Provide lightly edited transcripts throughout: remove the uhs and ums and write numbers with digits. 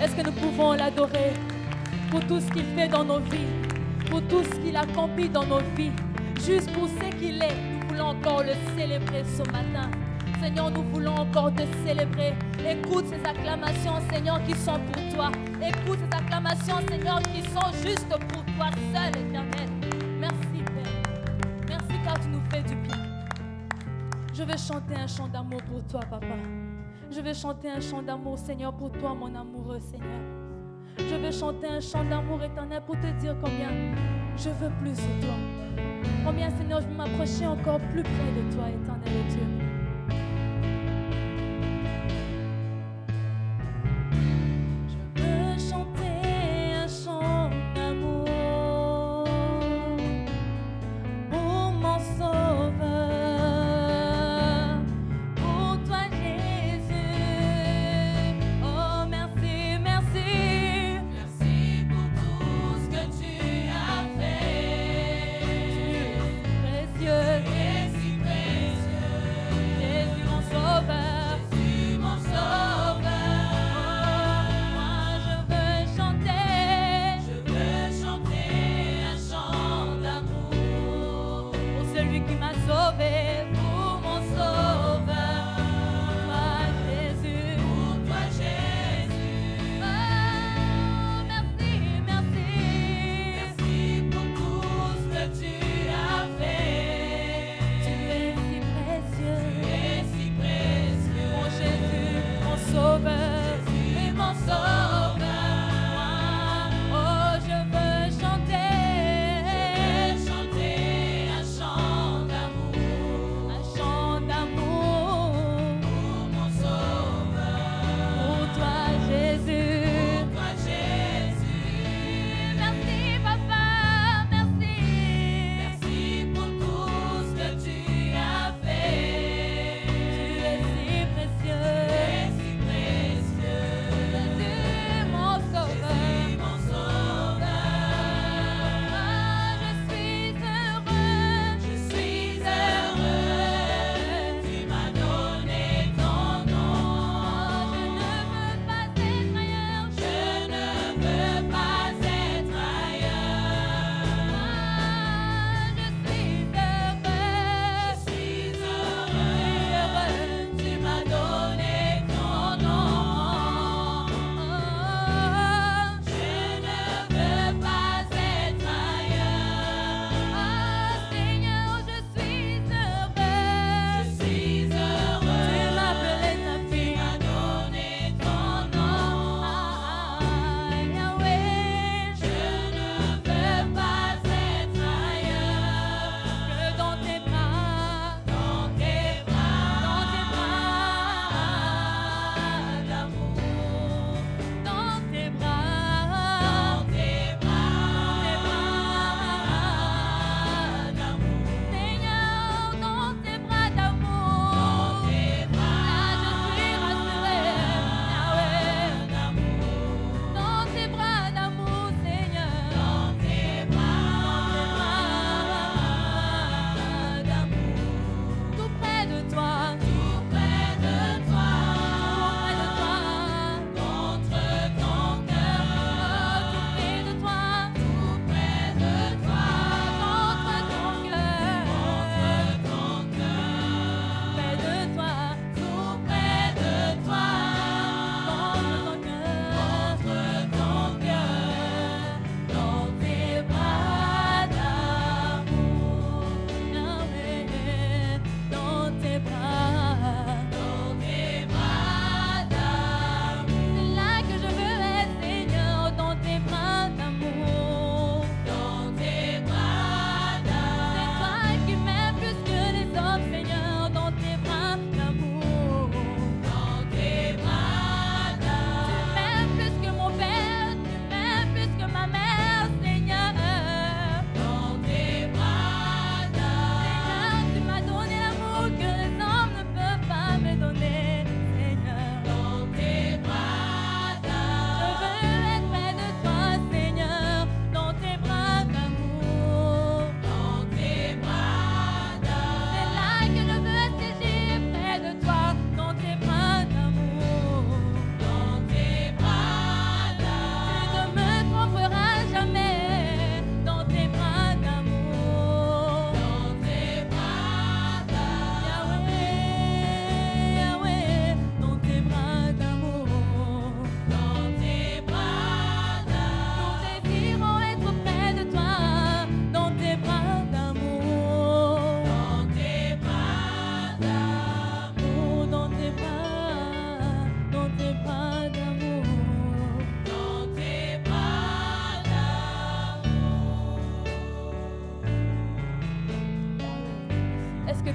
Est-ce que nous pouvons l'adorer pour tout ce qu'il fait dans nos vies, pour tout ce qu'il accomplit dans nos vies, juste pour ce qu'il est? Nous voulons encore le célébrer ce matin. Seigneur, nous voulons encore te célébrer. Écoute ces acclamations, Seigneur, qui sont pour toi. Écoute ces acclamations, Seigneur, qui sont juste pour toi seul, Éternel. Merci, Père. Merci car tu nous fais du bien. Je veux chanter un chant d'amour pour toi, Papa. Je veux chanter un chant d'amour, Seigneur, pour toi, mon amoureux, Seigneur. Je veux chanter un chant d'amour éternel pour te dire combien je veux plus de toi. Combien, Seigneur, je veux m'approcher encore plus près de toi, éternel Dieu. Chanter un chant d'amour.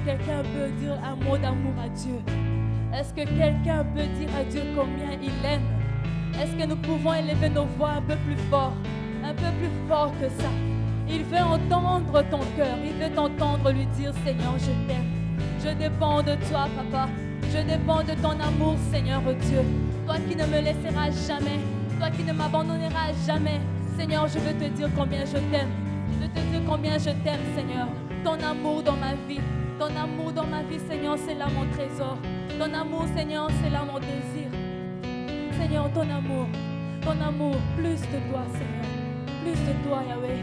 quelqu'un peut dire un mot d'amour à Dieu? Est-ce que quelqu'un peut dire à Dieu combien il aime? Est-ce que nous pouvons élever nos voix un peu plus fort que ça? Il veut entendre ton cœur, il veut t'entendre lui dire, Seigneur, je t'aime. Je dépends de toi, Papa. Je dépends de ton amour, Seigneur Dieu. Toi qui ne me laisseras jamais, toi qui ne m'abandonneras jamais. Seigneur, je veux te dire combien je t'aime. Je veux te dire combien je t'aime, Seigneur. Ton amour dans ma vie, Seigneur, c'est là mon trésor. Ton amour, Seigneur, c'est là mon désir. Seigneur, ton amour, plus de toi, Seigneur. Plus de toi, Yahweh.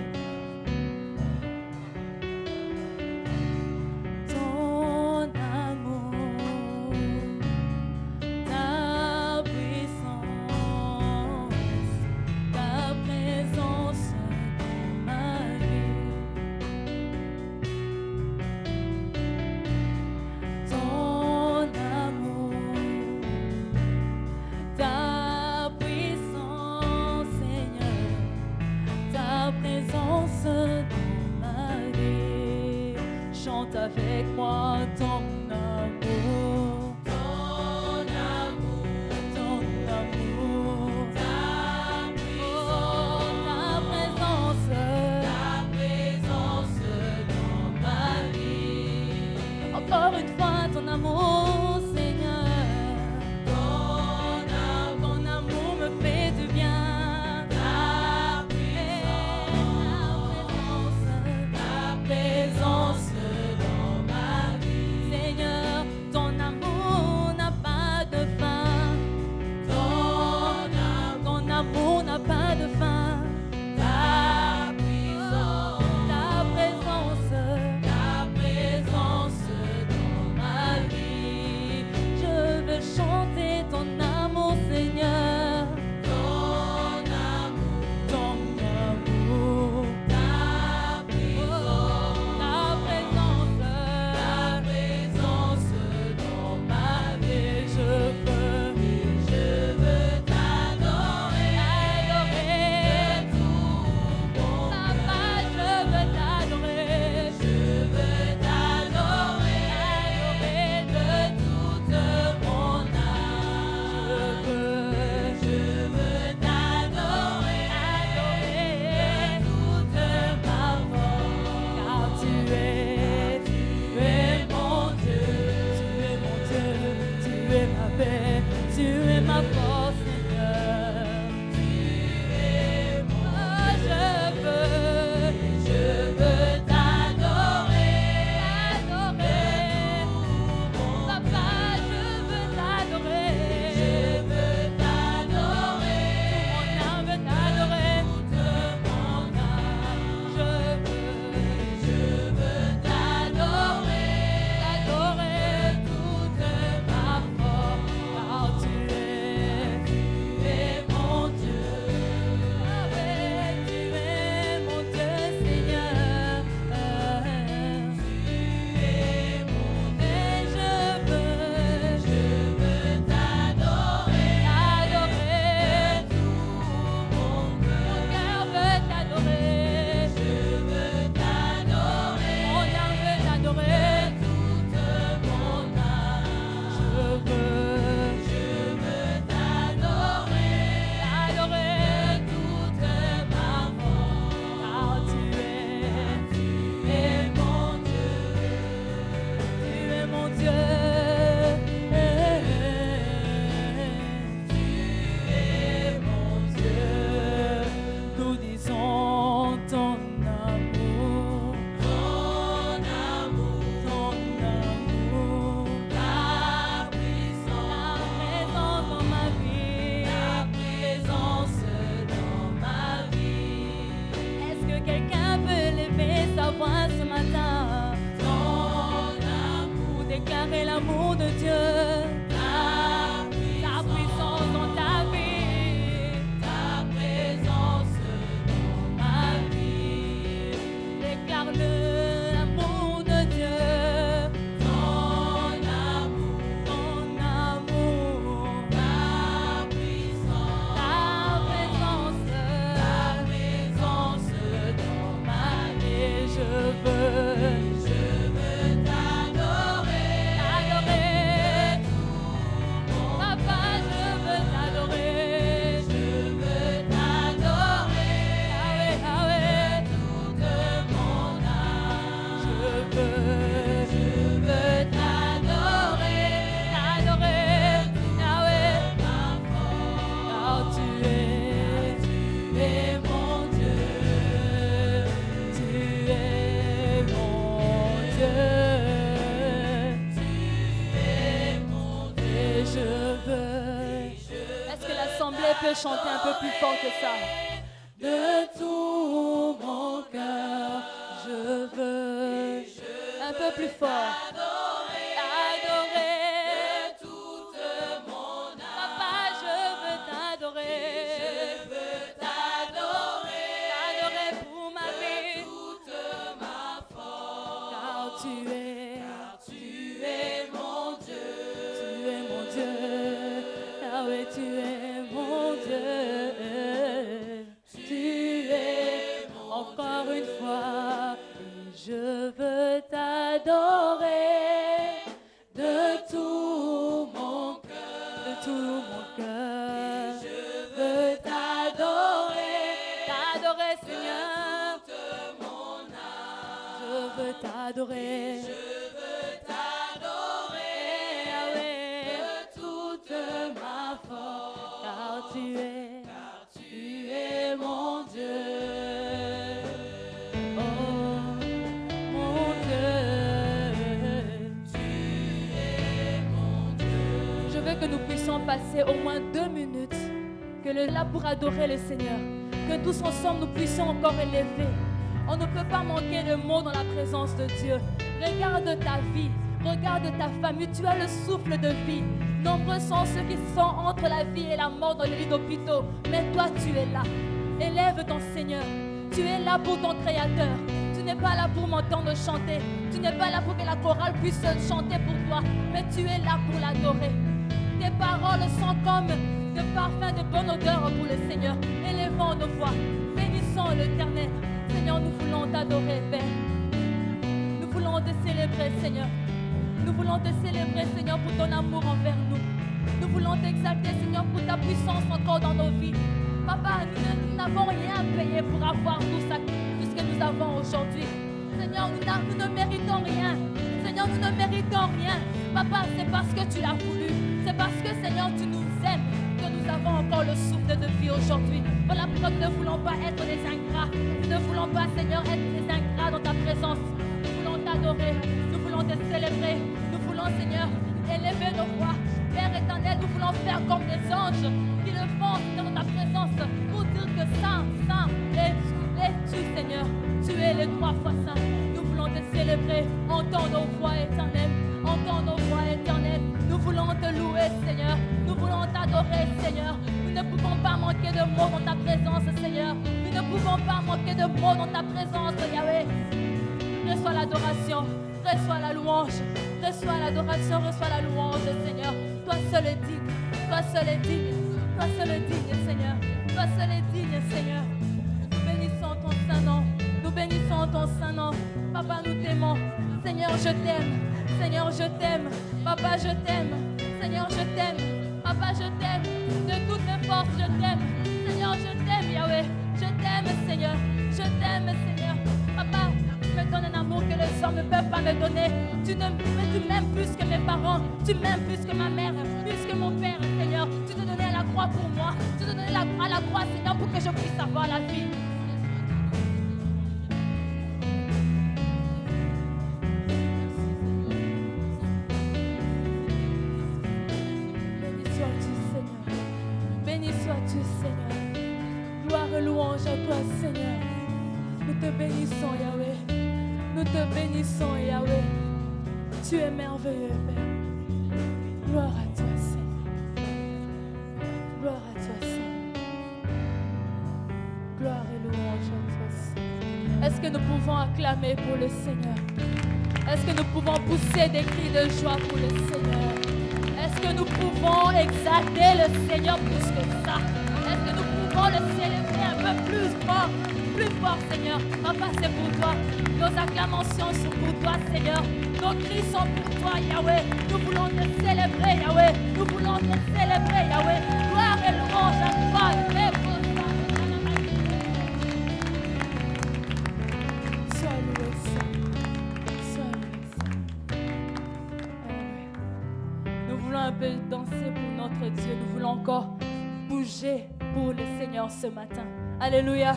Avec moi ton amour, ton amour, ton amour, ta présence dans ma vie. Encore une fois ton amour, Seigneur, ton amour me fait du bien. Ta présence je veux t'adorer. peux chanter un peu plus fort que ça? De tout mon cœur, je veux un peu plus fort. T'adorer de toute mon âme. Papa, je veux t'adorer. T'adorer pour ma vie, toute ma force. Car tu es mon Dieu. Tu es mon Dieu. Ah oui, tu es mon Dieu. Tu es encore une fois. Et je veux t'adorer de tout mon cœur. De tout mon cœur. Je veux t'adorer. T'adorer, Seigneur. Toute mon âme. Je veux t'adorer. Je veux t'adorer. Ah ouais. De toute ma force. Car tu es mon Dieu. Oh, mon Dieu. Tu es mon Dieu. Je veux que nous puissions passer au moins 2 minutes là pour adorer le Seigneur. Que tous ensemble nous puissions encore élever. On ne peut pas manquer de mots dans la présence de Dieu. Regarde ta vie, regarde ta famille, tu as le souffle de vie. Nombreux sont ceux qui sont entre la vie et la mort dans les lits d'hôpitaux. Mais toi, tu es là. Élève ton Seigneur. Tu es là pour ton Créateur. Tu n'es pas là pour m'entendre chanter. Tu n'es pas là pour que la chorale puisse chanter pour toi. Mais tu es là pour l'adorer. Tes paroles sont comme de parfum de bonne odeur pour le Seigneur. Élevons nos voix. Bénissons l'Éternel. Seigneur, nous voulons t'adorer, Père. Nous voulons te célébrer, Seigneur. Nous voulons te célébrer, Seigneur, pour ton amour envers nous. Nous voulons t'exalter, Seigneur, pour ta puissance encore dans nos vies. Papa, nous n'avons rien payé pour avoir tout ce que nous avons aujourd'hui. Seigneur, nous ne méritons rien. Seigneur, nous ne méritons rien. Papa, c'est parce que tu l'as voulu. C'est parce que, Seigneur, tu nous aimes que nous avons encore le souffle de vie aujourd'hui. Voilà pourquoi nous ne voulons pas être des ingrats. Nous ne voulons pas, Seigneur, être des ingrats dans ta présence. Nous voulons t'adorer. Nous voulons te célébrer. Nous voulons, Seigneur, élever nos voix. Père éternel, nous voulons faire comme des anges qui le font dans ta présence pour dire que Saint, Saint, es-tu, Seigneur. Tu es le 3 fois Saint. Nous voulons te célébrer. Entends nos voix éternelles. Entends nos voix éternelles. Nous voulons te louer, Seigneur. Nous voulons t'adorer, Seigneur. Nous ne pouvons pas manquer de mots dans ta présence, Seigneur. Nous ne pouvons pas manquer de mots dans ta présence, Yahweh. Reçois l'adoration. Reçois la louange. Reçois l'adoration. Reçois la louange, Seigneur. Toi seul est digne. Toi seul est digne. Toi seul est digne, Seigneur. Toi seul est digne, Seigneur. Nous bénissons ton saint nom. Nous bénissons ton saint nom. Papa, nous t'aimons. Seigneur, je t'aime. Seigneur, je t'aime. Papa, je t'aime. Seigneur, je t'aime. Papa, je t'aime. De toutes mes forces, je t'aime. Seigneur, je t'aime, Yahweh. Je t'aime, Seigneur. Je t'aime, Seigneur. Papa, tu me donnes un amour que les hommes ne peuvent pas me donner. Tu m'aimes plus que mes parents. Tu m'aimes plus que ma mère. Plus que mon père, Seigneur. Tu te donnais à la croix pour moi. Tu te donnais à la croix, Seigneur, pour que je puisse avoir la vie. Béni sois-tu, Seigneur. Gloire et louange à toi, Seigneur. Nous te bénissons, Yahweh. Nous te bénissons, Yahweh. Tu es merveilleux, Père. Gloire à toi, Seigneur. Gloire à toi, Seigneur. Gloire et louange à toi, Seigneur. Est-ce que nous pouvons acclamer pour le Seigneur? Est-ce que nous pouvons pousser des cris de joie pour le Seigneur? Est-ce que nous pouvons exalter le Seigneur plus que ça? Est-ce que nous pouvons le célébrer un peu plus fort, Seigneur? Papa, c'est pour toi. Nos acclamations sont pour toi, Seigneur. Nos cris sont pour toi, Yahweh. Nous voulons te célébrer, Yahweh. Nous voulons te célébrer, Yahweh. Gloire et louange à toi. Sois loué, Seigneur. Sois loué, Seigneur. Nous voulons un peu danser pour notre Dieu. Nous voulons encore bouger pour le Seigneur ce matin. Alléluia.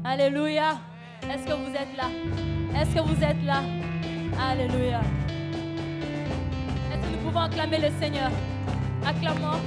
Alléluia. Est-ce que vous êtes là? Est-ce que vous êtes là? Alléluia. Est-ce que nous pouvons acclamer le Seigneur? Acclamons.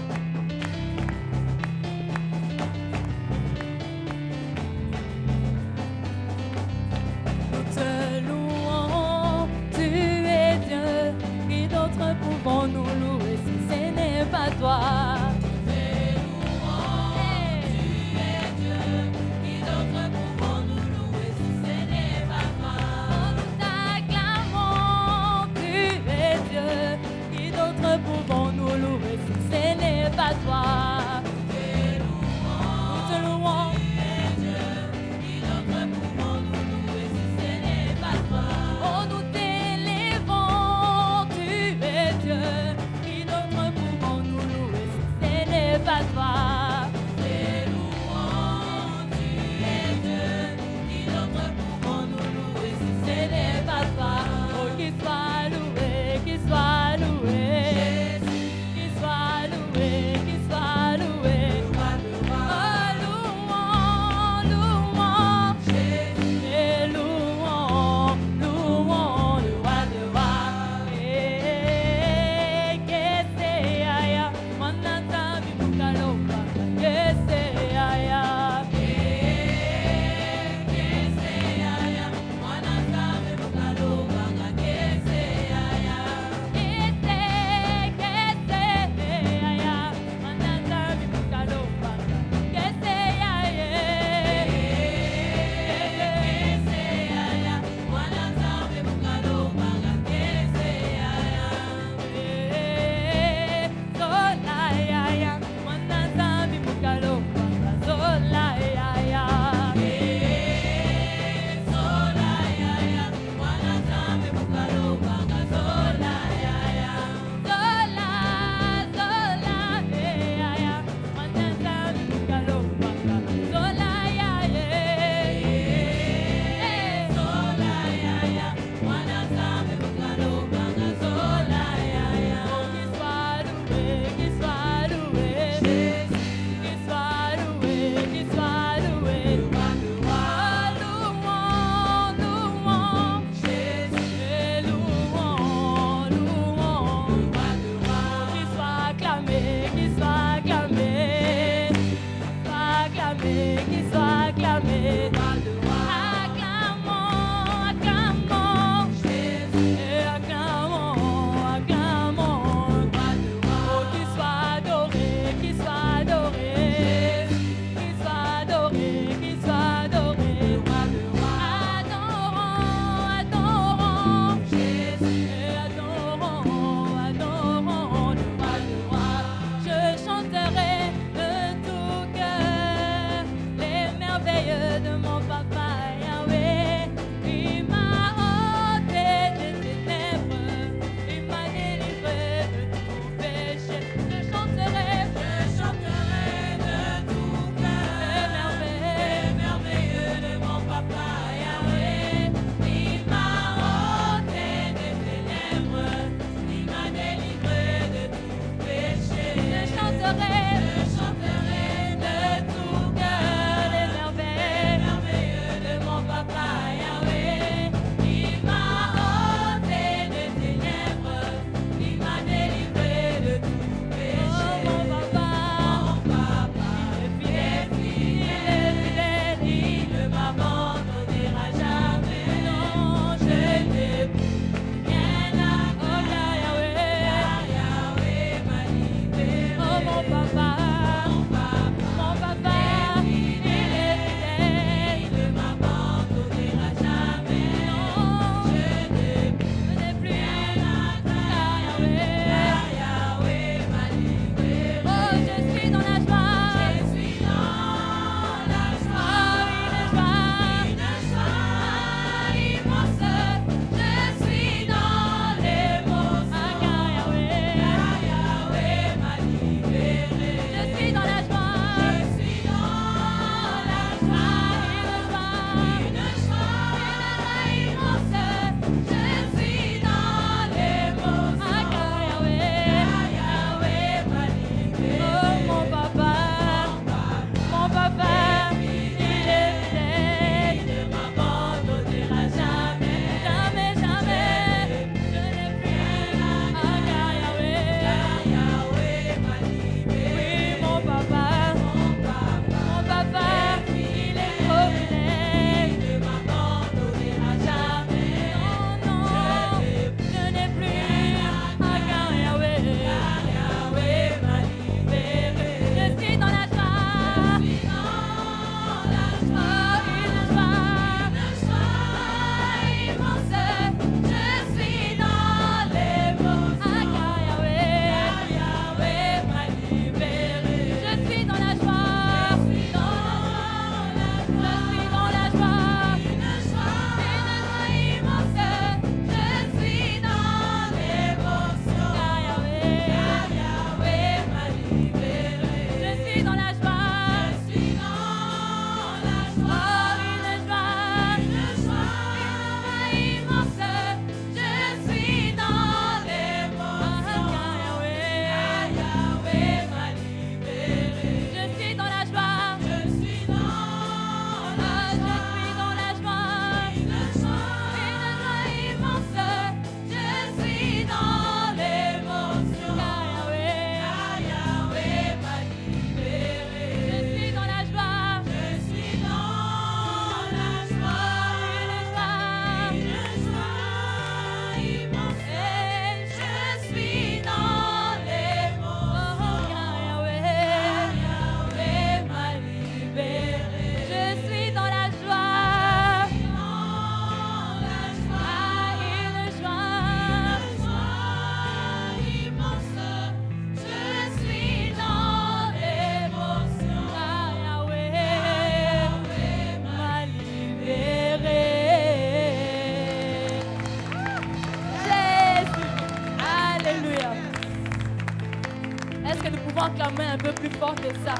fort que ça?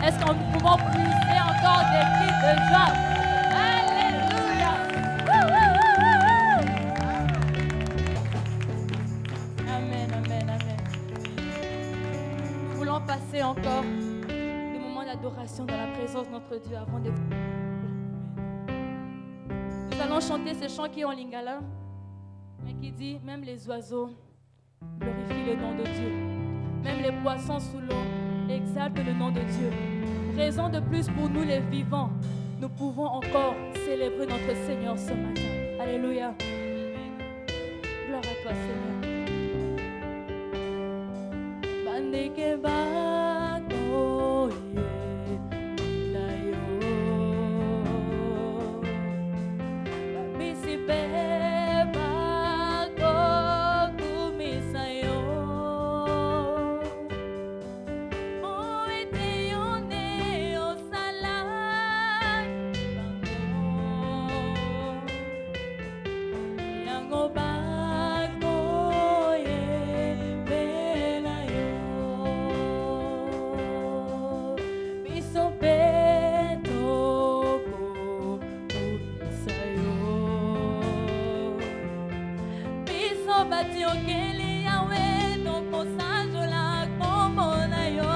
Est-ce que nous pouvons pousser encore des cris de joie? Alléluia! Amen, amen, amen. Nous voulons passer encore des moments d'adoration dans la présence de notre Dieu avant de... Nous allons chanter ce chant qui est en lingala, mais qui dit, même les oiseaux glorifient le nom de Dieu. Même les poissons sous l'eau exaltent le nom de Dieu. Raison de plus pour nous les vivants, nous pouvons encore célébrer notre Seigneur ce matin. Alléluia. Gloire à toi, Seigneur. Bandeke bato ye layo bisi beba go kumisayo o ete yone osala yango bago ye belayo biso beto kumisayo biso batiokeli yawe tokosanjola kombo na yo.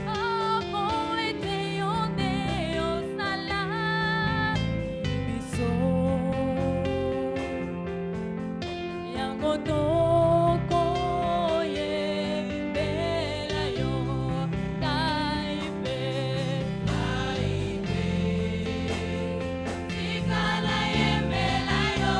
Oko ete yonde osala biso yango toko ye bela yo kaibe tikala ye bela yo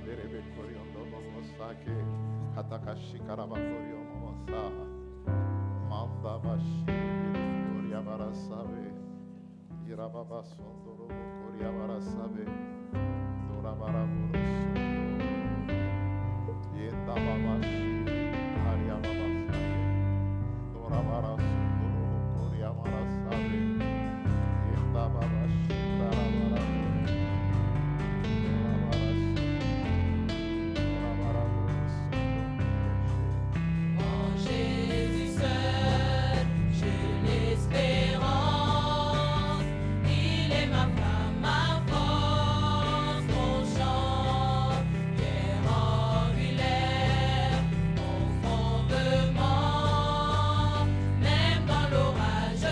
Berebe Koriondo Momosake, Hatakashi Karabakorio Momosa, Manda Bashi, Koria Barasabe, Irababa Sondoro Koria Barasabe, Dorabara Borosondo, Yenda Babashi, Aria Babasake, Dorabara Sondoro Koria Barasabe, Yenda Babashi, Darabara. En Jésus seul, j'ai l'espérance. Il est ma femme, ma force, mon chant. Pierre angulaire, mon fondement. Même dans l'orage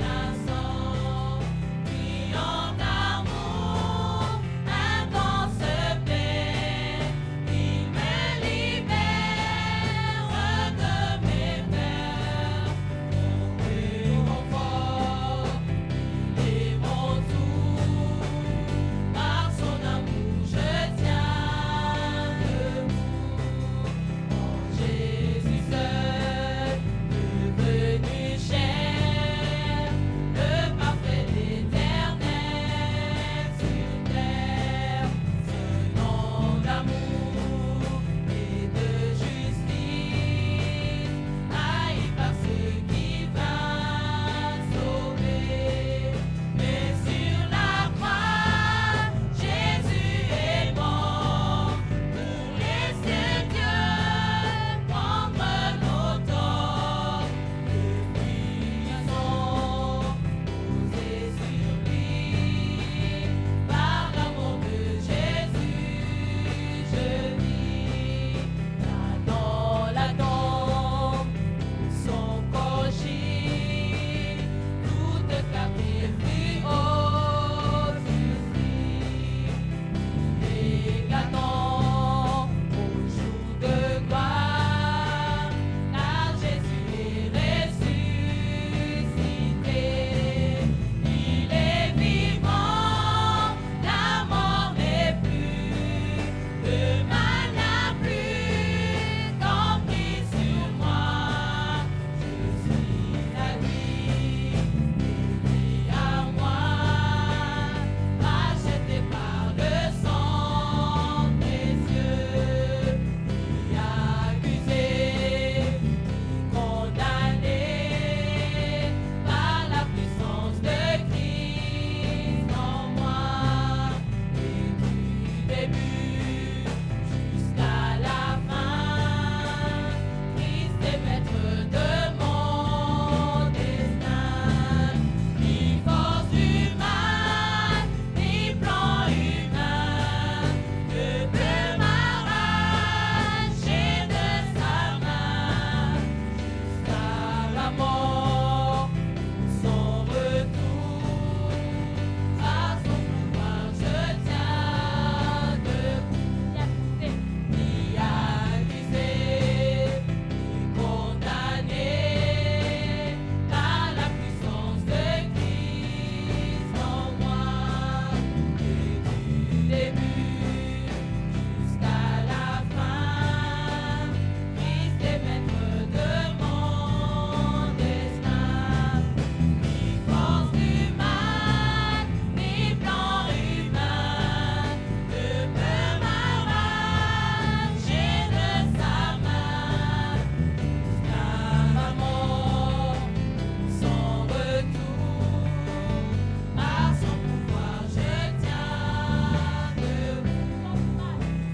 menaçant, criant d'amour, intense paix, il me libère de mes peurs. Mon confort, il est mon tout. Par son amour, je tiens debout. En Jésus seul, devenu chair, le parfait l'éternel sur terre. Ce nom d'amour et de justice, haï par ceux qui va sauver. Mais sur la croix, Jésus est mort pour laisser Dieu prendre nos torts. Depuis sont posés sur lui. Par l'amour de Jésus, je vis. Là dans la tombe, son cochis, toute captive fut obscurcie. Éclatant au jour de gloire, car Jésus est ressuscité. Il est vivant, la mort n'est plus, le mal n'a plus d'emprise sur moi. Je suis à lui, et à moi, racheté par le sang précieux, ni accusé, ni condamné, par la puissance de Christ en moi. Et du début jusqu'à la fin, Christ est maître de mon destin. Ni force humaine, ni plan humain ne peut m'arracher de sa main. Jusqu'à la mort, son retour, à son pouvoir je tiens debout. Ni accusé, ni condamné, par la puissance de Christ en moi. Et du début jusqu'à la fin, Christ est maître de mon destin. Ni force humaine, ni plan humain ne peut m'arracher de sa main. Jusqu'à la mort, son retour, par son pouvoir je tiens debout.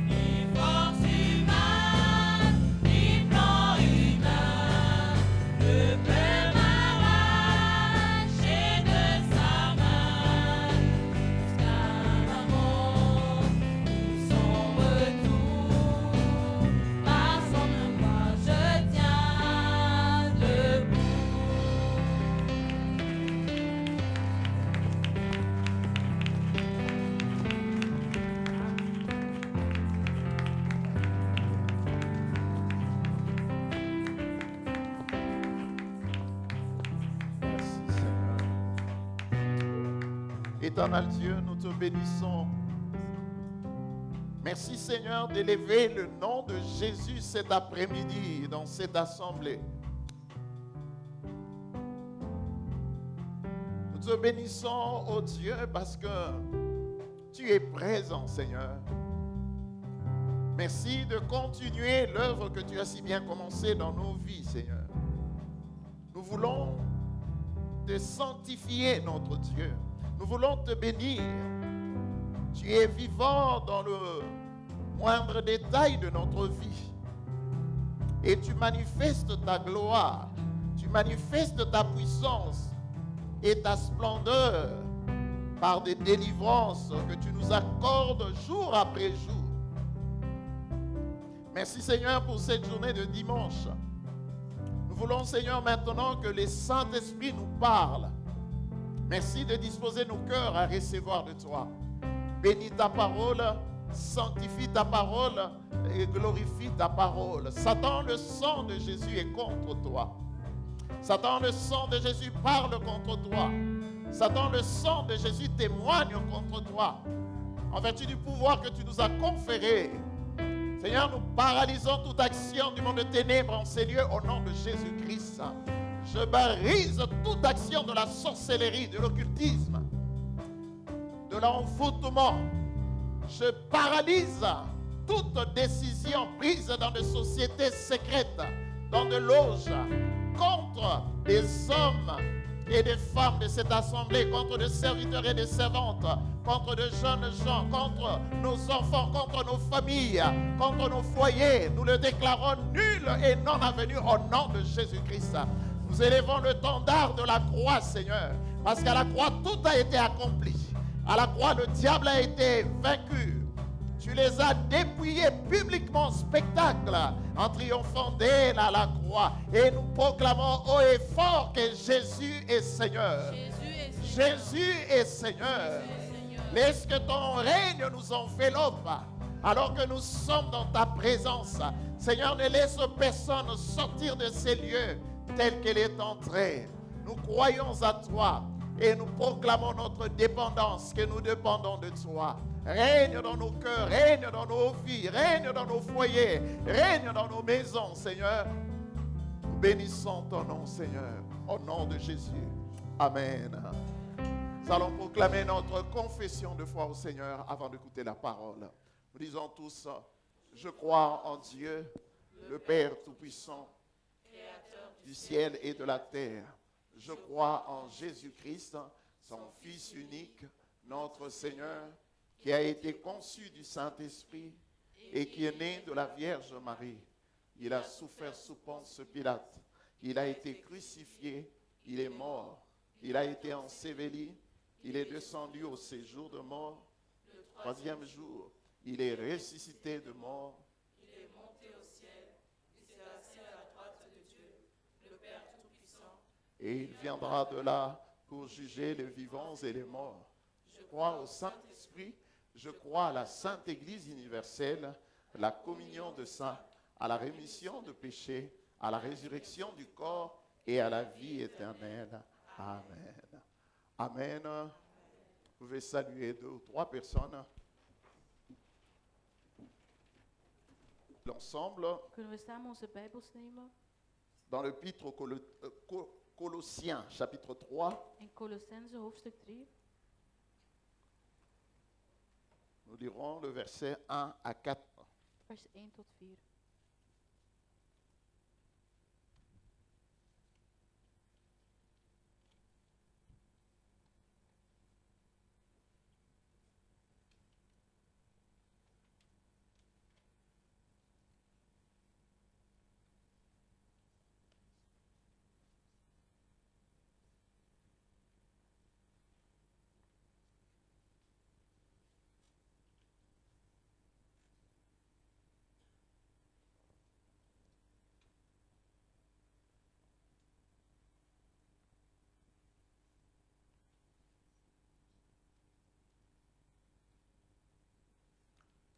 Ni force humaine, ni plan humain ne peut m'arracher de sa main. Jusqu'à la mort, son retour, par son pouvoir je tiens debout. Merci Seigneur. Éternel Dieu, nous te bénissons Merci Seigneur d'élever le nom de Jésus cet après-midi dans cette assemblée. Nous te bénissons, oh Dieu, parce que tu es présent, Seigneur. Merci de continuer l'œuvre que tu as si bien commencée dans nos vies, Seigneur. Nous voulons te sanctifier, notre Dieu. Nous voulons te bénir. Tu es vivant dans le moindre détail de notre vie. Et tu manifestes ta gloire. Tu manifestes ta puissance et ta splendeur par des délivrances que tu nous accordes jour après jour. Merci Seigneur pour cette journée de dimanche. Nous voulons Seigneur maintenant que le Saint-Esprit nous parle. Merci de disposer nos cœurs à recevoir de toi. Bénis ta parole, sanctifie ta parole et glorifie ta parole. Satan, le sang de Jésus est contre toi. Satan, le sang de Jésus parle contre toi. Satan, le sang de Jésus témoigne contre toi. En vertu du pouvoir que tu nous as conféré, Seigneur, nous paralysons toute action du monde de ténèbres en ces lieux au nom de Jésus-Christ. Je brise toute action de la sorcellerie, de l'occultisme, de l'envoûtement. Je paralyse toute décision prise dans des sociétés secrètes, dans des loges, contre des hommes et des femmes de cette assemblée, contre des serviteurs et des servantes, contre de jeunes gens, contre nos enfants, contre nos familles, contre nos foyers. Nous le déclarons nul et non avenu au nom de Jésus-Christ. Nous élevons le l'étendard de la croix, Seigneur, parce qu'à la croix, tout a été accompli. À la croix, le diable a été vaincu. Tu les as dépouillés publiquement en spectacle en triomphant d'elle à la croix. Et nous proclamons haut et fort que Jésus est Seigneur. Jésus est Seigneur. Laisse que ton règne nous enveloppe alors que nous sommes dans ta présence. Seigneur, ne laisse personne sortir de ces lieux tel qu'elle est entrée. Nous croyons à toi et nous proclamons notre dépendance, que nous dépendons de toi. Règne dans nos cœurs, règne dans nos vies, règne dans nos foyers, règne dans nos maisons, Seigneur. Nous bénissons ton nom, Seigneur, au nom de Jésus. Amen. Nous allons proclamer notre confession de foi au Seigneur avant d'écouter la parole. Nous disons tous, je crois en Dieu, le Père Tout-Puissant, du ciel et de la terre. Je crois en Jésus-Christ, son Fils unique, notre Seigneur, qui a été conçu du Saint-Esprit et qui est né de la Vierge Marie. Il a souffert sous Ponce Pilate. Il a été crucifié. Il est mort. Il a été enseveli. Il est descendu au séjour de mort. Le troisième jour, il est ressuscité de mort. Il est monté au ciel. Il s'est assis à la droite de Dieu, le Père Tout-Puissant. Et il viendra de là pour juger les vivants et les morts. Je crois au Saint-Esprit. Je crois à la Sainte Église universelle, la communion de saints, à la rémission de péchés, à la résurrection du corps et à la vie éternelle. Amen. Amen. Vous pouvez saluer 2 ou 3 personnes. L'ensemble. Kunnen we samen onze Bijbels nemen? Dans l'épître aux Colossiens, chapitre 3. In Colossense hoofdstuk 3. Nous lirons le verset 1 à 4. Vers 1 tot 4.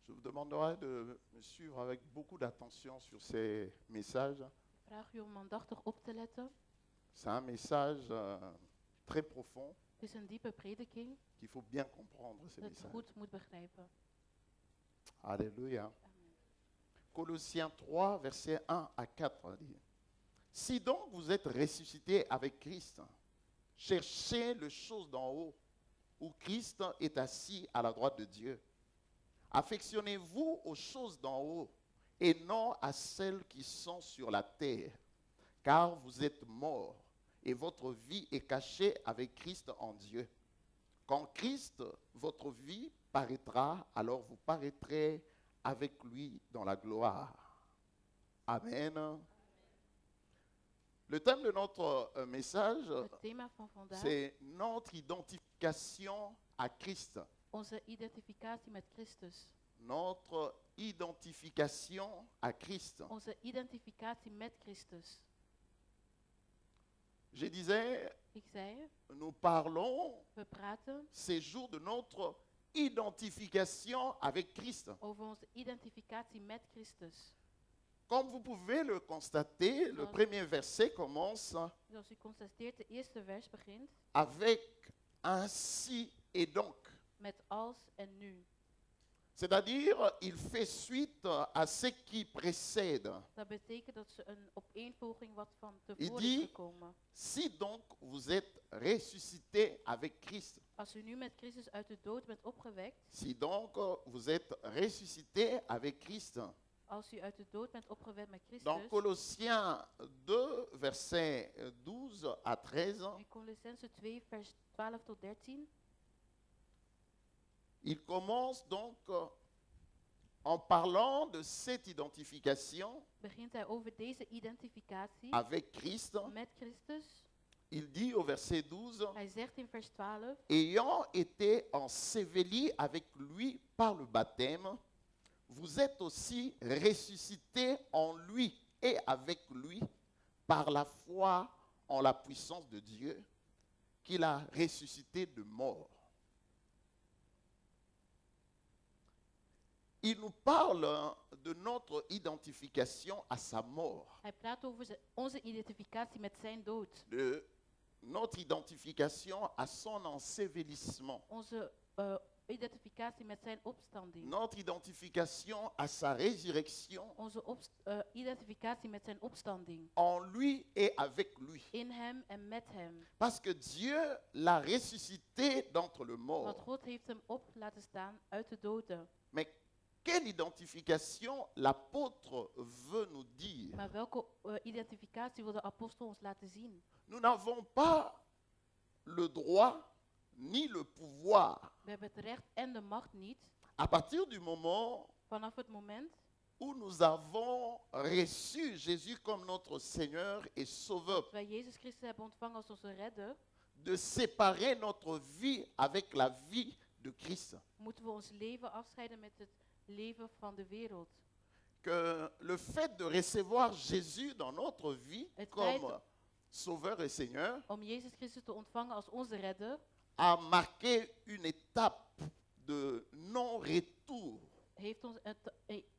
Je vous demanderai de me suivre avec beaucoup d'attention sur ces messages. Ik vraag u om aandachtig op te letten. C'est un message très profond Het is een diepe prediking qu'il faut bien comprendre, ces dat het messages. goed moet begrijpen. Alléluia. Colossiens 3, versets 1 à 4 dit, si donc vous êtes ressuscités avec Christ, cherchez les choses d'en haut, où Christ est assis à la droite de Dieu. Affectionnez-vous aux choses d'en haut et non à celles qui sont sur la terre, car vous êtes morts et votre vie est cachée avec Christ en Dieu. Quand Christ, votre vie, paraîtra, alors vous paraîtrez avec lui dans la gloire. Amen. Le thème de notre message, Het thema van vandaag, c'est notre identification à Christ. onze identificatie met Christus. Notre identification à Christ. Onze identificatie met Christus. Je disais, Ik zei, nous parlons we praten ces jours de notre identification avec Christ. over onze identificatie met Christus. Comme vous pouvez le constater, le premier verset commence Zoals u constateert, de eerste vers begint avec ainsi et donc. met als en nu. C'est-à-dire, il fait suite à ce qui précède. Dat betekent dat ze een opeenvolging wat van Il tevoren dit, is gekomen. si donc vous êtes ressuscité avec Christ, Als u nu met Christus uit de dood bent opgewekt, si donc vous êtes ressuscité avec Christ, als u uit de dood bent opgewekt met dans Christus, Colossiens 2, versets 12 à 13, in Colossense 2, vers 12 tot 13, il commence donc en parlant de cette identification begint hij over deze identificatie avec Christ. met Christus. Il dit au verset 12, Hij zegt in vers 12, ayant été ensevelis avec lui par le baptême, vous êtes aussi ressuscités en lui et avec lui par la foi en la puissance de Dieu qu'il a ressuscité de mort. Il nous parle de notre identification à sa mort, hij praat over onze identificatie met zijn dood. de notre identification à son ensevelissement, Onze identificatie met zijn opstanding. notre identification à sa résurrection Onze identificatie met zijn opstanding. en lui et avec lui. In hem en met hem. Parce que Dieu l'a ressuscité d'entre les Want morts. God heeft hem op laten staan uit de doden. Mais quelle identification l'apôtre veut nous dire? Maar welke identificatie wil de apostel ons laten zien? Nous n'avons pas le droit ni le pouvoir We hebben het recht en de macht niet. à partir du moment Vanaf het moment où nous avons reçu Jésus comme notre Seigneur et Sauveur, dat wij Jezus Christus hebben ontvangen als onze redder, de séparer notre vie avec la vie de Christ. moeten we ons leven afscheiden met het leven van de wereld. Que le fait de recevoir Jésus dans notre vie Het comme feit Sauveur et Seigneur om Jezus Christus te ontvangen als onze redder, a marqué une étape de non-retour heeft ons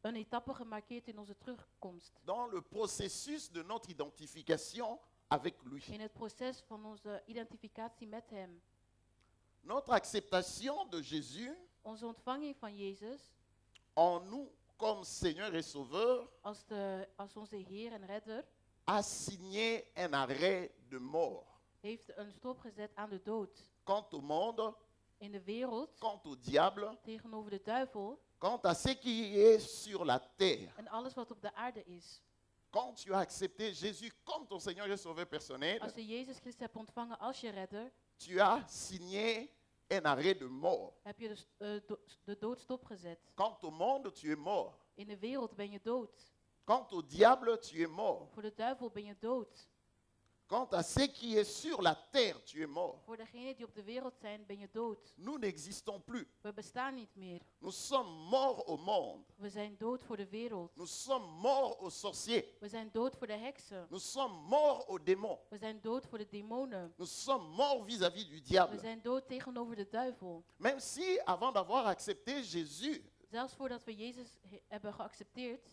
een etappe gemarkeerd in onze terugkomst. dans le processus de notre identification avec lui. In het proces van onze identificatie met hem. Notre acceptation de Jésus Onze ontvanging van Jezus en nous comme Seigneur et Sauveur als onze Heer en Redder a signé un arrêt de mort. heeft een stop gezet aan de dood. Quant au monde, In de wereld, quant au diable, tegenover de duivel quant à ce qui est sur la terre. en alles wat op de aarde is. Quand tu as accepté Jésus comme ton Seigneur et Sauveur personnel, Als je Jezus Christus hebt ontvangen als je redder, tu as signé un arrêt de mort. heb je de dood stopgezet. Quant au monde, tu es mort. In de wereld ben je dood. Quant au diable, tu es mort. Voor de duivel ben je dood. Quant à ce qui est sur la terre, tu es mort. Voor degenen die op de wereld zijn, ben je dood. Nous n'existons plus. We bestaan niet meer. Nous sommes morts au monde. We zijn dood voor de wereld. Nous sommes morts aux sorciers. We zijn dood voor de heksen. Nous sommes morts aux démons. We zijn dood voor de demonen. Nous sommes morts vis-à-vis du We diable. zijn dood tegenover de duivel. Même si, avant d'avoir accepté Jésus, Zelfs voordat we Jezus hebben geaccepteerd,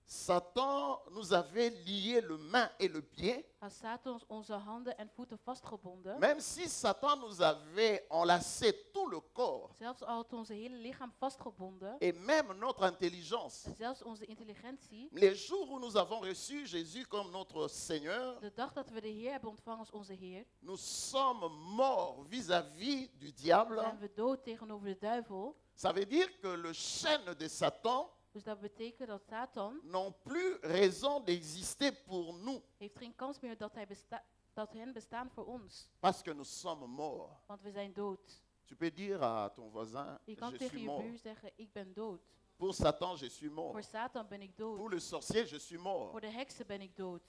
Satan nous avait lié le main et le pied, had Satan ons onze handen en voeten vastgebonden. même si Satan nous avait enlacé tout le corps Zelfs al had onze hele lichaam vastgebonden. et même notre intelligence. En zelfs onze intelligentie. Les jours où nous avons reçu Jésus comme notre Seigneur, De dag dat we de Heer hebben ontvangen als onze Heer, nous sommes morts vis-à-vis du diable. zijn we dood tegenover de duivel. Ça veut dire que le chêne de Satan Dus dat betekent dat Satan n'ont plus raison d'exister pour nous heeft geen kans meer dat hen bestaan voor ons. parce que nous sommes morts. Want we zijn dood. Tu peux dire à ton voisin, Je kan je tegen suis je mort. buur zeggen, ik ben dood. Pour Satan, je suis mort. Voor Satan ben ik Pour dood. le sorcier, je suis mort. Voor de heksen ben ik dood.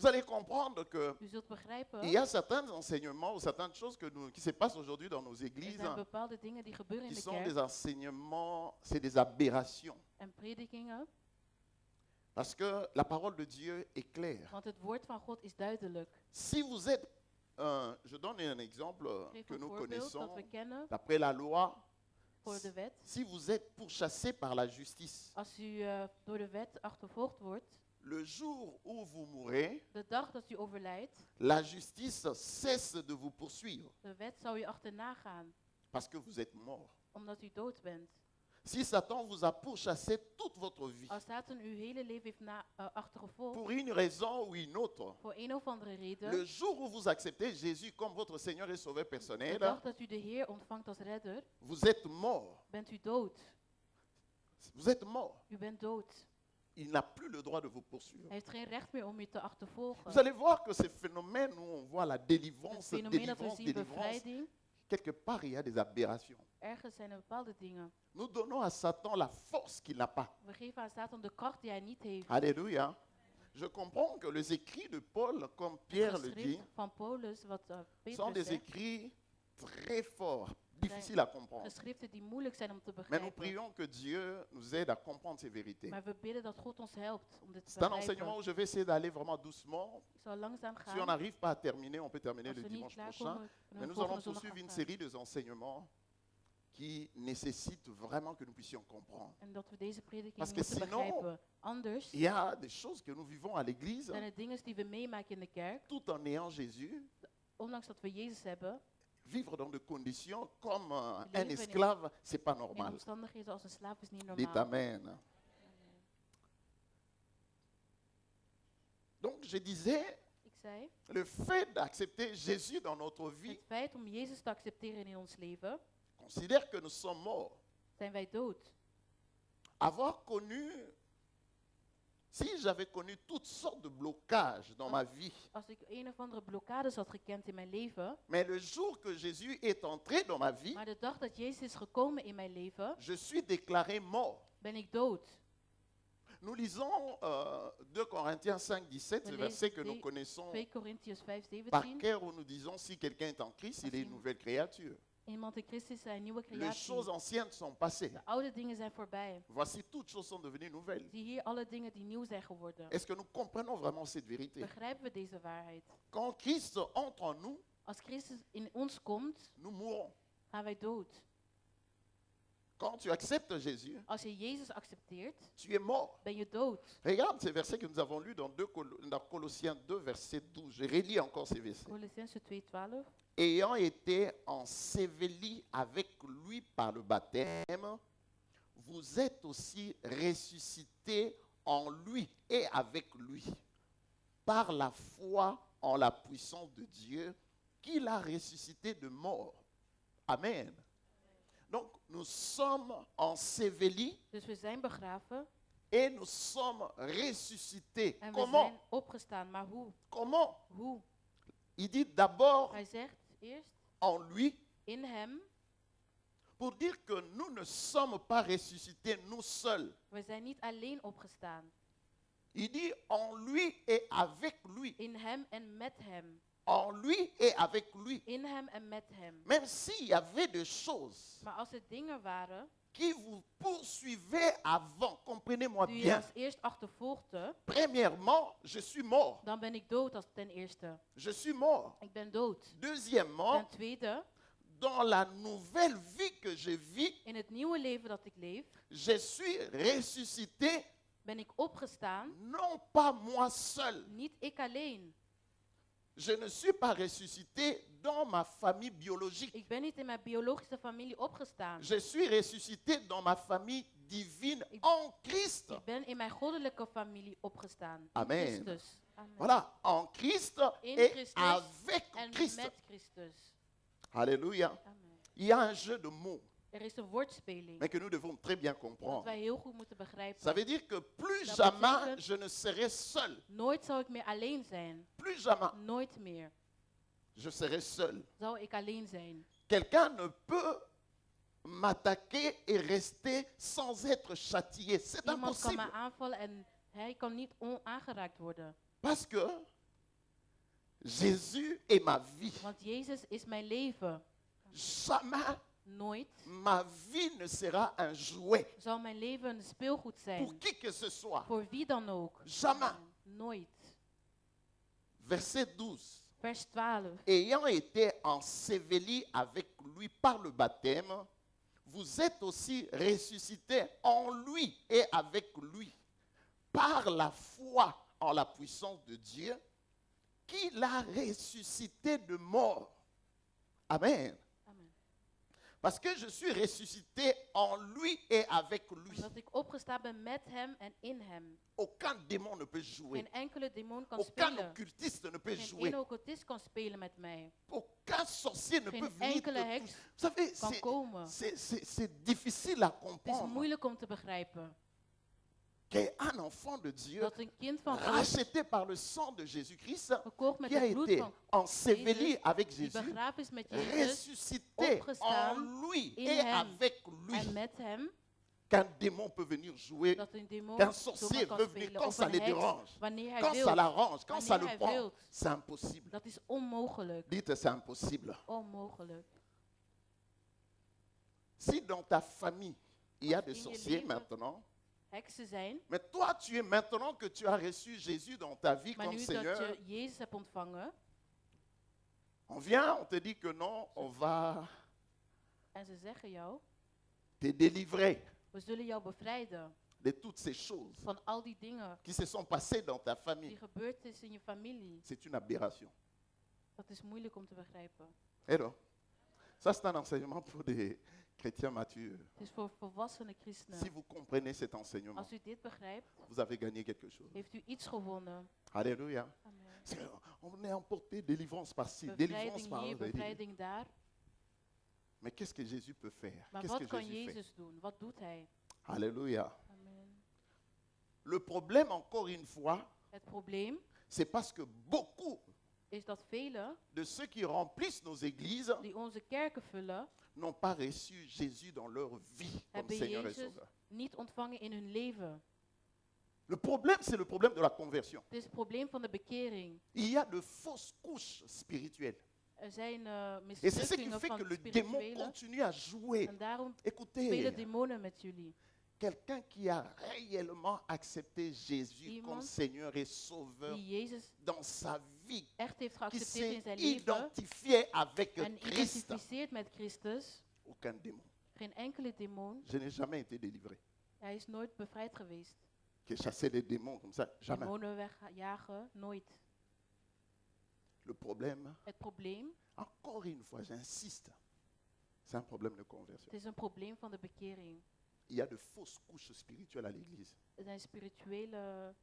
Vous allez comprendre que U zult begrijpen, il y a certains enseignements ou certaines choses qui se passent aujourd'hui dans nos er églises zijn bepaalde dingen die gebeuren in qui de sont des kerk enseignements, c'est des aberrations. en predikingen. Parce que la parole de Dieu est claire. Want het woord van God is duidelijk. Si vous êtes, je donne un exemple Geef que een nous voorbeeld connaissons dat we kennen d'après la loi. voor de wet. Si vous êtes pourchassé par la justice, Als u door de wet achtervolgd wordt, le jour où vous mourrez, de dag dat u overlijdt, la justice cesse de vous poursuivre de wet zou u achterna gaan, parce que vous êtes mort. omdat u dood bent. Si Satan vous a pourchassé toute votre vie, Als Satan uw hele leven heeft achtervolgd, pour une raison ou une autre, voor een of andere le reden, jour où vous acceptez Jésus comme votre Seigneur et Sauveur de personnel, dag dat u de Heer ontvangt als redder, vous êtes mort. bent u dood. Vous êtes mort. U bent dood. Il n'a plus le droit de vous poursuivre. Hij heeft geen recht meer om u te achtervolgen. Vous allez voir que ce phénomène où on voit la Het délivrance, fenomeen dat we délivrance, zien, délivrance, bevrijding, quelque part il y a des aberrations. ergens zijn er bepaalde dingen. Nous donnons à Satan la force qu'il n'a pas. We geven aan Satan de kracht die hij niet heeft. Alléluia. Je comprends que les écrits de Paul, comme Het Pierre le dit, geschrift van Paulus, wat sont Petrus des zegt, écrits très forts, difficiles à comprendre. geschriften die moeilijk zijn om te Mais nous begrijpen. prions que Dieu nous aide à comprendre ces vérités. Maar we bidden dat God ons helpt om dit te C'est un enseignement begrijpen. où je vais essayer d'aller vraiment doucement. Ik zal langzaam Si on gaan. n'arrive pas à terminer, on peut terminer Als le we niet dimanche klaar prochain. komen, Mais dan nous volgende allons zondag poursuivre une afgaan. série d'enseignements qui nécessitent vraiment que nous puissions comprendre. En dat we deze prediking Parce que moeten sinon, begrijpen. Anders Il y a des choses que nous vivons à l'église zijn er dingen die we meemaken in de kerk, tout en ayant Jésus, ondanks dat we Jezus hebben, vivre dans des conditions comme un Leven in- esclave, c'est pas in normal. omstandigheden als een slaaf is niet Dites normaal. Amen. Donc je disais, Ik zei, le fait d'accepter Jésus dans notre vie het feit om Jezus te accepteren in ons leven, considère que nous sommes morts. zijn wij dood. Avoir connu, si j'avais connu toutes sortes de blocages dans ma vie, Als ik een of andere blokkades had gekend in mijn leven, mais le jour que Jésus est entré dans ma vie, maar de dag dat Jezus is gekomen in mijn leven, je suis déclaré mort. ben ik dood. Nous lisons 2 Corinthiens 5, 17, We le verset que lezen nous connaissons 2 Korintiërs 5, par 17. cœur, où nous disons si quelqu'un est en Christ, il est une nouvelle créature. Iemand in Christus is een nieuwe Les creatie. choses anciennes sont passées. De oude dingen zijn voorbij. Voici, toutes choses sont devenues nouvelles. Zie hier alle dingen die nieuw zijn geworden. Est-ce que nous comprenons vraiment cette vérité? Begrijpen we deze waarheid? Quand Christ entre en nous, Als Christus in ons komt, nous mourons. gaan wij dood. Quand tu acceptes Jésus, Als je Jezus accepteert, tu es mort. ben je dood. Regarde ces versets que nous avons lus dans Colossiens 2, verset 12. Je relis encore ces versets. Colossense 2:12. Ayant été ensevelis avec lui par le baptême, vous êtes aussi ressuscités en lui et avec lui, par la foi en la puissance de Dieu, qui l'a ressuscité de mort. Amen. Donc, nous sommes ensevelis Dus we zijn begraven et nous sommes ressuscités. en we Comment? zijn opgestaan. Maar hoe? Comment? Hoe? Il dit d'abord Hij zegt eerst en lui, in hem. pour dire que nous ne sommes pas ressuscités nous seuls. We zijn niet alleen opgestaan. Il dit en lui et avec lui. In hem en met hem. En lui et avec lui. In hem en met hem. Même s'il y avait des choses Maar als er dingen waren qui vous poursuivaient avant, comprenez-moi die je bien. als eerst achtervolgde, Premièrement, je suis mort. dan ben ik dood als ten eerste. Je suis mort. Ik ben dood. Deuxièmement, Ten tweede, dans la nouvelle vie que je vis, in het nieuwe leven dat ik leef, je suis ressuscité ben ik opgestaan, Non pas moi seul. niet ik alleen. Je ne suis pas ressuscité dans ma famille biologique. Ik ben niet in mijn biologische familie opgestaan. Je suis ressuscité dans ma famille divine en Christ. Ik ben in mijn goddelijke familie opgestaan. In Amen. Christus. Amen. Voilà, en Christ In et Christus avec En Christ. met Christus. Alléluia. Amen. Il y a un jeu de mots, Er is een woordspeling mais que nous devons très bien dat comprendre. wij heel goed moeten begrijpen. Ça veut dire que plus Dat jamais betekent- je ne serai seul. Nooit zal ik meer alleen zijn. Plus jamais Nooit meer je serai seul. zal ik alleen zijn. Quelqu'un ne peut m'attaquer et rester sans être châtié. C'est Iemand kan impossible. mij aanvallen en hij kan niet onaangeraakt worden. Parce que Jésus est ma vie. Want Jezus is mijn leven. Jamais Nooit ma vie ne sera un jouet zal mijn leven een speelgoed pour zijn. qui que ce soit. Voor wie dan ook. Jamais. Nooit. Verset 12. Vers 12. Ayant été ensevelis avec lui par le baptême, vous êtes aussi ressuscités en lui et avec lui par la foi en la puissance de Dieu qui l'a ressuscité de mort. Amen. Amen. Parce que je suis ressuscité en lui et avec lui. Omdat ik opgestaan ben met hem en in hem. Aucun démon ne peut jouer. Geen enkele demon kan Aucun spelen. occultiste ne peut Geen jouer. ene occultist kan spelen met mij. Aucun sorcier ne Geen peut venir enkele te heks toucher. Vous savez, kan komen. c'est difficile à Het is comprendre moeilijk om te begrijpen qu'un enfant de Dieu, dat een kind van God, racheté par le sang de Jésus-Christ, gekocht met qui a het bloed été van enseveli Jezus, avec die Jésus, begraven is met Jezus ressuscité en opgestaan lui in et hem avec lui, en met hem, qu'un démon peut venir jouer, dat een demon qu'un zomaar sorcier kan veut venir spelen quand of ça een les heks dérange, wanneer hij quand ça wil. l'arrange, quand ça Wanneer le hij prend. wil. C'est impossible. Dat is onmogelijk. Dites, c'est impossible. Onmogelijk. Si dans ta famille, il y a Als des in je sorciers leven maintenant, Heksen zijn, mais toi, tu es maintenant que tu as reçu Jésus dans ta vie maar comme nu dat Seigneur, je Jezus hebt ontvangen on vient, on te dit que non, on va en ze zeggen jou, te délivrer we zullen jou bevrijden de toutes ces choses van al die dingen qui se sont passées dans ta die famille. gebeurd is in je familie. C'est une aberration. Dat is moeilijk om te begrijpen. Et donc, ça c'est un enseignement pour des chrétiens matures. Het is voor volwassene christenen. Si vous comprenez cet enseignement, Als u dit begrijpt, vous avez gagné quelque chose. heeft u iets gewonnen. Alléluia. Amen. C'est- On est emporté délivrance par-ci, délivrance Bevrijding par-là. hier, bevrijding daar. Mais qu'est-ce que Jésus peut faire? Maar Qu'est-ce que wat kan Jésus fait? Jezus doen? Wat doet hij? Alléluia. Amen. Le problème, encore une fois, Het probleem c'est parce que beaucoup is dat velen de ceux qui remplissent nos églises die onze kerken vullen, n'ont pas reçu Jésus dans leur vie comme hebben Seigneur et Jezus Sauveur. niet ontvangen in hun leven. Le problème, c'est le problème de la conversion. Het is het probleem van de bekering. Il y a de fausses couches spirituelles. Er zijn Et c'est ce qui mislukkingen fait que van le démon spirituele. continue à jouer. En daarom Écoutez, spelen demonen met jullie. quelqu'un qui a réellement accepté Jésus comme Iemand Seigneur et Sauveur Die Jezus dans sa vie, echt heeft qui geaccepteerd s'est in zijn leven identifié avec en Christ, identificeert met Christus, aucun démon. geen enkele demon, Je n'ai jamais été délivré. hij is nooit bevrijd geweest. Que chasser les démons comme ça, jamais. Demonen wegjagen, nooit. Le problème, Het probleem, encore une fois, j'insiste, c'est un problème de conversion. het is een probleem van de bekering. Il y a de fausses couches spirituelles à l'église. Er zijn spirituele...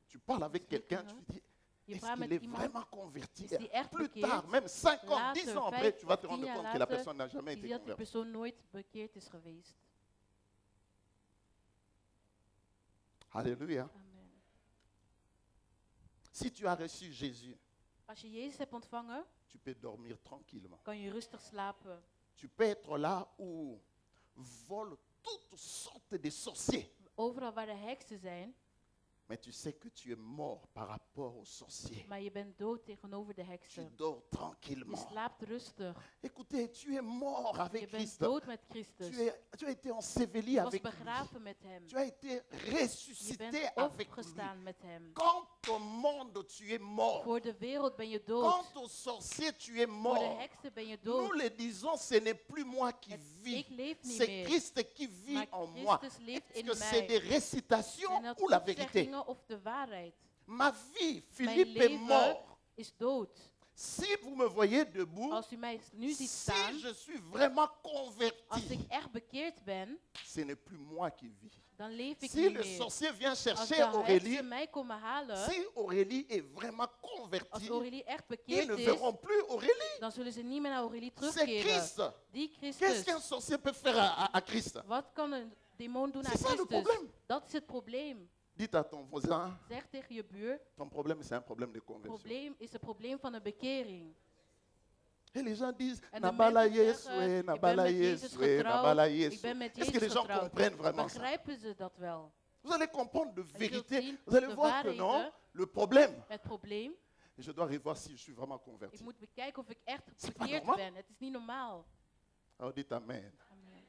Tu parles avec quelqu'un, tu Mislukkingen. te dis, Je est-ce praat qu'il met est iemand, vraiment converti? is die echt Plus bekeerd? tard, même 5 ans, 10 Later, ans après, 5 tu vas te of rendre 10 compte jaar que la later, personne n'a jamais je été ziet dat die convertie. persoon nooit bekeerd is geweest. Alléluia. Amen. Si tu as reçu Jésus, Als je Jezus hebt ontvangen, tu peux dormir tranquillement. kan je rustig slapen. Tu peux être là où volent toutes sortes de sorciers. Overal waar de heksen zijn, Mais tu sais que tu es mort par rapport aux sorciers. maar je bent dood tegenover de Tu heksen. dors Je tranquillement. slaapt rustig. Écoutez, tu es mort Je avec bent Christ. dood met Christus. Tu as été enseveli Je was avec lui. begraven met hem. Tu as été Je ressuscité bent avec lui. opgestaan met hem. Quant au monde, tu es mort. Voor de wereld ben je dood. Quant au sorcier, tu es Voor de mort. heksen ben je Nous dood. le disons, ce n'est plus moi qui vis. Ik leef niet C'est meer. Christ qui vit Maar en moi. Christus leeft Est-ce in que c'est des mij. récitations Zijn dat ou la vérité? opzeggingen of de waarheid? Ma vie, Mijn Philippe est leven mort. is dood. Si vous me voyez debout, Als u mij nu ziet si staan, je suis vraiment als converti, ik echt bekeerd ben, ce n'est plus moi qui vis. dan leef ik Si niet le meer. sorcier vient Als chercher de Aurélie, heksen mij komen halen, si Aurélie est vraiment als convertie, Aurélie echt ils bekeerd ne is, verront plus Aurélie. dan zullen ze niet meer naar Aurélie C'est terugkeren. Christ. Die Qu'est-ce Christus. qu'un sorcier peut faire à Christ? Wat kan een demon doen aan C'est ça le Christus? problème. Dat is het probleem. Dites à ton voisin, Zeg tegen je buur, ton problème c'est un problème de het conversion. probleem is het probleem van een bekering. Et les gens disent, En de Nabala mensen Yeswe, zeggen, ik ben Nabala met Jezus Yeswe, getrouwd, Nabala ik Yeswe. ben met Est-ce que les Jezus gens getrouwd. comprennent vraiment ça? Begrijpen ze dat wel? Vous allez comprendre de zult vérité. zien Vous allez de voir que non, waarheden. le problème, Het probleem, et je dois revoir si je suis vraiment ik converti. moet bekijken of ik echt C'est pas bekeerd normal. ben. Het is niet normaal. Alors dites Amen. Amen.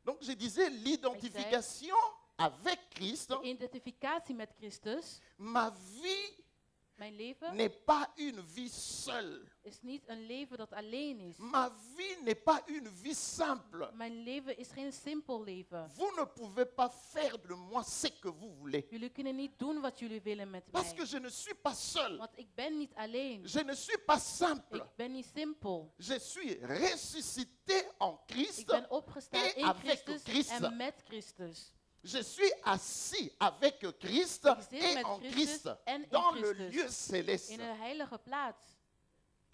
Donc je disais l'identification avec Christ. De identificatie met Christus, Ma vie mijn leven, n'est pas une vie seule. is niet een leven dat alleen is. Ma vie n'est pas une vie simple. Mijn leven is geen simpel leven. Vous ne pouvez pas faire de moi ce que vous voulez. Jullie kunnen niet doen wat jullie willen met Parce que mij. je ne suis pas seul. Want ik ben niet alleen. Je ne suis pas simple. Ik ben niet simpel. Je suis ressuscité en Christ. Ik ben opgestaan et in avec Christus Christ. en met Christus. Je suis assis avec Christ Ik zit et met en Christus Christ en in dans le Christus. lieu céleste. In een heilige plaats.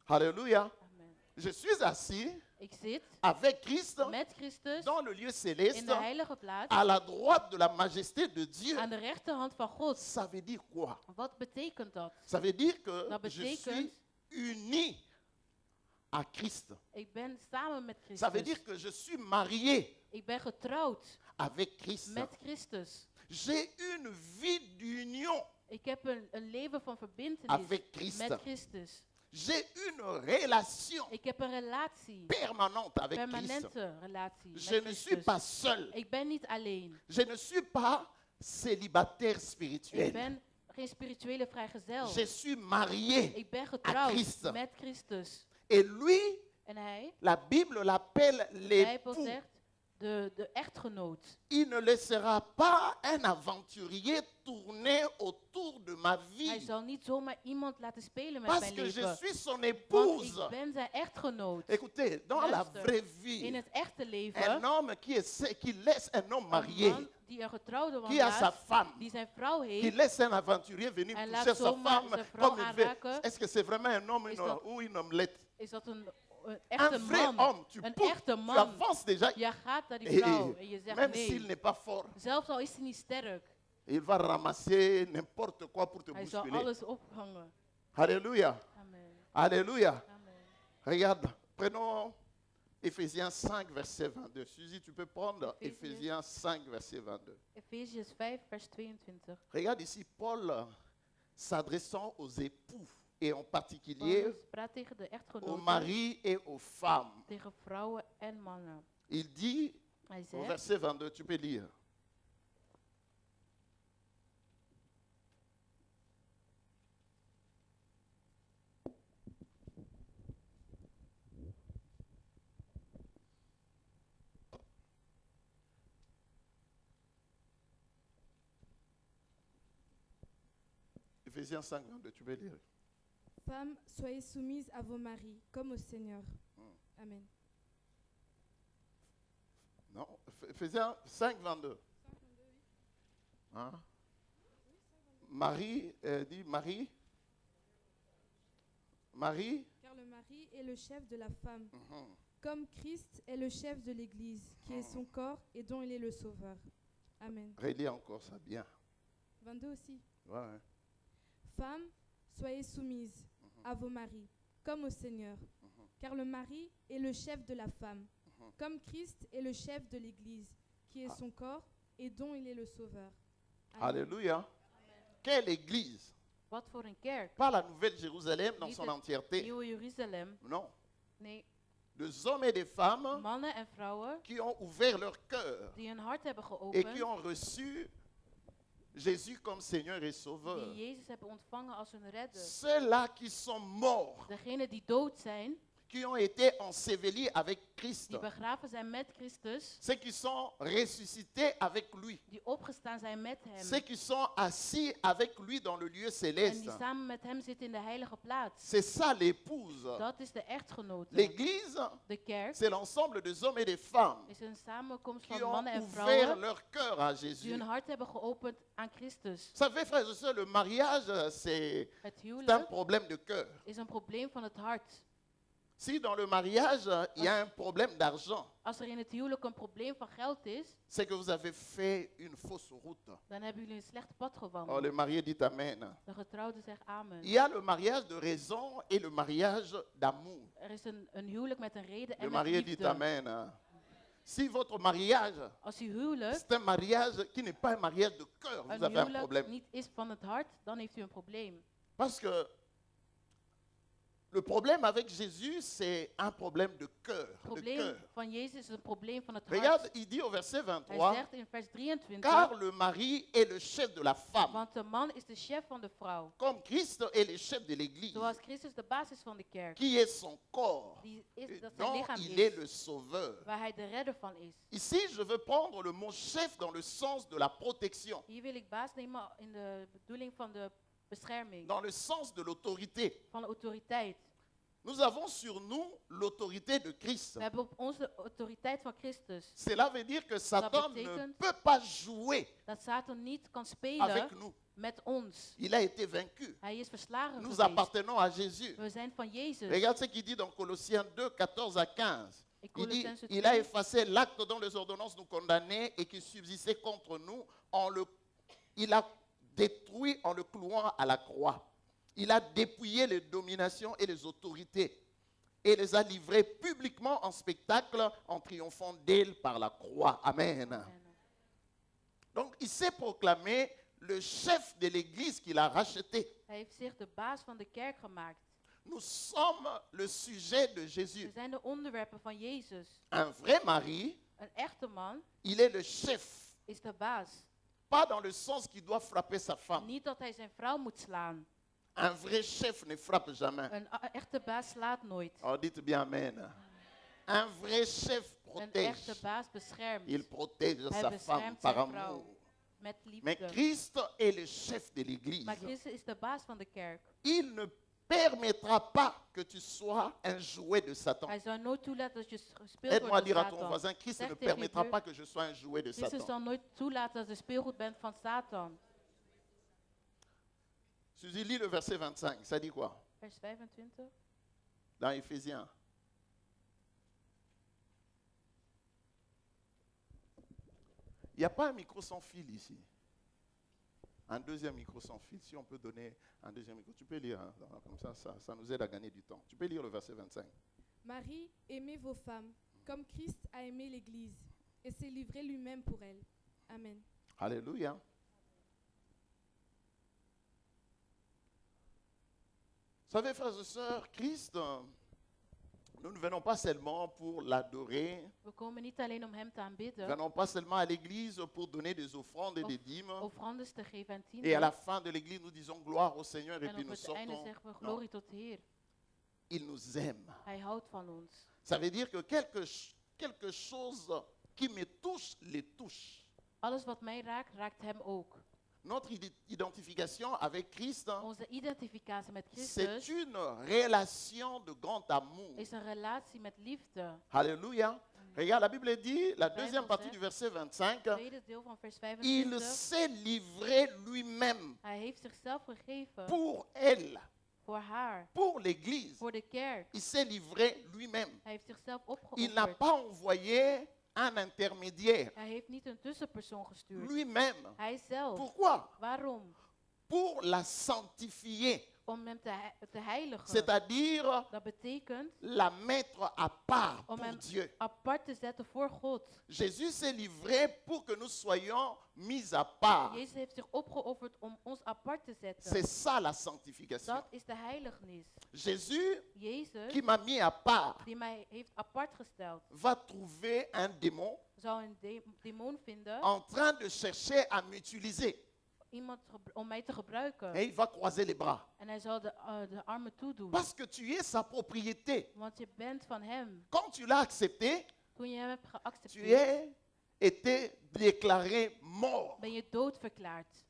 Alléluia. Amen. Je suis assis Ik zit avec Christ met Christus dans le lieu in céleste de heilige plaats à la droite de la majesté de Dieu. aan de rechterhand van God. Ça veut dire quoi? Wat betekent dat? Ça veut dire que Dat je suis betekent, uni à Christ. ik ben samen met Ça veut dire Christus. que je suis marié Ik ben getrouwd avec Christ. met Christus. J'ai une vie d'union Ik heb een leven van verbintenis avec Christ. met Christus. J'ai une relation Ik heb een relatie, permanente avec Christ. permanente relatie met Je ne suis Christus. pas seul. Ik ben niet alleen. Je ne suis pas célibataire Ik spirituel. ben geen spirituele vrijgezel. Je suis marié. Ik ben Christ. getrouwd met Christus. Et lui, En hij, la Bible l'appelle de Bijbel l'époux. zegt, de echtgenoot. Il ne laissera pas un aventurier tourner autour de ma Hij vie. zal niet zomaar iemand laten spelen met Parce mijn que je leven. suis son Want épouse. ik ben zijn echtgenoot. Écoutez, dans la Luister, vraie In vie, het echte un leven, homme qui laisse un homme een marié, man die een getrouwde man qui a sa laat, femme, die zijn vrouw qui heeft, laisse un aventurier venir En toucher laat sa zomaar femme zijn vrouw comme il veut. aanraken. Est-ce que c'est vraiment un homme Is dat- ou une omelette? is dat een Un echte vrai man. homme, tu Een pousses, echte tu man. avances déjà. Je gaat naar die Et vrouw en je zegt même s'il nee. n'est pas fort, Zelfs al is hij niet sterk, il va ramasser n'importe quoi pour te hij zal bousculer. alles ophangen. Alléluia. Amen. Alléluia. Amen. Regarde, prenons Éphésiens 5, verset 22. Suzy, tu peux prendre Éphésiens. Éphésiens 5, verset 22. Efesiërs 5, vers 22. Regarde ici Paul s'adressant aux époux et en particulier Paulus praat tegen de aux echtgenoten, maris et aux femmes. tegen vrouwen en mannen. Il dit Hij au zegt, verset 22, tu peux lire. Éphésiens 5, 22, tu peux lire. Femmes, soyez soumises à vos maris, comme au Seigneur. Amen. Non, Éphésiens 5, 22. Hein? Marie, dit Marie. Marie. Car le mari est le chef de la femme, Mhm. comme Christ est le chef de l'Église, qui est son corps et dont il est le sauveur. Amen. Relis encore ça bien. 22 aussi. Ouais, ouais. Femmes, soyez soumises à vos maris, comme au Seigneur. Car le mari est le chef de la femme, comme Christ est le chef de l'Église, qui est son corps et dont il est le sauveur. Amen. Alléluia. Quelle église? wat voor een kerk. Pas la Nouvelle Jérusalem dans Niet son het entièreté. Nieuwe Jeruzalem. Non. Nee, Des hommes et des femmes mannen en vrouwen qui ont ouvert leur cœur die hun hart hebben et qui geopend ont reçu Jésus comme Seigneur et Sauveur. die Jezus hebben ontvangen als hun redder. Ceux-là qui sont morts, Degenen die dood zijn, qui ont été ensevelis avec Christ, die begraven zijn met Christus, ceux qui sont ressuscités avec lui, die opgestaan zijn met hem. ceux qui sont assis avec lui dans le lieu En céleste. die samen met hem zitten in de heilige plaats. C'est ça l'épouse. Dat is de echtgenote. L'Église, De kerk c'est l'ensemble des hommes et des femmes is een samenkomst qui van ont mannen en ouvert vrouwen leur cœur à die Jésus. hun hart hebben geopend aan Christus. Vous savez, frères et sœurs, le mariage, c'est Het un huwelijk problème de cœur. is een probleem van het hart. Si dans le mariage, il y a un problème d'argent, Als er in het huwelijk een probleem van geld is, c'est que vous avez fait une fausse route. dan hebben jullie een slecht pad Oh, gewandeld. le marié dit Amen. De getrouwde zegt amen. Il y a le mariage de raison et le mariage d'amour. Er is een huwelijk met een reden Le en met marié dit liefde. Amen. Si votre mariage, Als uw huwelijk c'est un mariage qui n'est pas un mariage de cœur, vous een avez un huwelijk problème. niet is van het hart, dan heeft u een probleem. Parce que le problème avec Jésus, c'est un problème de cœur. Het De probleem cœur. van Jezus is een probleem van het Regarde, hart. il dit au verset Hij 23, zegt in vers 23, car le mari est le chef de la femme, want de man is de chef van de vrouw. comme Christ est le chef de l'Église, Zoals Christus de basis van de kerk, qui est son corps, die is, dat zijn dont lichaam il est is, le sauveur. waar hij de redder van is. Ici, je veux prendre le mot chef dans le sens de la protection, Hier wil ik baas nemen in de bedoeling van de bescherming, dans le sens de l'autorité. van de autoriteit. Nous avons sur nous l'autorité de Christ. We hebben op ons de autoriteit van Christus. Cela veut dire que Satan ne betekent peut pas jouer Dat Satan niet kan avec spelen nous. met ons. Il a été vaincu. Hij is verslagen Nous geweest. appartenons à Jésus. We zijn van Jezus. Regarde ce qu'il dit dans Colossiens 2, 14 à 15. Et Il dit, Colossenses il a 2. effacé l'acte dont les ordonnances nous condamnaient et qui subsistait contre nous. Il a détruit en le clouant à la croix. Il a dépouillé les dominations et les autorités et les a livrées publiquement en spectacle en triomphant d'elles par la croix. Amen. Donc il s'est proclamé le chef de l'Église qu'il a racheté. Hij heeft zich de baas van de kerk gemaakt. Nous sommes le sujet de We Jésus. zijn de onderwerpen van Jezus. Un vrai mari, Een echte man il est le chef. is de baas. Pas dans le sens qu'il doit frapper sa femme. Niet dat hij zijn vrouw moet slaan. Un vrai chef ne frappe jamais. Een echte baas slaat nooit. Oh, dites bien Amen. Un vrai chef Een protège. echte baas beschermt. Il protège Hij sa femme beschermt par zijn amour. vrouw met Mais liefde. Christ est le chef de l'Église. Maar Christus is de baas van de kerk. Il ne permettra pas que tu sois un jouet de Satan. Hij zal nooit toelaten dat je gespeeld Aide-moi à wordt dire door à ton Satan. voisin, Christ Zeg ne tegen je permettra buur, pas que je sois un jouet de Christus Satan. zal nooit toelaten dat je speelgoed bent van Satan. Suzy, lis le verset 25. Ça dit quoi? Vers 25. Dans Éphésiens. Il n'y a pas un micro sans fil ici. Un deuxième micro sans fil. Si on peut donner un deuxième micro, tu peux lire. Hein, comme ça nous aide à gagner du temps. Tu peux lire le verset 25. Marie, aimez vos femmes, comme Christ a aimé l'Église, et s'est livré lui-même pour elle. Amen. Alléluia. Vous savez, frères et sœurs, Christ, nous ne venons pas seulement pour l'adorer. We komen niet alleen om hem te Nous ne aanbidden, venons pas seulement à l'église pour donner des offrandes et des dîmes. offrandes te geven en Et à la tienden. fin de l'église, nous disons gloire au Seigneur et En puis op nous het einde sortons. zeggen we Non, glorie tot de Heer. il nous aime. Hij houdt van ons. Ça veut dire que quelque chose qui me touche, les touche. Alles wat mij raakt, raakt hem ook. Notre identification avec Christ, Onze identificatie met c'est Christus une relation de grand amour. is een relatie met liefde. Alléluia. Regarde, la Bible dit, la deuxième Bijbel partie zegt, du verset 25, Tweede deel van vers il 25. s'est livré lui-même Hij heeft zichzelf gegeven pour elle, voor haar, pour l'église. voor de kerk. Il s'est livré lui-même. Hij heeft zichzelf Il n'a opgeofferd. pas envoyé un intermédiaire. Hij heeft niet een tussenpersoon gestuurd. Lui-même. Hij zelf. Pourquoi? Waarom? Pour la sanctifier. Om hem te heiligen. C'est-à-dire Dat betekent la mettre à part om pour hem Dieu. apart te zetten voor God. Jésus s'est livré pour que nous soyons mis à part. Jezus heeft zich opgeofferd om ons apart te C'est zetten. ça la sanctification. Dat is de heilignis. Jésus, Jezus, qui m'a mis à part, die mij heeft apart gesteld, va trouver un démon zou een demon vinden. en train de chercher à m'utiliser. om mij te gebruiken. Et il va croiser les bras. En hij zal de armen toedoen. Parce que tu es sa propriété. Want je bent van hem. Quand tu l'as accepté, Toen je hem hebt tu geaccepteerd, es été déclaré mort. ben je dood verklaard.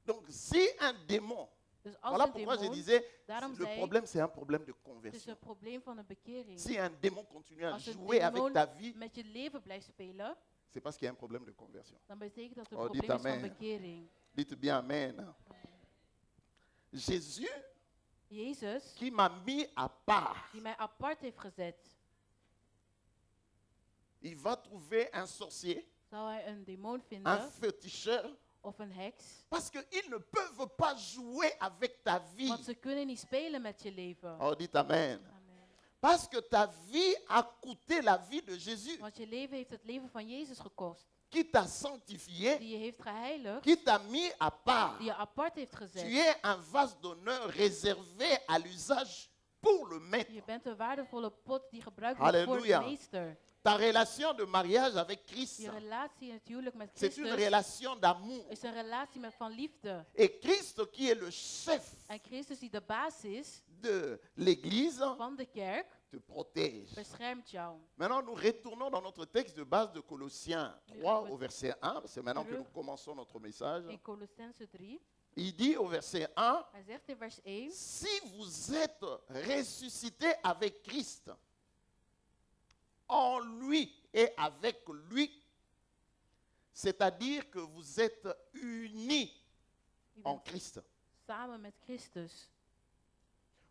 Donc si un démon, Dus als voilà een pourquoi je demon, disais, daarom le zei ik, problème c'est un problème de het is conversion. een probleem van een bekering. Si un démon continue à Als een jouer avec demon ta vie, met je leven blijft spelen, c'est parce qu'il y a un problème de conversion. dan betekent dat het Oh, een dites probleem is van amen. bekering. Dites bien Amen. Jésus Jezus, qui m'a mis à part, die mij apart heeft gezet, il va trouver un sorcier, zal hij een demon un vinden féticheur, of een heks. parce qu'ils ne peuvent pas jouer avec ta vie. Want ze kunnen niet spelen met je leven. Oh, dites Amen. Amen. Parce que ta vie a coûté la vie de Jésus, Want je leven heeft het leven van Jezus gekost. qui t'a sanctifié, Die je heeft geheiligd, qui t'a mis à part. die je apart heeft Tu gezet. es un vase d'honneur réservé à l'usage pour le maître. Je bent een waardevolle pot die gebruikt wordt voor Halleluja. de meester. Ta relation de mariage avec Christ, Je relatie in het huwelijk met c'est une Christus relation d'amour. is een relatie van liefde. Et Christ, qui est le chef En Christus die de baas is de l'Église, van de kerk, te protège. beschermt jou. Maintenant, nous retournons dans notre texte de base de Colossiens 3 au verset 1. C'est maintenant que nous commençons notre message. In Colossense 3, Il dit au verset 1, hij zegt in vers 1, si vous êtes ressuscité avec Christ, en lui et avec lui, c'est-à-dire que vous êtes unis u en bent Christ. samen met Christus.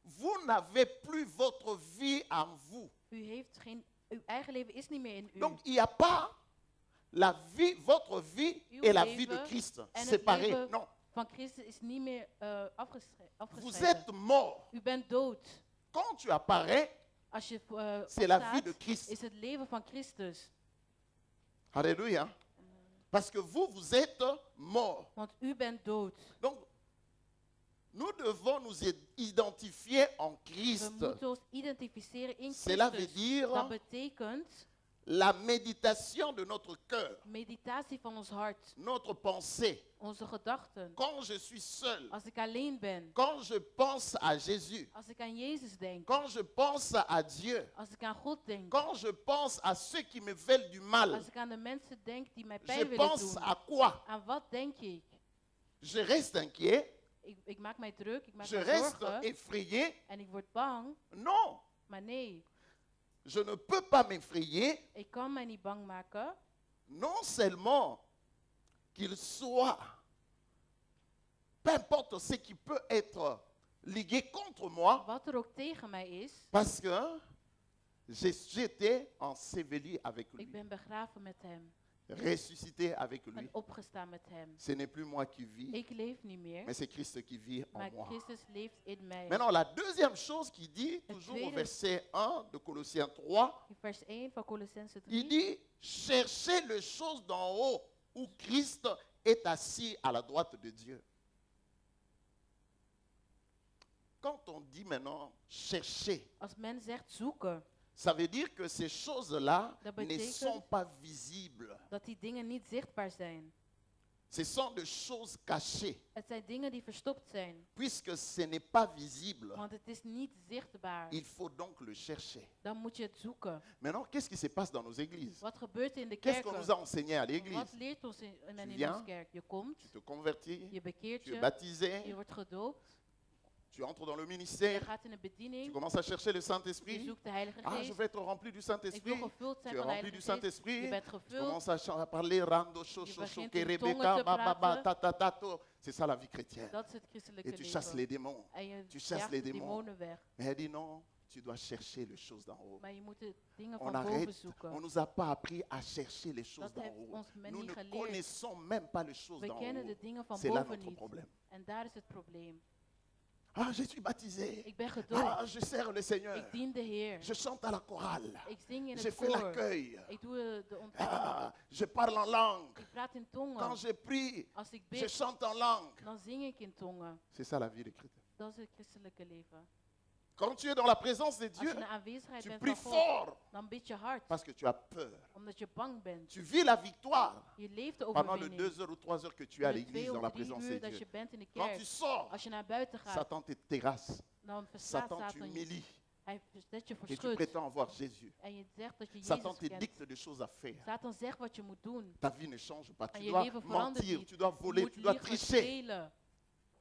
Vous n'avez plus votre vie en vous. Uw eigen leven is niet meer in u. Donc il n'y a pas la vie, votre vie Uw et la vie de leven Christ en het séparées. leven Non, van Christus is niet meer vous afgescheiden. êtes mort. U bent dood. Quand tu apparais, Als je c'est la vie opstaat, de Christ. is het leven van Christus. Alléluia. Parce que vous, vous êtes mort. Want u bent dood. Donc, nous devons nous identifier en We Christ. moeten ons identificeren in Cela veut Christus. dire Dat betekent la méditation de notre cœur, meditatie van ons hart, notre pensée. onze gedachten. Quand je suis seul, Als ik alleen ben, quand je pense à Jésus, als ik aan Jezus denk, quand je pense à Dieu, als ik aan God denk, quand je pense à ceux qui me veulent du mal, als ik aan de mensen denk die mij je pijn willen pense doen, à quoi? aan wat denk ik? Je reste inquiet, Ik maak mij druk, ik maak je mij reste zorgen effrayé. en ik word bang. Non, Maar nee, je ne peux pas m'effrayer, ik kan mij niet bang maken. non seulement qu'il soit, peu importe ce qui peut être ligué contre moi, Wat er ook tegen mij is, parce que j'étais enseveli avec lui, ik ben begraven met hem ressuscité avec lui. en opgestaan met hem. Ce n'est plus moi qui vis, Ik leef niet meer, mais c'est Christ qui vit en maar moi. Christus leeft in mij. Maintenant, la deuxième chose qu'il dit, toujours au tweede- verset 1 de Colossiens 3, In vers 1 van Colossense il 3, dit, cherchez les choses d'en haut, où Christ est assis à la droite de Dieu. Quand on dit maintenant chercher, als men zegt zoeken, ça veut dire que ces choses-là Dat ne betekent- sont pas visibles. dat die dingen niet zichtbaar zijn. Ce sont des choses cachées, Het zijn dingen die verstopt zijn, puisque ce n'est pas visible. want het is niet zichtbaar. Il faut donc le chercher. Dan moet je het zoeken. Maintenant, qu'est-ce qui se passe dans nos églises? Wat gebeurt er in de Qu'est-ce qu'on kerken? nous a enseigné à l'église? Wat leert ons men in viens, onze kerk? Je komt, Tu te convertis, je bekeert tu es je, baptisé, je wordt gedoopt, tu entres dans le je ministère, gaat in de tu bediening, commences à chercher le je Saint-Esprit. zoekt de Heilige Ah, je Geest. veux être rempli du Ik wil Saint-Esprit. gevuld zijn Tu es van de rempli du Heilige Geest. Saint-Esprit. Je bent Tu gevuld. commences à parler rando, Je chocho, begint choqué, in Rebecca, tongen te bababa, praten. tatatato. C'est ça la vie chrétienne. Dat is het christelijke Et tu chasses les leven. démons. En je tu chasses jaagt les de démons. demonen weg. Mais elle dit non, tu dois chercher les choses d'en haut. Maar je moet de dingen On van boven arrête, on zoeken. nous a pas appris à chercher les choses Dat d'en heeft haut. ons men Nous niet ne geleerd. connaissons même pas les choses We d'en kennen de haut. dingen van C'est là boven notre niet. problème. En daar is het probleem. Ah, je suis baptisé. Ik ben gedoopt. Ah, je sers le Seigneur. Ik dien de Heer. Je chante à la chorale. Ik zing in Je het fais koor. l'accueil. Ik doe de ontvangen. Ah, je parle en langue. Ik praat in Quand tongen. je prie, Als ik je bid, chante en langue. dan zing ik in tongen. C'est ça la vie de chrétien. Dat is het christelijke leven. Quand tu es dans la présence de Als Dieu, je in de aanwezigheid tu bent pries van God, fort dan bid je hard. parce que tu as peur. Omdat je bang bent. Tu vis la victoire Je leeft de pendant les overwinning. 2 heures ou 3 heures que tu es à De l'église 2 dans la of 3 présence de uur dat Dieu. je bent in de Quand kerk. tu sors, Als je naar buiten gaat, Satan te terrasse. dan verslaat Satan Satan je. t'humilie. Hij zet je Et tu verschut. prétends avoir Jésus. En je zegt dat je Satan Jezus te kent. dicte des choses à faire. Satan zegt wat je moet doen. Ta vie ne change pas. En Tu je dois leven verandert mentir, niet. tu dois Je voler, moet tu dois liegen, tricher. stelen.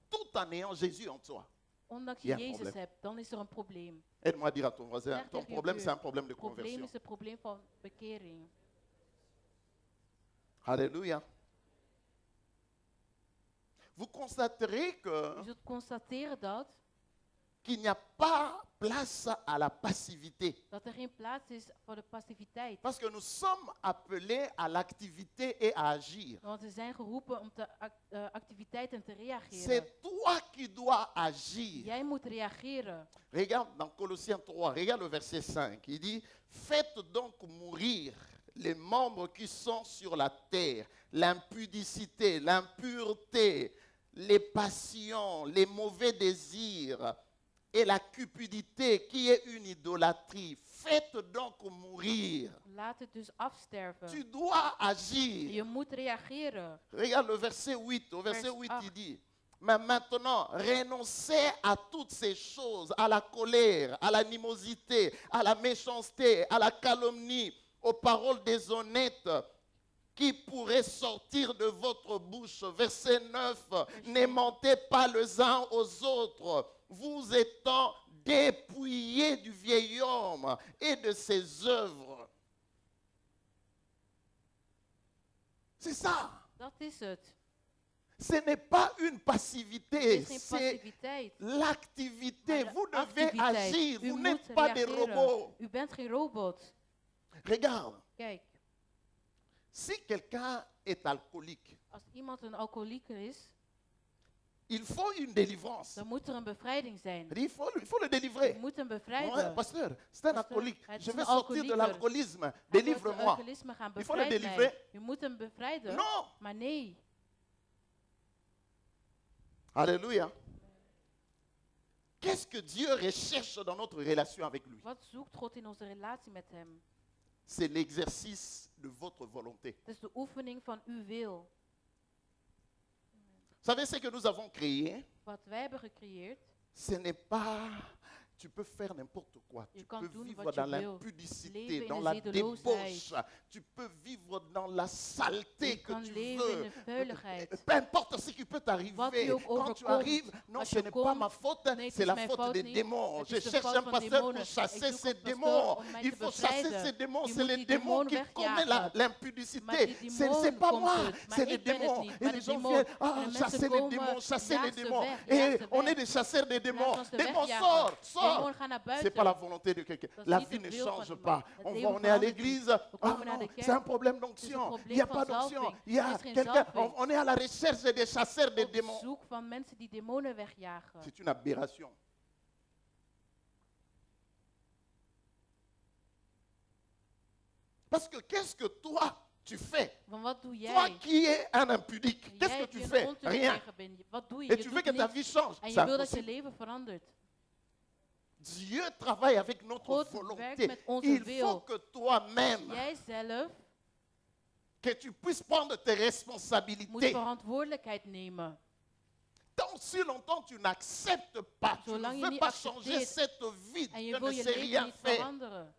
Tout en ayant Jésus en toi. Ondanks Ja, je Jezus probleem. hebt, dan is er een probleem. Aide-moi à dire à ton voisin, Zeg ton tegen je problème buur, c'est un problème de Het probleem conversion. is het probleem van bekering. Alléluia. Vous constaterez Je que zult constateren qu'il n'y a pas place à la passivité. dat er geen plaats is voor de passiviteit. Parce que nous sommes appelés à l'activité et à agir. Want we zijn geroepen om te activiteiten te reageren. C'est toi qui dois agir. Jij moet reageren. Regarde dans Colossiens 3, regarde le verset 5. Il dit, faites donc mourir les membres qui sont sur la terre, l'impudicité, l'impureté, les passions, les mauvais désirs et la cupidité qui est une idolâtrie. Faites donc mourir. Laat het dus afsterven. Tu dois agir. Je moet reageren. Regarde le verset 8. Au verset Vers 8, il 8. dit, mais maintenant, renoncez à toutes ces choses, à la colère, à l'animosité, à la méchanceté, à la calomnie, aux paroles déshonnêtes qui pourraient sortir de votre bouche. Verset 9, ne mentez pas les uns aux autres, vous étant dépouillés du vieil homme et de ses œuvres. C'est ça. Dat is het. Ce n'est pas une Het passivité, is geen c'est passiviteit. l'activité. Maar de Vous devez activiteit. agir, U vous moet n'êtes pas des reageren. robots. U bent geen robot. Regarde, Kijk, si quelqu'un est alcoolique, als iemand een alcoholieker is, il faut une délivrance. dan moet er een bevrijding zijn. Il faut le Je délivrer. moet hem Ouais, bevrijden. pasteur, c'est un Pasteur, alcoolique. het Je is vais een sortir de alcoholieker. l'alcoolisme. Hij wil het Délivre-moi. alcoholisme gaan Il faut le bevrijden. délivrer. Je moet hem bevrijden. Non. Maar nee. Alléluia. Qu'est-ce que Dieu recherche dans notre relation avec lui? Wat zoekt God in onze relatie met hem? C'est l'exercice de votre volonté. Het is de oefening van uw wil. Vous savez ce que nous avons créé? Wat wij hebben gecreëerd, Ce n'est pas... Tu peux faire n'importe quoi. Je Tu kan peux doen vivre wat dans je wil. l'impudicité, Leven dans in la de zedeloosheid. débauche. Tu peux vivre dans la saleté je que kan tu leven in veux. de vuiligheid. Peu importe ce qui peut Wat t'arriver. u ook Quand tu overkomt, arrives, non, als ce je n'est pas komt, ma faute, nee, het c'est is la mijn faute fout des niet. démons. Het Je is de cherche fout un van pasteur demonen. pour chasser Ik zoek ces een pastoor démons. om mij Il te faut chasser bevrijden. ces démons. Je C'est moet les die démons demonen qui commettent wegjagen. l'impudicité. Maar die C'est demonen pas komt moi, het. Maar c'est les ik ben het démons. niet, Et maar les de gens demonen. viennent, En de mensen chasser les komen, démons, chasser jaag les ze démons. weg, Et jaag ze on weg. est des chasseurs des démons. Laat ons de Démons, wegjagen. sort, sort. Demonen gaan naar C'est buiten. pas la volonté de quelqu'un. Dat is La niet vie de ne wil van change iemand. pas. Het On leven est à verandert niet. l'église. We Ah komen naar non, de kerk. c'est un problème Het is d'onction. een Il probleem n'y a van pas d'onction. zalving. Il y a Er is geen quelqu'un. zalving. On est à la recherche des chasseurs des Op démons. zoek van mensen die demonen wegjagen. C'est une aberration. Parce que qu'est-ce que toi tu fais? Van wat doe Toi jij? qui es un impudique, qu'est-ce que Jij tu die een fais? Rien. ontuchtige bent. Wat doe je? Et Je tu doet veux que ta niks. vie change. En C'est je wil dat je impossible. leven verandert. Dieu travaille avec notre God volonté. werkt met onze Il wil. faut que toi-même, Jij zelf que tu puisses prendre tes moet responsabilités. verantwoordelijkheid nemen. Tant si longtemps tu n'acceptes pas, tu Zolang ne je veux niet pas changer accepteert cette vie, En tu je wil ne je sais leven rien niet faire. veranderen.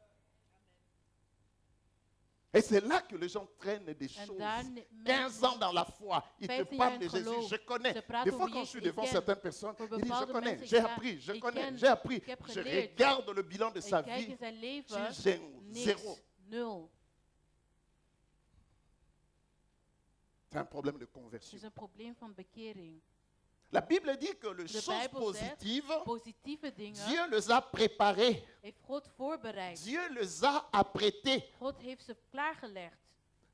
Et c'est là que les gens traînent des En choses. daar 15 ans dans la foi, ils te 15 parlent jaar de in Jésus. geloof. Je connais. Ze praten Des fois, over quand je suis Jezus, devant ik ken. certaines personnes, Voor ils disent, je bepaalde connais, mensen, j'ai ik ga- appris, je ik connais, ken, j'ai appris. ik heb Je geleerd. regarde le bilan de sa Ik kijk vie. in zijn Je leven. suis zéro. Niks. Nul. C'est un problème de Het conversion. is een probleem van bekering. La Bible dit que les De choses Bijbel zegt, positives, positieve dingen Dieu les a préparées. heeft God voorbereid. Dieu les a apprêtées. God heeft ze klaargelegd.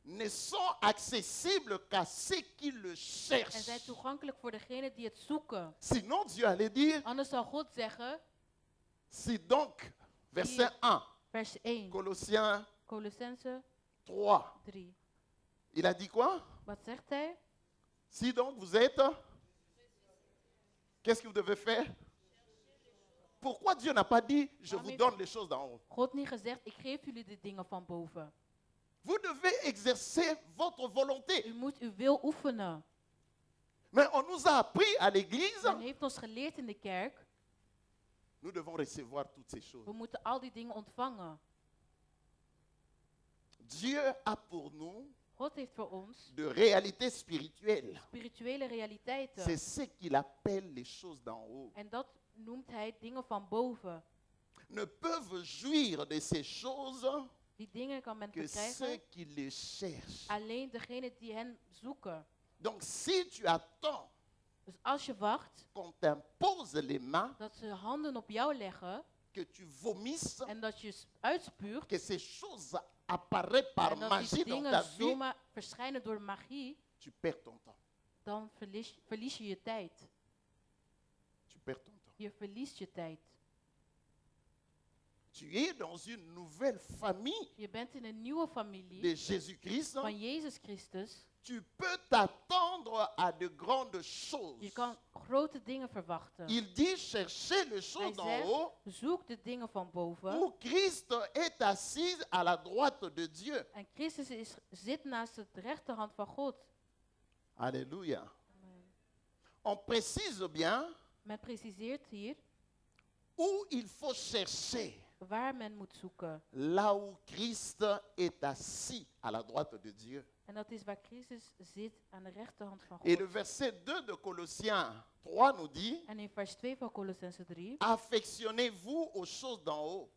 Ne sont accessibles qu'à ceux qui le En cherchent. zijn toegankelijk voor degenen die het zoeken. Sinon, Dieu allait dire, Anders zou God zeggen, si donc, verset 1, vers 1, Colossiens Colossense 3, 3. il a dit quoi? Wat zegt hij? Si donc vous êtes, qu'est-ce que vous devez faire? Pourquoi Dieu n'a pas dit, je Waarom vous heeft donne les choses d'en haut? God niet gezegd, ik geef jullie de dingen van boven. Vous devez exercer votre volonté. U moet uw wil oefenen. Mais on nous a appris à l'église, Men heeft ons geleerd in de kerk, nous devons recevoir toutes ces choses. we moeten al die dingen ontvangen. Dieu a pour nous God heeft voor ons de réalités spirituelles. spirituele realiteiten. C'est ce qu'il appelle les choses d'en haut. En dat noemt hij dingen van boven. Ne peuvent jouir de ces choses Die dingen kan men que ceux verkrijgen qui les cherchent. alleen degene die hen zoeken. Donc si tu attends Dus als je wacht qu'on t'impose les mains, dat ze handen op jou leggen que tu vomisses, en dat je uitspuurt que ces choses apparaissent par en dat die magie dans ta dingen vie, zomaar verschijnen door magie, tu perds ton temps. dan verlies je je tijd. Tu perds ton temps. Je verliest je tijd. Tu es dans une nouvelle famille Je bent in een nieuwe de familie Jésus-Christ. van Jezus Christus. Tu peux t'attendre à de grandes choses. Je kan grote dingen verwachten. Il dit chercher les choses Hij d'en zegt, haut zoek de dingen van boven. où Christ est assis à la droite de Dieu. En Christus zit naast de rechterhand van God. Alléluia. On précise bien Men preciseert hier où il faut chercher. waar men moet zoeken. Là où Christ est assis à la droite de Dieu. En dat is waar Christus zit aan de rechterhand van Et le God. verset 2 de Colossiens 3 nous dit, En in vers 2 van Colossense 3 affectionnez-vous aux choses d'en haut.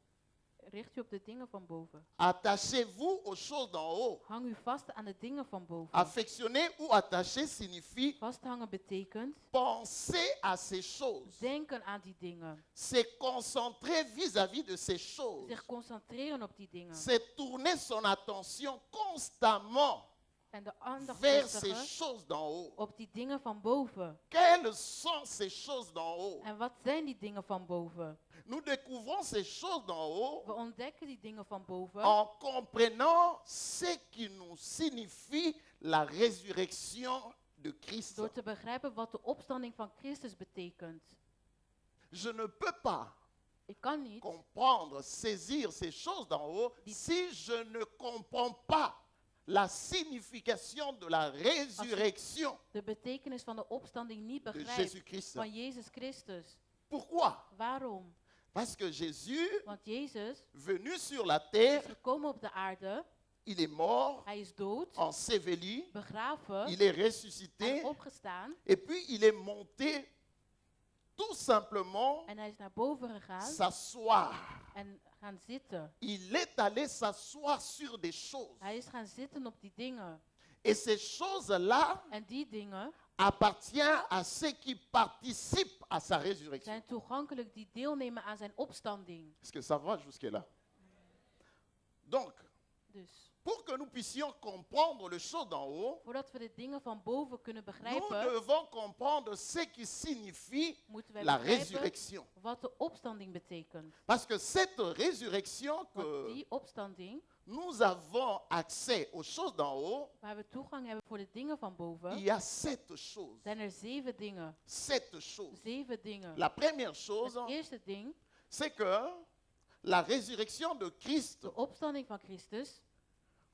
richt u op de dingen van boven. Attachez-vous aux choses d'en haut. Hang u vast aan de dingen van boven. Affectionner ou attacher signifie Vasthangen betekent penser à ces choses. denken aan die dingen. Se concentrer vis-à-vis de ces choses. Zich concentreren op die dingen. C'est tourner son attention constamment En de aandacht vers ces vestigen choses d'en haut. op die dingen van boven. Quelles sont ces choses d'en haut? En wat zijn die dingen van boven? Nous découvrons ces choses d'en haut We ontdekken die dingen van boven en comprenant ce qui nous signifie la résurrection de Christ. door te begrijpen wat de opstanding van Christus betekent. Je ne peux pas Ik kan niet comprendre, saisir ces choses d'en haut si je ne comprends pas la signification de la résurrection de betekenis van de opstanding niet de begrijpen Jésus-Christ. van Jezus Christus. Pourquoi? Waarom? Parce que Jésus, Want Jezus venu sur la is terre, gekomen op de aarde, il est mort, hij is dood, enseveli, begraven il est en ressuscité, opgestaan. et puis il est monté tout simplement En hij is naar boven gegaan s'asseoir. en gaan zitten. Il est allé s'asseoir sur des choses. Hij is gaan zitten op die dingen. Et ces choses-là En die dingen appartiennent à ceux qui participent à sa résurrection. zijn toegankelijk die deelnemen aan zijn opstanding. Est-ce que ça va jusque-là? Donc, Dus pour que nous puissions comprendre les choses d'en haut, voordat we de dingen van boven kunnen nous begrijpen, devons comprendre ce qui signifie moeten wij la begrijpen résurrection. wat de opstanding betekent. Parce que cette résurrection Want que die opstanding, nous avons accès aux choses d'en haut, waar we toegang hebben voor de dingen van il boven, y a 7 choses. zijn er 7 dingen. 7 choses. 7 dingen. La première chose, Het eerste ding, c'est que la résurrection de Christ de opstanding van Christus,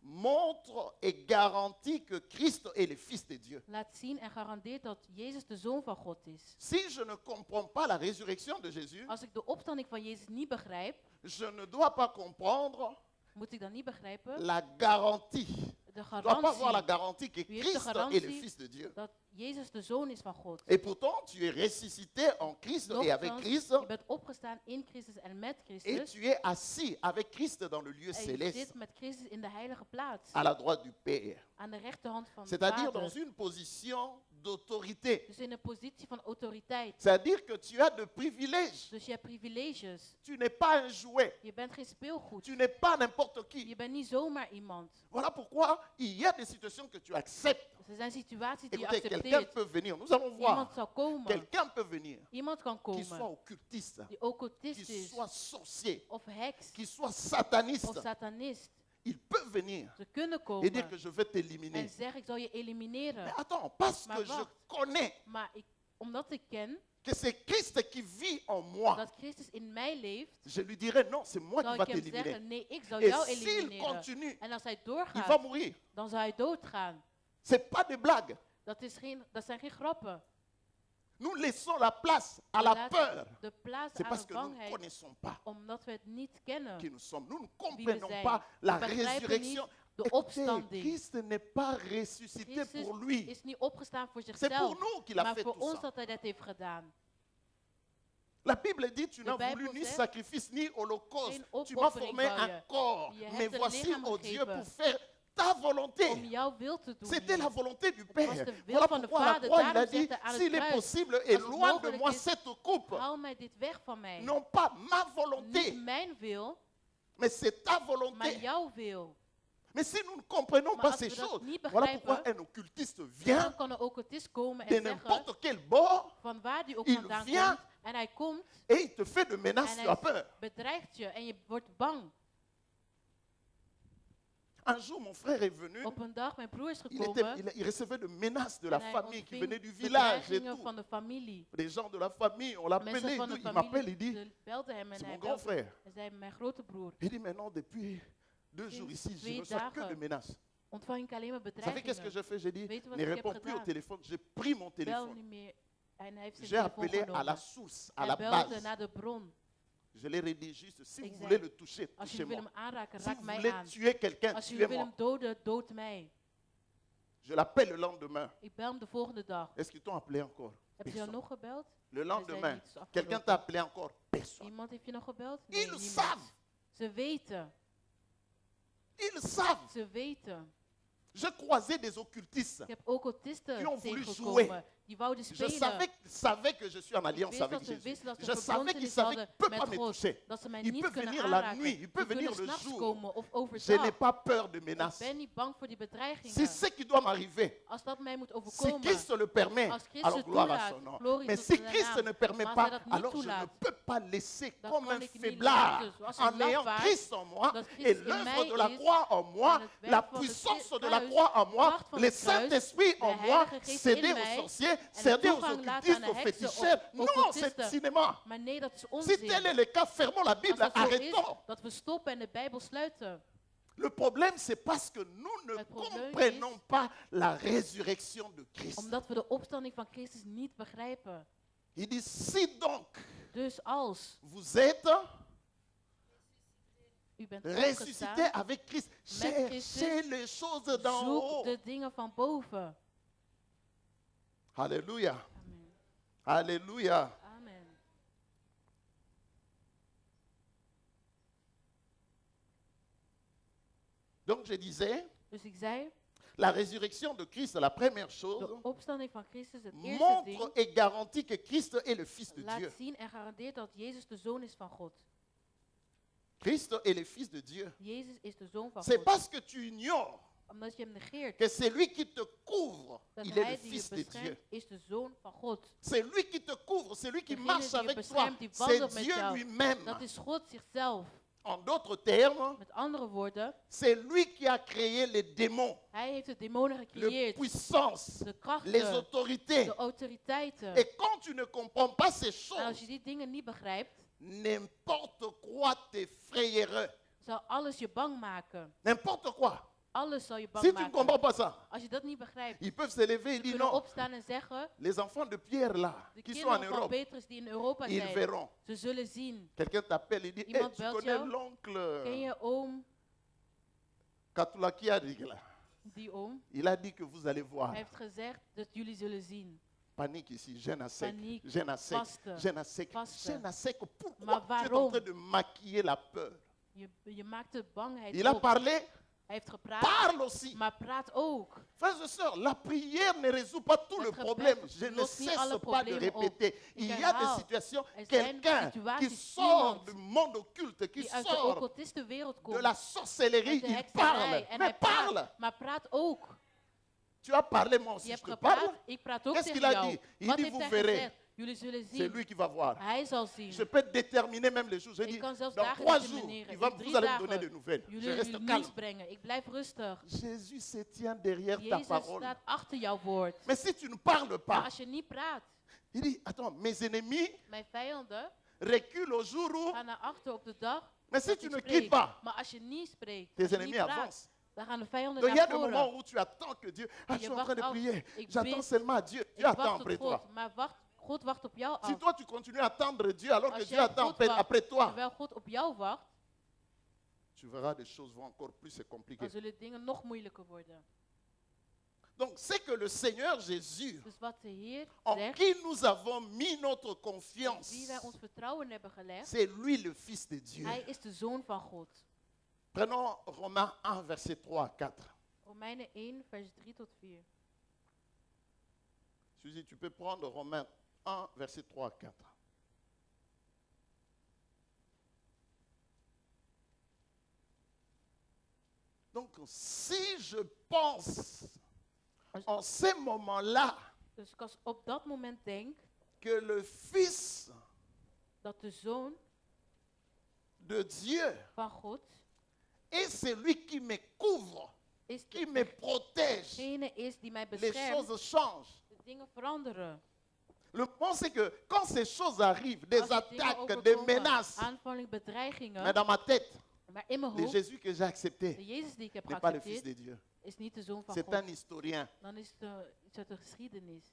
montre et garantit que Christ est le Fils de Dieu. laat zien en garandeert dat Jezus de Zoon van God is. Si je ne comprends pas la résurrection de Jésus, Als ik de opstanding van Jezus niet begrijp, je ne dois pas comprendre moet ik dan niet begrijpen la garantie. de Je ne dois pas voir la garantie garantie que Wie heeft de Christ est le garantie Fils de Dieu. dat Jezus de Zoon is van God. Et pourtant, tu es ressuscité en Christ et avec Nochtans, Christ, je bent opgestaan in Christus en met et Christus. tu es assis avec Christ dans le lieu En je céleste, zit met Christus in de heilige plaats. à la droite du Père. Aan de rechterhand van de C'est-à-dire dans Vader. une position d'autorité. Dus in een positie van autoriteit. C'est-à-dire que tu as de privilèges. Dus je hebt privileges. Tu n'es pas un jouet. Je bent geen speelgoed. Tu n'es pas n'importe qui. Je bent niet zomaar iemand. Voilà pourquoi il y a des situations que tu acceptes. Dus er zijn situaties die je Écoutez, quelqu'un accepteert. peut venir. Nous allons Iemand voir. zal komen. Quelqu'un peut venir Iemand kan qui soit komen. occultiste, Die qui occultist is. soit sorcier, Of heks. qui soit Of sataniste. satanist. Il peut venir Ze kunnen et dire komen. que je vais En t'éliminer. zeggen ik zal je elimineren. Mais attends, parce Maar que je wacht. connais Maar omdat ik ken que c'est Christ qui vit en moi, dat Christus in mij leeft, je lui dirai non, c'est moi zal qui va ik hem t'éliminer. zeggen, nee, ik zal Et jou s'il elimineren. continue, En als hij il va doorgaat, mourir. dan zal hij doodgaan. C'est pas des blagues. Dat zijn geen grappen. Nous laissons la place à We la laten peur. de plaats C'est aan parce de que nous ne bangheid, connaissons pas omdat we het niet kennen. qui nous sommes. Nous ne we comprenons zijn. pas la We begrijpen résurrection. niet de Écoutez, opstanding. Christ n'est pas ressuscité Christus pour lui. is niet opgestaan voor C'est pour zichzelf, nous qu'il a maar fait voor tout ons ça. dat hij dat heeft gedaan. La Bible dit, tu De n'as Bijbel voulu ni zegt, sacrifice ni holocauste. geen Tu m'as opoffering formé wou un je. corps. Je hebt Mais een voici, lichaam oh Dieu, gegeven. pour faire ta volonté. Om jouw wil te doen. C'était la volonté du was Père. de wil Voilà van de pourquoi à la Vader. croix, il a Daarom dit, zegt hij aan het s'il est kruis, possible, het éloigne de mogelijk moi is, cette coupe. Haal mij dit weg van mij. Non pas ma volonté, Niet mijn wil, mais c'est ta maar volonté. jouw wil. Mais si nous ne comprenons Maar pas als ces we dat choses, niet voilà begrijpen, pourquoi un occultiste Dan vient kan er ook occultist komen de en zeggen n'importe quel bord van waar die ook il vandaan vient komt. En hij komt et il te fait de en menaces, tu as hij peur. bedreigt je en je wordt bang. Un jour, mon frère est venu, Op een dag, mijn broer is il, gekomen il recevait de menaces de la en hij famille qui ontving venaient du village et bedreigingen tout. van de familie. Les gens de la famille, on l'appelait, Mensen van de il m'appelle, il familie dit, belden hem en c'est hij mon grand belde. frère. Hij zei, mijn grote broer, Il dit, maintenant, depuis 2 jours Sinds ici, je 2 reçois que dagen de menaces. ontvang ik alleen maar Vous savez qu'est-ce que bedreigingen. je fais? J'ai dit, Weet u wat ne ik heb réponds plus au gedaan? téléphone. J'ai pris mon Bel téléphone. niet meer. En hij heeft zijn J'ai telefoon appelé à la genomen. source, à Hij la belde base. naar de bron. Je l'ai redit juste, si Ik vous zei, voulez le toucher, Als jullie willen touchez-moi. hem aanraken, Si raak vous mij voulez aan. tuer quelqu'un, Als jullie willen tuez-moi. hem doden, dood mij. Je l'appelle le lendemain. Ik bel hem de volgende dag. Est-ce qu'ils t'ont appelé encore? Heb je jou Personne. nog gebeld? Le Hij zei lendemain, niets, afgelopen. quelqu'un t'a appelé encore? Personne. Iemand heeft je nog gebeld? Nee, Ils niemand. savent. Ze weten. Ils savent. Ze weten. Je croisais des occultistes. Ik heb ook autisten Die ont voulu tegengekomen. Die wouden Je spelen. savais que je suis en Ik alliance wist avec dat ze Jésus. wisten dat Je ze savais qu'il verbondenis savait qu'il ne hadden peut pas met me God. toucher. Dat ze mij Il niet peut kunnen venir la aanraken. nuit, il peut Ze venir kunnen le 's nachts jour. komen of Je n'ai overdag. pas peur de Ik menaces. ben niet bang voor die Si bedreigingen. c'est ce qui doit m'arriver, Als dat mij moet si overkomen. Christ le permet, Als Christus alors het gloire à toelaat, son nom. glorie Mais tot si zijn Christ naam. ne permet Maar als hij pas, dat niet alors je ne toelaat, peux pas laisser dan comme kan un ik niet faiblard, laten zoals en een ayant lafaard, Christ en moi dat et Christus in l'œuvre mij de la is, croix en moi, en het werk la van de puissance de kruis, la croix en moi, kracht van le het kruis, Saint-Esprit en de moi, Heilige Geest céder in aux mij, sorciers, en céder aux toegang laten occultistes, aan de aux heksen, féticheurs. aux Non, c'est occultisten. cinéma. Maar nee, dat is Si onzin. tel est le cas, fermons la Als Bible, dat zo is, arrêtons. dat we stoppen en de Bijbel sluiten. Le problème, c'est parce que nous ne Het probleem comprenons is- pas la résurrection de Christ. Omdat we de opstanding van Christus niet begrijpen. Il dit, si donc Dus als vous êtes u bent ressuscité opgestaan, avec Christ, Met cherchez Christus, les choses d'en zoek haut. de dingen van boven. Alléluia. Amen. Alléluia. Amen. Donc je disais, Dus ik zei, la résurrection de Christ, la première de chose, opstanding van Christus, het eerste montre ding, et garantit que Christ est le Fils de laat Dieu. zien en garandeert dat Jezus de Zoon is van God. Christ est le Fils de Dieu. Jezus is de Zoon van C'est God. parce que tu ignores Omdat je hem negeert, que c'est lui qui te couvre, dat il est le hij die je Fils de Dieu. beschermt, is de Zoon van God. C'est lui qui te couvre, c'est lui qui Degene marche die je avec toi. beschermt, die C'est wandelt met Dieu jou. lui-même. Dat is God zichzelf. En d'autres termes, Met andere woorden, c'est lui qui a créé les démons, hij heeft de demonen les gecreëerd, puissances, de les krachten, autorités. de autoriteiten. Et quand tu ne comprends pas ces En als choses, je die dingen niet begrijpt, n'importe quoi t'effrayerait. zal alles je bang maken. N'importe quoi. Alles zal je bang Si tu ne maken. comprends pas ça, Als je dat niet begrijpt, ils peuvent se lever et ze dire kunnen non. opstaan en zeggen, Les enfants de Pierre là, de qui sont en kinderen van Europe, Petrus die in Europa ils zijn, verront. ze zullen zien. Quelqu'un t'appelle et dit, hey, Iemand tu belt connais jou. Ken l'oncle je oom, Katulaki Adigla. die oom? Il a dit que vous allez voir. Hij heeft gezegd dat jullie zullen zien. Panique ici, gêne à sec, Paniek, gêne à sec, vasten, gêne à sec, vasten. gêne à sec. Pourquoi Maar tu es en waarom? train de maquiller la peur? Je maakt de bangheid Il a op. parlé, Hij heeft gepraat, parle aussi. maar praat ook. Frères et sœurs, la prière ne résout pas tout Het le gebed problème. Je ne lost niet cesse alle pas de problemen op. répéter. Il y a des herhaal. situations, Er zijn quelqu'un qui situaties, sort iemand du monde occulte, qui Die uit de sort occultiste wereld de komt. la sorcellerie, Uit de il hekserij. parle. En Mais hij praat, parle. maar praat ook. Tu as parlé, moi Je aussi, hebt je te gepraat, parle. ik praat ook Qu'est-ce tegen qu'il a jou. dit? Il Wat dit, heeft vous hij verrez. gezegd? Jullie zullen C'est zien. lui qui va voir. Hij zal zien. Je peux déterminer même les jours. Je Ik dis, kan zelfs dans dagen 3 jours, determineren. vous In 3 allez me donner des dagen. nouvelles. Je Jullie reste zullen calme. nieuws brengen. Ik blijf rustig. Jésus se tient derrière ta Jezus parole. staat achter jouw woord. Mais si tu ne parles Maar pas, als je niet praat, il dit, attends, mes ennemis mijn vijanden reculent au jour où... gaan naar achter op de dag. Mais si dat tu ik ne spreek. cries pas, Maar als je niet spreekt, tes als je niet ennemis praat, avancent. dan gaan de vijanden Donc il y a naar des moments voren. où tu attends que Dieu... Ah, je Je suis en train de wacht af. prier. Ik J'attends bid. seulement à Dieu. Ik Dieu attend wacht après op toi. God, maar God wacht op jou Si af. toi tu continues à attendre Dieu alors que Als Dieu jij attend God wacht, après toi, terwijl God op jou wacht, tu verras des choses vont encore plus se compliquer. dan zullen dingen nog moeilijker worden. Donc c'est que le Seigneur Jésus, Dus wat de Heer en zegt, qui nous avons mis notre in confiance, wie wij ons vertrouwen hebben gelegd, c'est lui le Fils de Dieu. hij is de Zoon van God. Prenons Romains 1, verset 3 à 4. Romeinen 1, vers 3 tot 4. Suzy, tu peux prendre Romains 1, verset 3 à 4. Donc, si je pense en ces moments-là Dus als ik op dat moment denk que le Fils dat de Zoon de Dieu van God est celui qui me couvre, is qui me protège, degene is die mij les beschermt, choses changent. de dingen veranderen. Le point, c'est que quand ces choses arrivent, des Als die dingen attaques, des overkomen, menaces, aanvalling, bedreigingen, mais dans ma tête, maar in mijn le hoofd, Jésus que j'ai accepté de Jezus die ik heb n'est pas le Fils geaccepteerd, de Dieu. is niet de Zoon van C'est God. un historien. Dan is het iets uit de geschiedenis.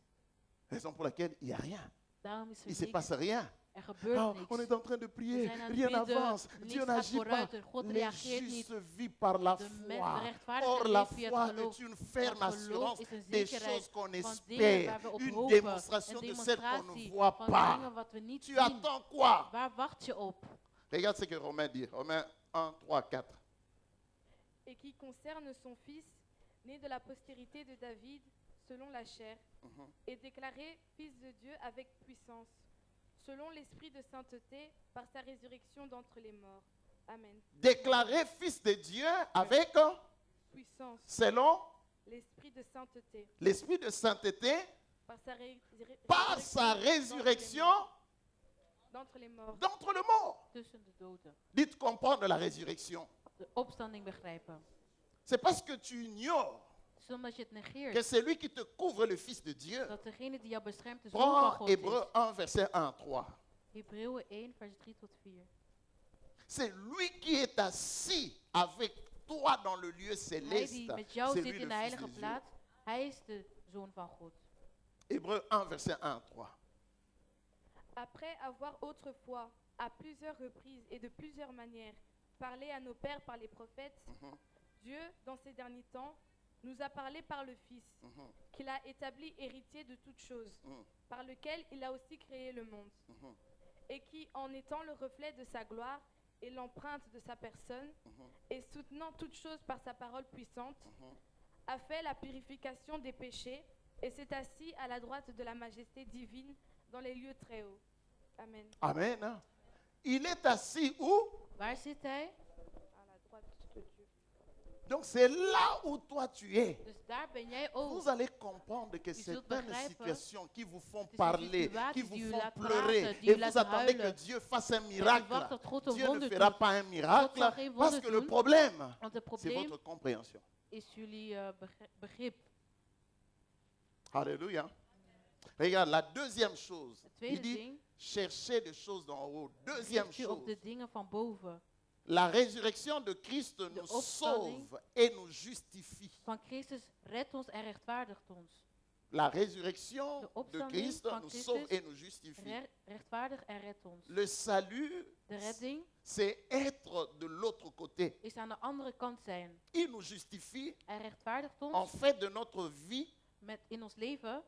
Raison pour laquelle il n'y a rien. Daarom is Il er ne se niks. passe rien. Er gebeurt Ah, niks. on est en train de We prier, zijn aan het rien bidden, n'avance, niks Dieu gaat n'agit pas. vooruit en God Les reageert niet. justes vivent par la De foi. rechtvaardige Or, la leeft via foi het geloof. est une ferme Want geloof assurance is een des zekerheid choses qu'on van dingen espère, waar we op une hopen. démonstration Een de celles qu'on ne demonstratie voit van pas. dingen wat we niet Tu zien. attends quoi? Waar wacht je op? Regarde ce que Romains dit. Romains 1, 3, 4. Et qui concerne son fils, né de la postérité de David, selon la chair, est déclaré fils de Dieu avec puissance, selon l'esprit de sainteté, par sa résurrection d'entre les morts. Amen. Déclaré fils de Dieu avec, Puissance, selon l'esprit de sainteté, l'esprit de sainteté, par sa résurrection d'entre les morts. d'entre les morts. Tussen de doden. Dites comprendre la résurrection. De opstanding begrijpen. C'est parce que tu ignores Dus omdat je het que negeert, c'est lui qui te couvre le Fils de Dieu. dat degene die jou beschermt de Zoon van Prends God Hébreu is. 1, verset 1 à 3. Hebreeën 1, vers 3 tot 4. C'est lui qui est assis avec toi dans le lieu Hij céleste. die met jou C'est zit lui in de le Fils heilige de Dieu. plaats, hij is de Zoon van God. Hébreu 1, verset 1 à 3. Après avoir autrefois, à plusieurs reprises et de plusieurs manières, parlé à nos pères par les prophètes, Dieu, dans ces derniers temps, nous a parlé par le Fils, qu'il a établi héritier de toutes choses, par lequel il a aussi créé le monde, et qui, en étant le reflet de sa gloire et l'empreinte de sa personne, et soutenant toutes choses par sa parole puissante, a fait la purification des péchés, et s'est assis à la droite de la majesté divine dans les lieux très hauts. Amen. Amen. Il est assis où? Waar zit hij? À la droite de Dieu. Donc c'est là où toi tu es. Dus daar ben jij ook. Vous allez comprendre que zult certaines begrijpen, situations qui vous font het is een parler, situatie qui vous die u font laat pleurer, praten, die u et laat vous attendez que huilen. Dieu fasse un En u miracle. wacht dat God een Dieu ne wonder fera doet. pas un miracle zal geen parce wonder que le doen, problème, Want het c'est probleem votre compréhension. is jullie begrip. Alléluia. Regarde, la deuxième chose, Het il tweede dit ding, chercher des choses d'en haut. Deuxième richt je op chose, de dingen van boven. la résurrection de Christ nous opstanding sauve et nous justifie. Van Christus redt ons en rechtvaardigt ons. La résurrection De de opstanding Christ van nous Christus sauve et nous justifie. Rechtvaardigt en redt ons. Le salut, De redding c'est être de l'autre côté. is aan de andere kant zijn. Il nous justifie Hij rechtvaardigt en ons fait de notre vie met in ons leven,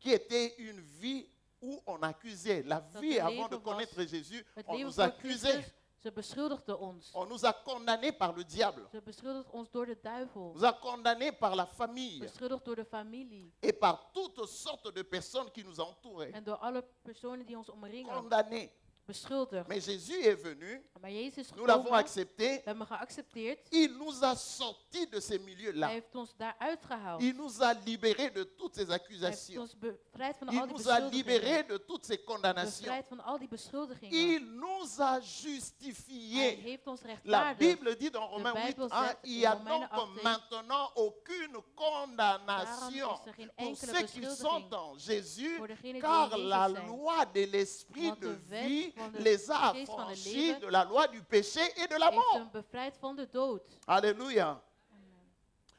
qui était une vie où on accusait. La Dat vie het avant de leven was- connaître Jésus, het on leven nous voor accusait. Christus. Ze beschuldigde ons. On nous a condamnés par le diable. Ze beschuldigt ons door de duivel. On nous a condamnés par la famille Beschuldigd door de familie. et par toutes sortes de personnes qui nous entouraient. En door alle personen die ons omringen. Condamnés. beschuldigd. Mais Jésus est venu, Maar Jezus is nous l'avons gekomen, accepté, we hebben geaccepteerd. il nous a sortis de ces Hij milieux-là. heeft ons daaruit gehaald. Il nous a libérés de toutes ces Hij heeft accusations. ons bevrijd van Il al die nous a beschuldigingen. libérés de toutes ces condamnations. Bevrijd van al die beschuldigingen. Il nous a Hij justifiés. heeft ons La rechtvaardigd. Bible dit dans Romains 8, Bijbel 1, zegt il in n'y a Romeinen donc 8, maintenant aucune Daarom condamnation is er geen pour enkele ceux qui sont beschuldiging en Jésus, voor degenen die car in la Jezus zijn. loi de l'esprit Want de de wet vie van de les a geest van het affranchis leven de la loi du péché et de la Heeft mort. hem bevrijd van de dood. Alléluia.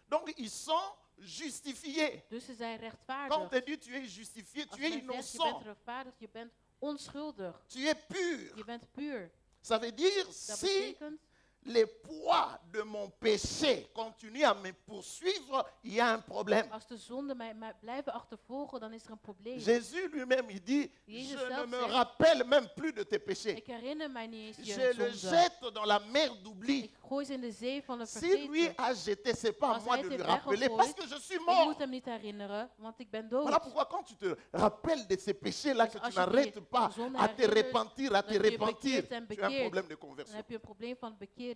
Donc ils sont justifiés. Dus ze zijn Quand rechtvaardig. on te dit tu es justifié, Als tu es men zegt, je bent innocent, rechtvaardig, je bent onschuldig. tu es pur. Je bent puur. Ça veut dire Dat si betekent, les poids de mon péché continuent à me poursuivre, il y a un problème. als de zonden mij blijven achtervolgen, dan is er een probleem. Jésus lui-même, il dit, Jésus je ne zelf me zegt, rappelle même plus de tes péchés. Ik herinner mij niet eens Je je le zonde. jette dans la mer d'oubli. Ik gooi ze in de zee van de Si lui vergeten. a jeté, c'est pas à Als moi hij de het lui heeft rappeler, weggegooid, parce que je suis Ik mort. moet hem niet herinneren, want ik ben Voilà dood. pourquoi quand tu te rappelles de ces péchés-là, Dus que als tu je n'arrêtes die pas zonde à te herinnert, repentir, à te dat je repentir, bekeert en tu as un bekeert, problème de Dan conversion. heb je een probleem van bekering.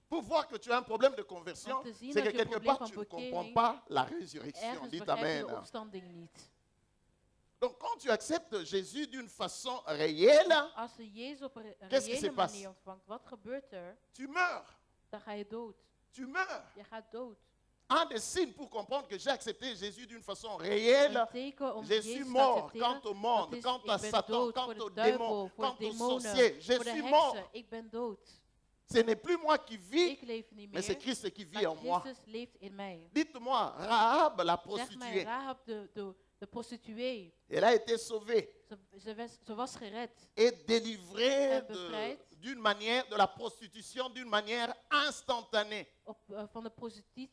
Pour voir que tu as un problème de conversion, Om te zien c'est dat que je een quelque probleem part van tu ne comprends bekering, pas la résurrection. Ergens Dites begrijp je Amen. de opstanding niet. Donc quand tu acceptes Jésus d'une façon réelle, Als je Jezus op een Qu'est-ce qui se reële passe? manier ontvangt, wat gebeurt er? tu meurs. Dan ga je dood. Tu meurs. Je gaat dood. Un des signes pour comprendre que j'ai accepté Jésus d'une façon réelle, Een teken om je suis Jezus te mort accepteren, quant au monde, dat is, quant ik à ben Satan, dood quant voor de aux duivel, démons, voor quant de aux demonen, sorciers. Je voor de suis mort. heksen. Ik ben dood. Ce n'est plus moi qui vis, Ik leef niet mais c'est meer, Christ qui vit en maar moi. Christus leeft in mij. Dites-moi, Rahab, la Zeg mij, prostituée, Rahab, de prostituee, elle a été sauvée ze was gered. et délivrée En bevrijd. d'une manière, de la prostitution d'une manière instantanée. Van de prostitutie.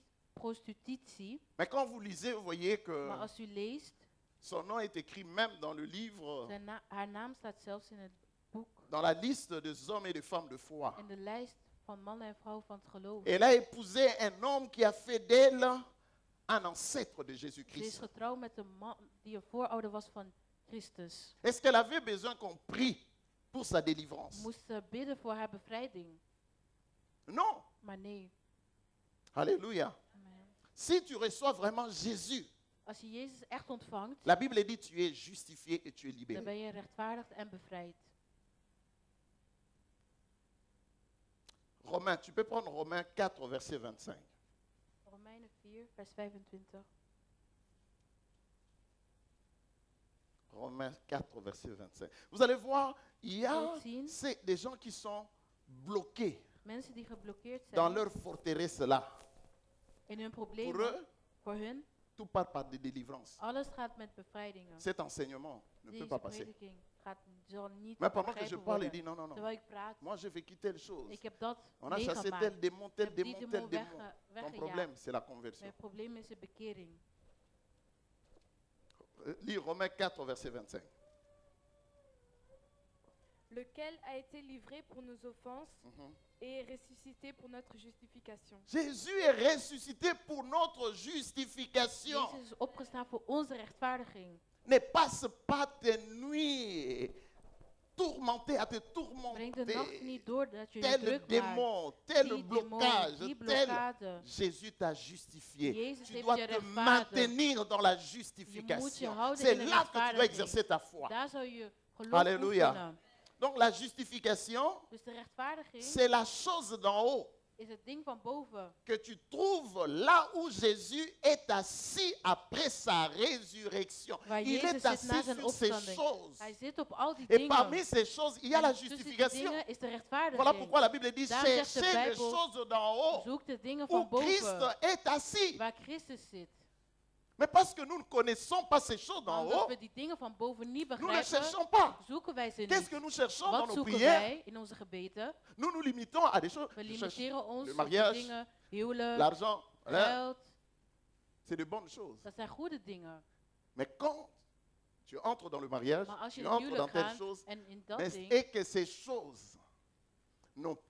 Mais quand vous lisez, vous voyez que Maar als u leest, son nom est écrit même dans le livre, haar naam staat zelfs in het boek, dans la liste des hommes et des femmes de foi. in de lijst van mannen en vrouwen van het geloof. Elle a épousé un homme qui a fait d'elle un ancêtre de Ze is Jésus-Christ. getrouwd met een man die een voorouder was van Christus. Est-ce qu'elle avait besoin qu'on prie pour sa délivrance? Moest ze bidden voor haar bevrijding? Non. Maar nee. Alléluia. Amen. Si tu reçois vraiment Jésus, Als je Jezus echt ontvangt, la Bible dit tu es justifié et tu es dan libéré. ben je rechtvaardigd en bevrijd. Romains, tu peux prendre Romains 4, verset 25. Romeinen 4, vers 25. Romains 4, verset 25. Vous allez voir, il y a Zult zien, des gens qui sont bloqués mensen die geblokkeerd dans zijn leur forteresse là. in hun Pour problemen, eux, voor hun, tout part par des délivrances. alles gaat met bevrijdingen. Cet enseignement ne peut Deze pas passer. prediking zal niet Mais pendant que je begrepen parle, il worden. dit non, non, non. Terwijl ik praat, Moi, j'ai vécu telle chose. ik heb dat On a chassé meegemaakt. tel démon, tel Ik heb die démon, tel demon démon. Ton weggejaagd. problème, c'est la conversion. Mijn probleem is de bekering. Lis Romains 4, verset 25. lequel a été livré pour nos offenses Mhm. et est ressuscité pour notre justification. Jésus est ressuscité pour notre justification. Jezus is opgestaan voor onze rechtvaardiging. Ne passe pas tes nuits tourmentées à te Breng de nacht tourmenter. niet door dat je je Tel druk maakt. démon, tel Die blocage, demon, die tel. blokkade. Jésus t'a justifié. Jezus Tu heeft dois je te rechtvaardigd. maintenir dans la Je moet je justification. houden C'est in de là que tu dois rechtvaardiging. exercer ta foi. Daar zou je geloof Alléluia. oefenen. Donc la justification, Dus de rechtvaardiging c'est la chose d'en haut is het ding van boven. que tu trouves là où Jésus est assis après sa résurrection. Waar Il Jezus est zit assis na zijn sur ces opstanding. choses. Hij zit op al die Et dingen. parmi ces choses, il y a la En tussen die justification. dingen is de Voilà rechtvaardiging. pourquoi la Bible dit Daarom zegt de cherchez les Bijbel, choses d'en haut Zoek de dingen où van boven. Christ est assis. Waar Christus zit. Mais parce que nous ne connaissons pas ces choses d'en Omdat haut, we die dingen van boven niet nous ne begrijpen, cherchons pas. zoeken wij ze Qu'est-ce que niet. nous cherchons dans Wat nos zoeken prières? wij in onze gebeden? Nous nous limitons à des choses. We Je cherche limiteren ons le op de mariage, dingen, huwelijk, l'argent, hein, geld. c'est de bonnes choses. Dat zijn goede dingen. Mais quand tu entres dans le mariage, Maar als je tu in het entres dans huwelijk telle gaat chose, en in dat mais ding, et que ces choses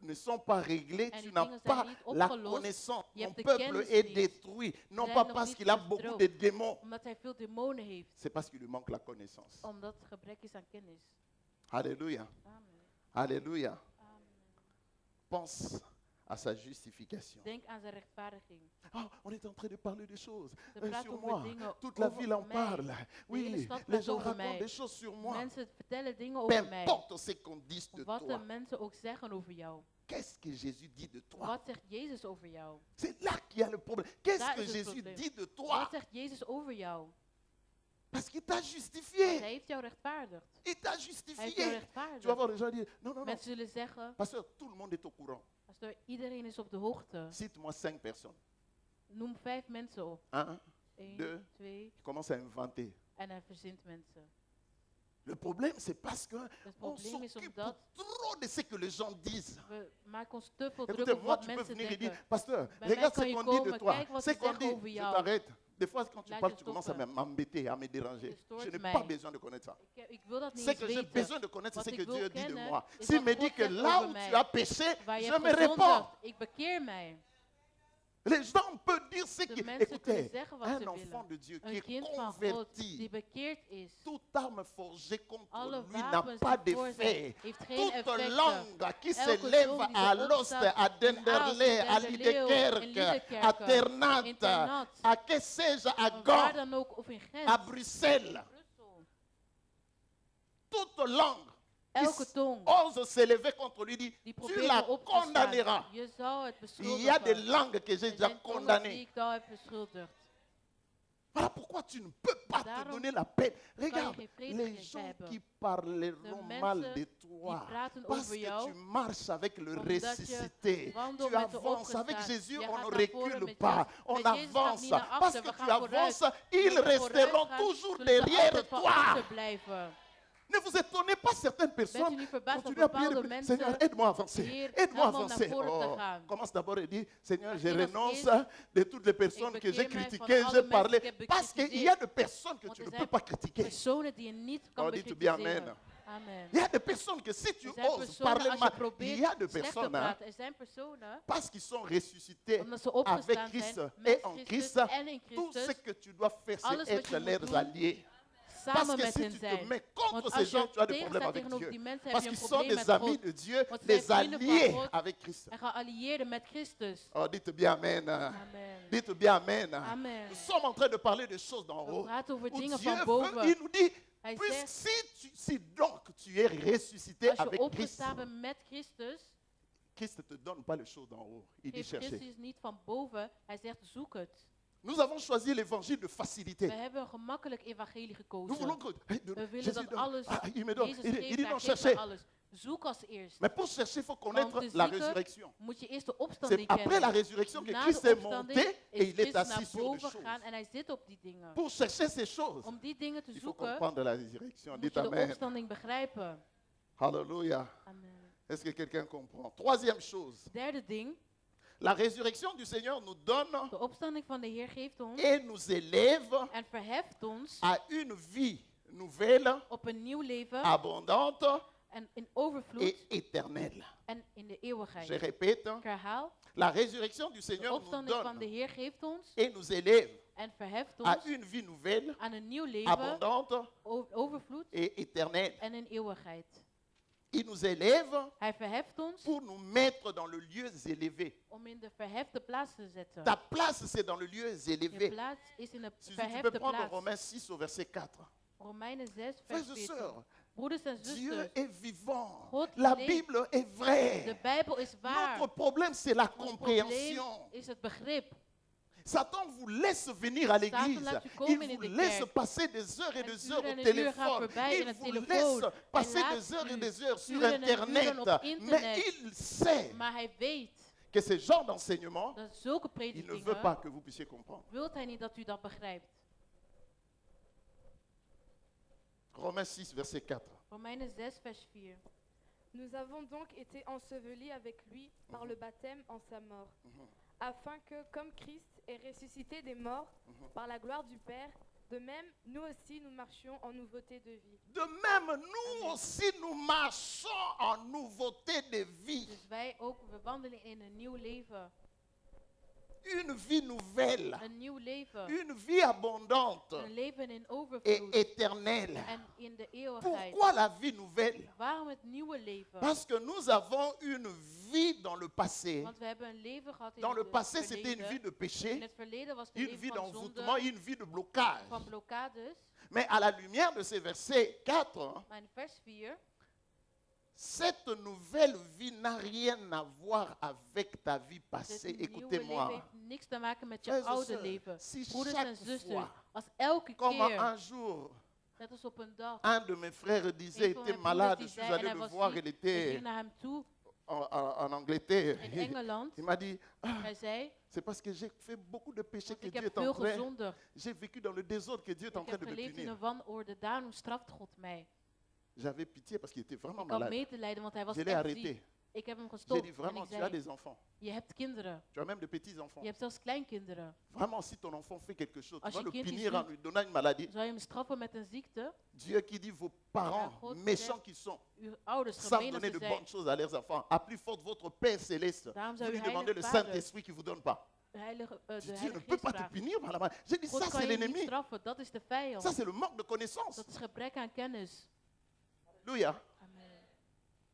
ne sont pas réglés, En tu die n'as dingen zijn pas niet la opgelost. connaissance. Je Ton hebt de peuple kennis est niet. détruit. Non Zijn pas nog parce niet qu'il a beaucoup verdroogd. de démons, Omdat hij veel demonen heeft. c'est parce qu'il lui manque la connaissance. Omdat het gebrek is aan kennis. Alléluia. Amen. Alléluia. Amen. Pense à sa justification. Denk aan zijn rechtvaardiging. Ah, on est en train de parler des choses Ze praten sur over moi. dingen Toute la over ville en mij. parle. De hele Oui, stad les praat gens over racontent mij. des choses sur moi. Mensen vertellen dingen Peu over mij. importe ce qu'on dise de Wat de toi. mensen ook zeggen over jou. Qu'est-ce que Jésus dit de toi? Wat zegt Jezus over jou? C'est là qu'il y a le problème. Qu'est-ce Daar que is het Jésus probleem. dit de toi? Wat zegt Jezus over jou? Parce qu'il t'a Want justifié. hij heeft jou rechtvaardigd. Il t'a Hij heeft jou justifié. Tu vas rechtvaardigd. voir les gens dire, non, non, non. Mensen zullen zeggen, Pasteur, tout le monde est au courant. pastor, iedereen is op de hoogte. Cite-moi 5 personnes. Noem 5 mensen op. 1, 1, Deux. 2 il commence à inventer. en hij verzint mensen. Le problème, c'est parce qu'on Het probleem is s'occupe omdat trop de ce que les gens disent. we maken ons te veel druk Écoutez, op moi, wat tu peux mensen venir et denken. dire, pasteur, Bij regarde mij ce kan je qu'on dit de komen, toi. kijk wat Ce ze qu'on zeggen dit, over je jou. t'arrête. Des fois, quand tu Laat parles, je tu commences à stoppen. m'embêter, à me déranger. Je stoort Je n'ai mij. pas besoin de connaître ça. Ik wil dat niet Ce eens que j'ai weten. besoin de connaître, Wat c'est ce ik que wil Dieu dit de kennen, moi. is S'il wat me God dit que zegt là over où mij. tu as péché, Waar je je hebt me réponds. gezondigd, ik bekeer mij. Les gens peuvent dire ce De qui... mensen kunnen Écoutez, zeggen wat un ze enfant willen. de Dieu qui Een est kind van God die converti, bekeerd is. toute arme forgée contre Alle lui n'a wapens pas die voor zijn, d'effet. heeft geen Toute effect. langue qui Elke s'élève tong die à zich Lost, opstaat à in Denderlee, Aalst, à in Denderleeuw, in Liedekerk, à Liedekerk, Ternat, in Ternat, à que sais-je, à waar Gand, dan ook, of in Gent, à Bruxelles. Brussel. Toute langue qui Elke tong ose s'élever contre lui dit, die tu probeert la me op te condamneras. staan. Je zou het Il y a des beschuldigen. langues que j'ai Er déjà zijn tongen die condamnées. ik al heb beschuldigd. Voilà pourquoi tu ne peux pas te Daarom donner la peine. Regarde, geen vrede les meer gens hebben. qui parleront De mal mensen de toi praten parce over que jou, tu marches avec le omdat je ressuscité. wandelt Tu met de avances avec opgestaan. Jésus, Je on gaat ne naar voren recule met pas, Jezus. on Met Jezus gaat avance. niet naar Parce achter, que we tu gaan vooruit. avances, ils Omdat we resteront vooruit gaan, toujours zullen ze derrière altijd van toi. achter blijven. Ne vous étonnez pas, certaines Bent u personnes niet verbaasd dat continuent à prier. bepaalde mensen Seigneur, aide-moi à avancer. Heer, Aide-moi à help me om avancer. naar voren te Oh, gaan. commence d'abord et dis, Seigneur, je Begin als renonce eerst. de toutes les personnes que j'ai bekeer mij van critiquées, alle j'ai mensen parlé. die ik heb Parce qu'il y bekritiseerd. a des personnes que Want tu er ne zijn peux pas critiquer. personen die je niet kan Oh, dites bien bekritiseren. amen. Amen. Il y a des personnes que si tu Er zijn oses personen, parler als je mal, il probeert y a des slecht te personnes, hein, praten, er zijn personen, parce qu'ils sont ressuscités omdat ze avec opgestaan Christ zijn, et met en Christus Christ, en in tout ce Christus, que tu dois faire, alles c'est wat être je moet leurs doen, alliés. Parce samen que met si hen tu te zijn. mets contre Want ces als gens, je tu as des tegen problèmes staat avec tegenover Dieu. die mensen, heb Parce je een qu'ils sont probleem des met amis God. de Dieu, Want ze des zijn vrienden van alliés God avec Christ. en geallieerden met Christus. Oh, dites bien Amen. Amen. Dites bien Amen. Amen. Nous sommes en train de parler de choses d'en We haut. praten over Où dingen Dieu van veut, boven. il nous dit, Hij puisque zegt, si donc tu es ressuscité als je avec Christ, opgestaan bent met Christus, Christ ne te donne pas les choses d'en haut. Il dit geeft chercher. Christus niet van boven. Hij zegt, zoek het. Nous avons choisi l'évangile de facilité. We hebben een gemakkelijk evangelie Nous voulons gekozen. que We willen Jésus dat donne. alles, Ah, il me donne. Jezus Il geeft, dit hij non, geeft mij cherchez. alles. Zoek als eerst. Mais pour chercher, il faut Om connaître te la zoeken, résurrection. moet je eerst de C'est opstanding après la kennen. résurrection que Na Christ de est opstanding monté et is il est Christus naar assis sur des boven choses. gegaan en hij zit op die dingen. Pour chercher ces choses, Om die dingen te il faut zoeken, comprendre la résurrection. moet Dites je de Amen. opstanding begrijpen. Alléluia. Amen. Est-ce que quelqu'un comprend? Troisième chose, Derde ding, la résurrection du Seigneur nous donne de opstanding van de Heer geeft ons et nous élève en verheft ons à une vie nouvelle, op een nieuw leven abondante en in overvloed et éternelle. en in de Je eeuwigheid. répète, Ik herhaal, la résurrection du de Seigneur nous opstanding van de donne Heer geeft ons et nous élève en verheft à ons une vie nouvelle, aan een nieuw leven, abondante overvloed et éternelle. en in eeuwigheid. Il nous élève Hij verheft ons pour nous mettre dans le lieu élevé. om in de verhefte plaats te zetten. Ta place, c'est dans le lieu Je élevé. plaats is in de Si tu peux verhefte prendre plaats. Romains 6 au verset 4. Romeinen 6, vers Frères et 14. sœurs, Broeders en Dieu zusters, est vivant. God La leeft. Bible est de vraie. Bijbel is waar. Notre problème, c'est la Ons probleem compréhension. is het begrip. Satan vous laisse venir à l'église. laat je komen Il in vous de laisse kerk. passer des heures et En des heures uren au en uren gaan téléphone. voorbij in Il het vous telefoon. laisse passer En des heures et laat des heures sur uren en uren Internet. op Mais internet. il sait Maar hij weet que ce genre d'enseignement, dat zulke il ne veut predikingen, pas que vous puissiez comprendre. wilt hij niet dat u dat begrijpt. Romains 6, verset 4. Romeinen 6, vers 4. Nous avons donc été ensevelis avec lui par le baptême en sa mort, afin que, comme Christ est ressuscité des morts par la gloire du Père, De même, nous aussi, nous marchions en nouveauté de vie. De même, nous aussi, nous marchons en nouveauté de vie. Dus wij ook, we wandelen in een nieuw leven. Une vie nouvelle. Een nieuw leven. Une vie abondante Een leven in et overvloed. éternelle. En in de eeuwigheid. Pourquoi la vie nouvelle? Waarom het nieuwe leven? Parce que nous avons une vie dans le passé. Want we hebben een leven gehad in Dans le het passé, c'était une verleden. vie de In péché, het verleden was het een une leven vie van d'envoûtement, zonde, une vie de blocage. van blokkades. Mais à la lumière de ces versets 4, Maar in vers 4, cette nouvelle vie n'a rien à voir avec ta vie dit passée. nieuwe leven Écoutez-moi. heeft niks te maken met je Frères et oude sœurs, leven. si Broeders en chaque zusters, fois, als elke comme keer, un jour, net als op een dag, un de mes frères disait, een van était mijn broeders malade, die je suis zei, en allé hij le was voir, ziek, il ik était ging naar hem toe en Angleterre. in Engeland. Il m'a dit, Hij zei, c'est parce que j'ai fait beaucoup de péchés want que ik Dieu heb est en veel train. gezondigd. J'ai vécu dans le désordre que Dieu est en Ik train heb de me geleefd in punir. een wanorde, daarom straft God mij. J'avais pitié parce qu'il était vraiment Ik had malade. medelijden, want hij was Je l'ai echt arrêté. ziek. Ik heb hem J'ai gestopt dit en vraiment, ik tu as zei, des enfants. je hebt kinderen. Tu as même des petits-enfants. Je hebt zelfs kleinkinderen. Vraiment, si ton enfant fait quelque chose, tu Als vas je le kind iets punir en doet, lui donnant une maladie. Zou je hem straffen met een ziekte? Dieu qui dit vos parents, Ja, God méchants zegt, qu'ils sont, Uw ouders, savent gemeen als donner ze de zijn. bonnes choses à leurs enfants. À plus forte votre Père céleste. Daarom Vous zou lui uw demandez le heilige vader Saint-Esprit qui ne vous donne pas. de Heilige, de Dieu ne Heilige peut Geest pas te vraagt. punir par la main. J'ai dit, God ça kan c'est je niet l'ennemi. straffen, dat is de vijand. Ça c'est le manque de connaissance. Dat is gebrek aan kennis. Alléluia. Amen.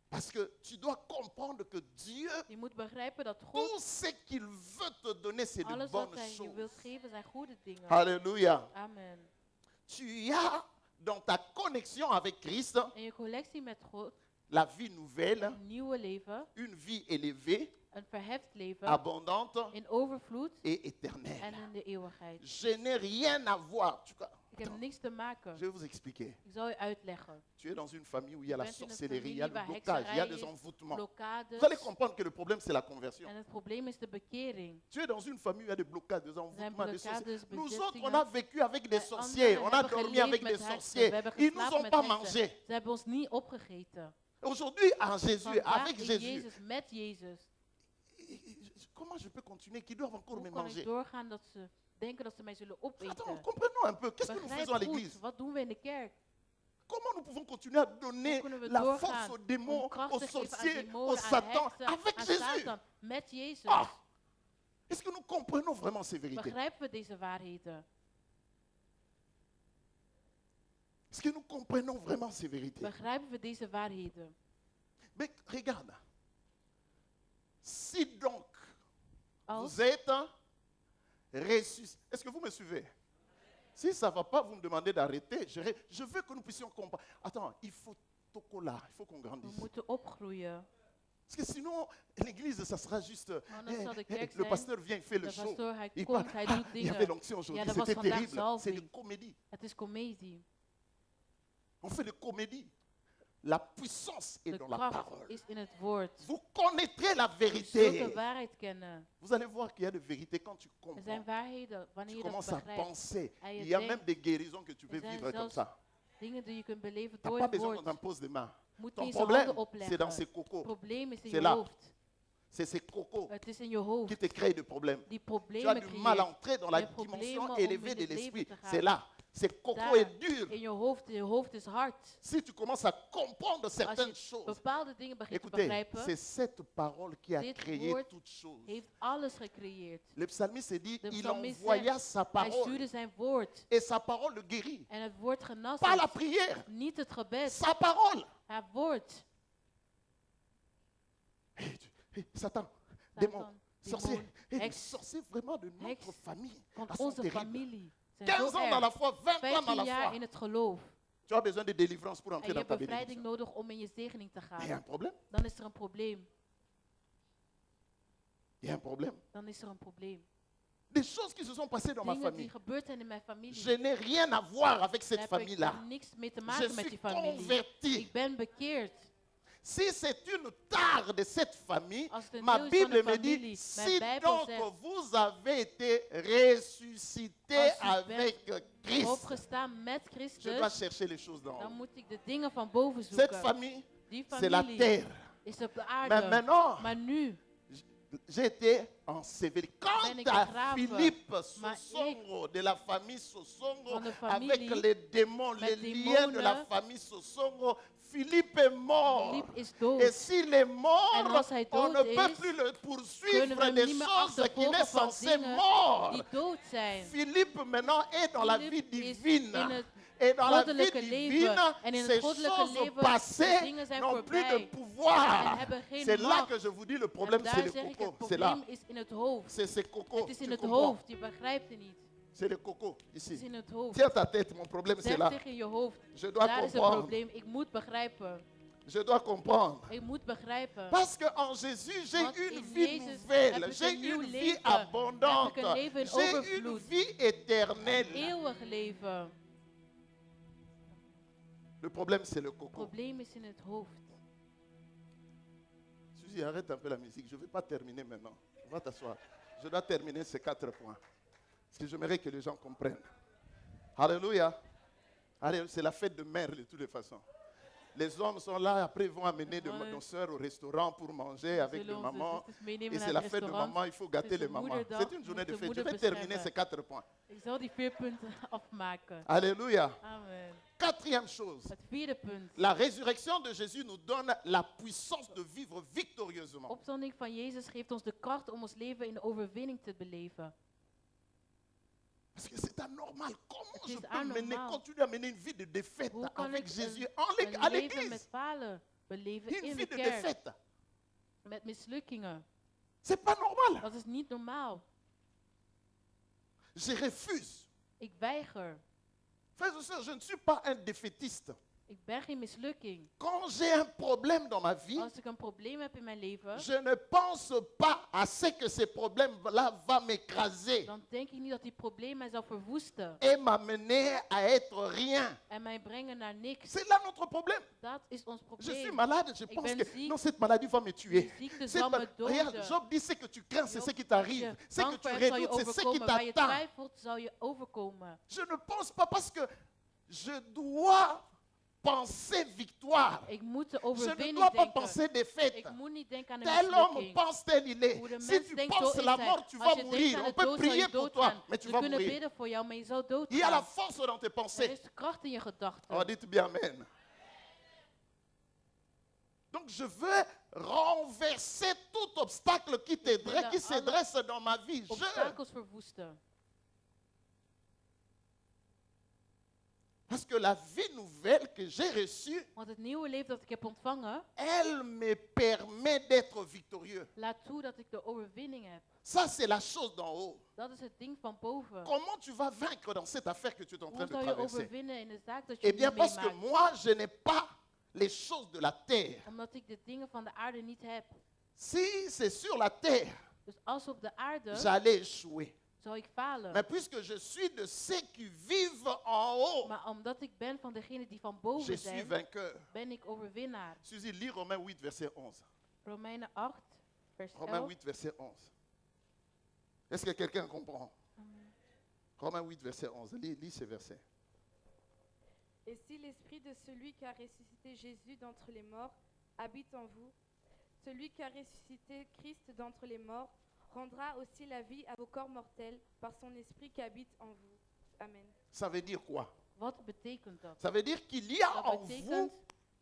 Parce que tu dois comprendre que Dieu, Je moet begrijpen dat God tout ce qu'il veut te donner, c'est de alles wat bonnes hij je wilt choses. geven zijn goede dingen. Alléluia. Amen. Tu as dans ta connexion avec Christ In je collectie met God la vie nouvelle, een nieuwe leven, une vie élevée, een verheft leven, abondante in overvloed et en éternelle. in de eeuwigheid. Je n'ai rien à voir. Ik heb niks te maken. Je vais vous expliquer. Ik zal je uitleggen. Tu es dans une famille où il y a la bent in een sorcellerie, il y a le familie waar blocage, il y a hekserij des is, envoûtements. Blokkades. Vous allez comprendre que le problème, c'est la conversion. En het probleem is de bekering. Tu es dans une famille où il y a des blocages, des Er zijn envoûtements, des sorciers. blokkades, Nous autres, on bezittingen. a vécu avec des Wij sorciers, anderen on a hebben dormi geleefd avec met des heksen. sorciers. We hebben Ils nous geslapen ont met pas heksen. mangé. Ze hebben ons niet opgegeten. Aujourd'hui, en Jésus, Vandaag avec in Jésus, Jezus, met Jezus. comment je peux continuer qu'ils doivent encore Hoe me kan ik manger? doorgaan dat ze denken dat ze mij zullen Attends, opeten? comprenons un peu. Qu'est-ce que nous faisons à Begrijp l'église? goed, wat doen we in de kerk? Comment nous pouvons continuer à donner Hoe kunnen we la doorgaan force aux démons, om kracht aux te geven aan sorciers, aux demonen, aan Satan, heksen, avec aan Jésus? Satan, met Jezus? Ah! Est-ce que nous comprenons vraiment ces vérités? Begrijpen we deze waarheden? Est-ce que nous comprenons vraiment ces vérités? Begrijpen we deze waarheden? Mais regarde. Si donc Als, vous êtes ressuscité, est-ce que vous me suivez? Si ça ne va pas, vous me demandez d'arrêter. Je veux que nous puissions comprendre. Attends, il faut tokola, il faut qu'on we grandisse. moeten opgroeien. Parce que sinon, l'église, ça sera juste. Anders zal de kerk Le zijn. pasteur vient, il fait le De show. pastoor, hij Il, komt, parle. hij Ah, doet il y avait dingen. l'onction aujourd'hui, Ja, dat was c'était vandaag terrible. C'est zalving. une comédie. Het is comedie. On fait des comédies. La puissance est De dans la kracht parole. is in het woord. Vous connaîtrez la Je zult de vérité. waarheid kennen. Vous allez voir qu'il y a de vérité quand tu Er comprends. zijn waarheden wanneer Tu je dat commences à begrijpt. penser. En je Il y a denkt, même des guérisons que tu peux er zijn vivre comme zelfs ça. dingen die je kunt beleven Tu n'as door pas het besoin woord. qu'on t'impose des mains. Moet Ton je problème, handen c'est dans opleggen. ces cocos. Het probleem is in C'est je là. hoofd. C'est ces cocos Het is in je hoofd. qui te créent des problèmes. Die Tu as problemen du mal à creëert. entrer dans la Je hebt dimension problemen om élevée in de het leven l'esprit. te gaan. C'est là. Ces cocos Daar, est dur. in je hoofd is hard. Si tu commences à comprendre Als certaines je choses, bepaalde dingen begint te écoutez, begrijpen, c'est cette parole qui a Dit créé woord toutes choses. heeft alles gecreëerd. Le psalmiste dit, De il psalmist envoya zegt, sa Hij parole stuurde zijn woord. et sa parole le guérit. En het woord genas Pas la ons. prière, Niet het gebed. sa parole. Het woord. Hey, Satan, démon, Satan, sorcier. demon, Hey, les heks, sorciers vraiment de notre heks famille van ah, sont onze terribles. familie. Zijn 15 zo ans dans la erg. foi, 20 ans dans 15 la jaar foi. in het geloof. Tu as besoin de délivrance pour En entrer je dans hebt ta bevrijding bénédiction. nodig om in je zegening te Il y a un gaan. problème. Dan is er een probleem. Il y a un problème. Dan is er een probleem. Des choses qui se sont passées dans ma Dingen die famille. gebeurd zijn in mijn familie. Je n'ai rien à voir avec Daar cette heb ik famille-là. niks mee te Je maken met suis die familie. converti. Ik ben bekeerd. Si c'est une tare de cette famille, Als het een ma deel is van Bible de me dit, familie, si mijn Bijbel donc zegt, vous avez été ressuscité Als u avec Christ, opgestaan met je dois Christus, chercher les choses d'en dan haut. moet ik de dingen van boven Cette zoeken. famille, Die c'est la familie terre. is op de Mais aarde. maintenant, Maar nu, J'ai été enseveli. Ben Quant ik à begraven. Philippe Maar Sosongo, de la famille Sosongo, Van de avec familie, les démons, les met liens de la demonen. famille Sosongo, Philippe est mort. Philippe is dood. Et s'il est mort, En als hij on dood ne peut is, plus le kunnen poursuivre we hem des niet meer choses qu'il est achtervolgen van censé dingen mort. die dood zijn. Philippe maintenant est dans la vie Philippe is divine. in het Et dans la vie goddelijke divine, leven. En in ces het goddelijke choses leven, de passées dingen zijn n'ont plus de voorbij. pouvoir. En hebben geen C'est là macht. que je vous dis, le En problème c'est daar le zeg ik, coco. het C'est là. probleem is in het hoofd. C'est coco. Het is in Tu het comprends? hoofd. Je begrijpt het niet. C'est le coco Het is ici. in het hoofd. Tiens ta tête, mon problème c'est Zeg là. tegen je hoofd. Je dois Daar is het comprendre. probleem. Ik moet begrijpen. Je dois comprendre. Ik moet begrijpen. Parce qu'en Jésus, j'ai Want une in vie Jezus nouvelle. heb ik J'ai een nieuw une vie leven. abondante. Heb ik een leven in J'ai une overvloed. vie éternelle. Eeuwig leven. Le problème, c'est le Het coco. probleem is in het hoofd. Suzy, arrête un peu la musique. Je ne vais pas terminer maintenant. Va t'asseoir. Je dois terminer ces 4 points. Parce que j'aimerais que les gens comprennent. Alléluia. Alléluia. C'est la fête de mère de toutes les façons. Les hommes sont là, après ils vont amener nos soeurs au restaurant pour manger avec des mamans. Et c'est la fête de maman, il faut gâter les mamans. C'est une journée de fête. Je vais terminer ces 4 points. Ik zal die 4 punten afmaken. Alléluia. Amen. Quatrième chose. Het vierde punt. La résurrection de Jésus nous donne la puissance de vivre victorieusement. Opstanding van Jezus geeft ons de kracht om ons leven in de overwinning te beleven. Parce que c'est anormal. Comment Het je is peux mener, anormaal. continuer à mener une vie de défaite Hoe kan avec ik Jésus een à leven l'église? met falen beleven Une in vie de de kerk? défaite. Met mislukkingen. C'est pas normal. Dat is niet normaal. Je refuse. Ik weiger. Frères et sœurs, je ne suis pas un défaitiste. Ik ben geen mislukking. Quand j'ai un problème dans ma vie, Als ik een probleem heb in mijn leven, je ne pense pas à ce que ces problèmes-là vont m'écraser dan denk ik niet dat die probleem mij zal verwoesten et m'amener à être rien. en mij brengen naar niks. C'est là notre problème. Dat is ons Je suis probleem. malade, je Ik pense ben que ziek. non, cette maladie va me tuer. Die ziekte Cette zal me Regarde, doden. Job dit ce que tu crains, c'est Job, ce qui Als t'arrive. je Ce que bang tu voor hebt, zal je redoutes, c'est ce qui overkomen. Waar je t'attend. twijfelt, zal je overkomen. Je ne pense pas parce que je dois penser victoire. Ik moet de Je ne overwinning dois pas denken. penser défaite. Ik moet niet denken aan een Tel homme mislukking. pense tel il est. Hoe de Si mens tu denkt, penses zo is la hij. mort, tu Als vas je denkt mourir. aan On de peut dood, zal je prier pour toi, doodgaan. mais tu We vas kunnen mourir. bidden voor jou, maar je zal Il y a la doodgaan. force dans tes Er pensées. is kracht in je gedachten. Oh, dites bien Amen. Donc je veux renverser tout obstacle qui se dresse dans ma vie. Obstakels verwoesten. Parce que la vie nouvelle que j'ai reçue, Want het nieuwe leven dat ik heb ontvangen, elle me permet d'être victorieux. laat toe dat ik de overwinning heb. Ça, c'est la chose d'en haut. Dat is het ding van boven. Comment tu vas vaincre dans cette affaire que tu es en train Hoe de zal je traverser? overwinnen in de zaak dat je Eh nu bien, parce que meemaakt? moi, je n'ai pas les choses de la terre. Omdat ik de dingen van de aarde niet heb. Si c'est sur la terre, Dus als op de aarde j'allais échouer. zou ik falen. Mais puisque je suis de ceux qui vivent en haut, Maar omdat ik ben van degenen die van je boven suis zijn, vainqueur. ben ik overwinnaar. Suzy, lis Romains 8, verset 11. Romeinen 8, vers Romains 11. 8, verset 11. Est-ce que quelqu'un comprend? Romains 8, verset 11. Lis ce verset. Et si l'esprit de celui qui a ressuscité Jésus d'entre les morts habite en vous, celui qui a ressuscité Christ d'entre les morts rendra aussi la vie à vos corps mortels par son esprit qui habite en vous. Amen. Ça veut dire quoi? Wat betekent dat? Ça veut dire qu'il y a Dat en vous betekent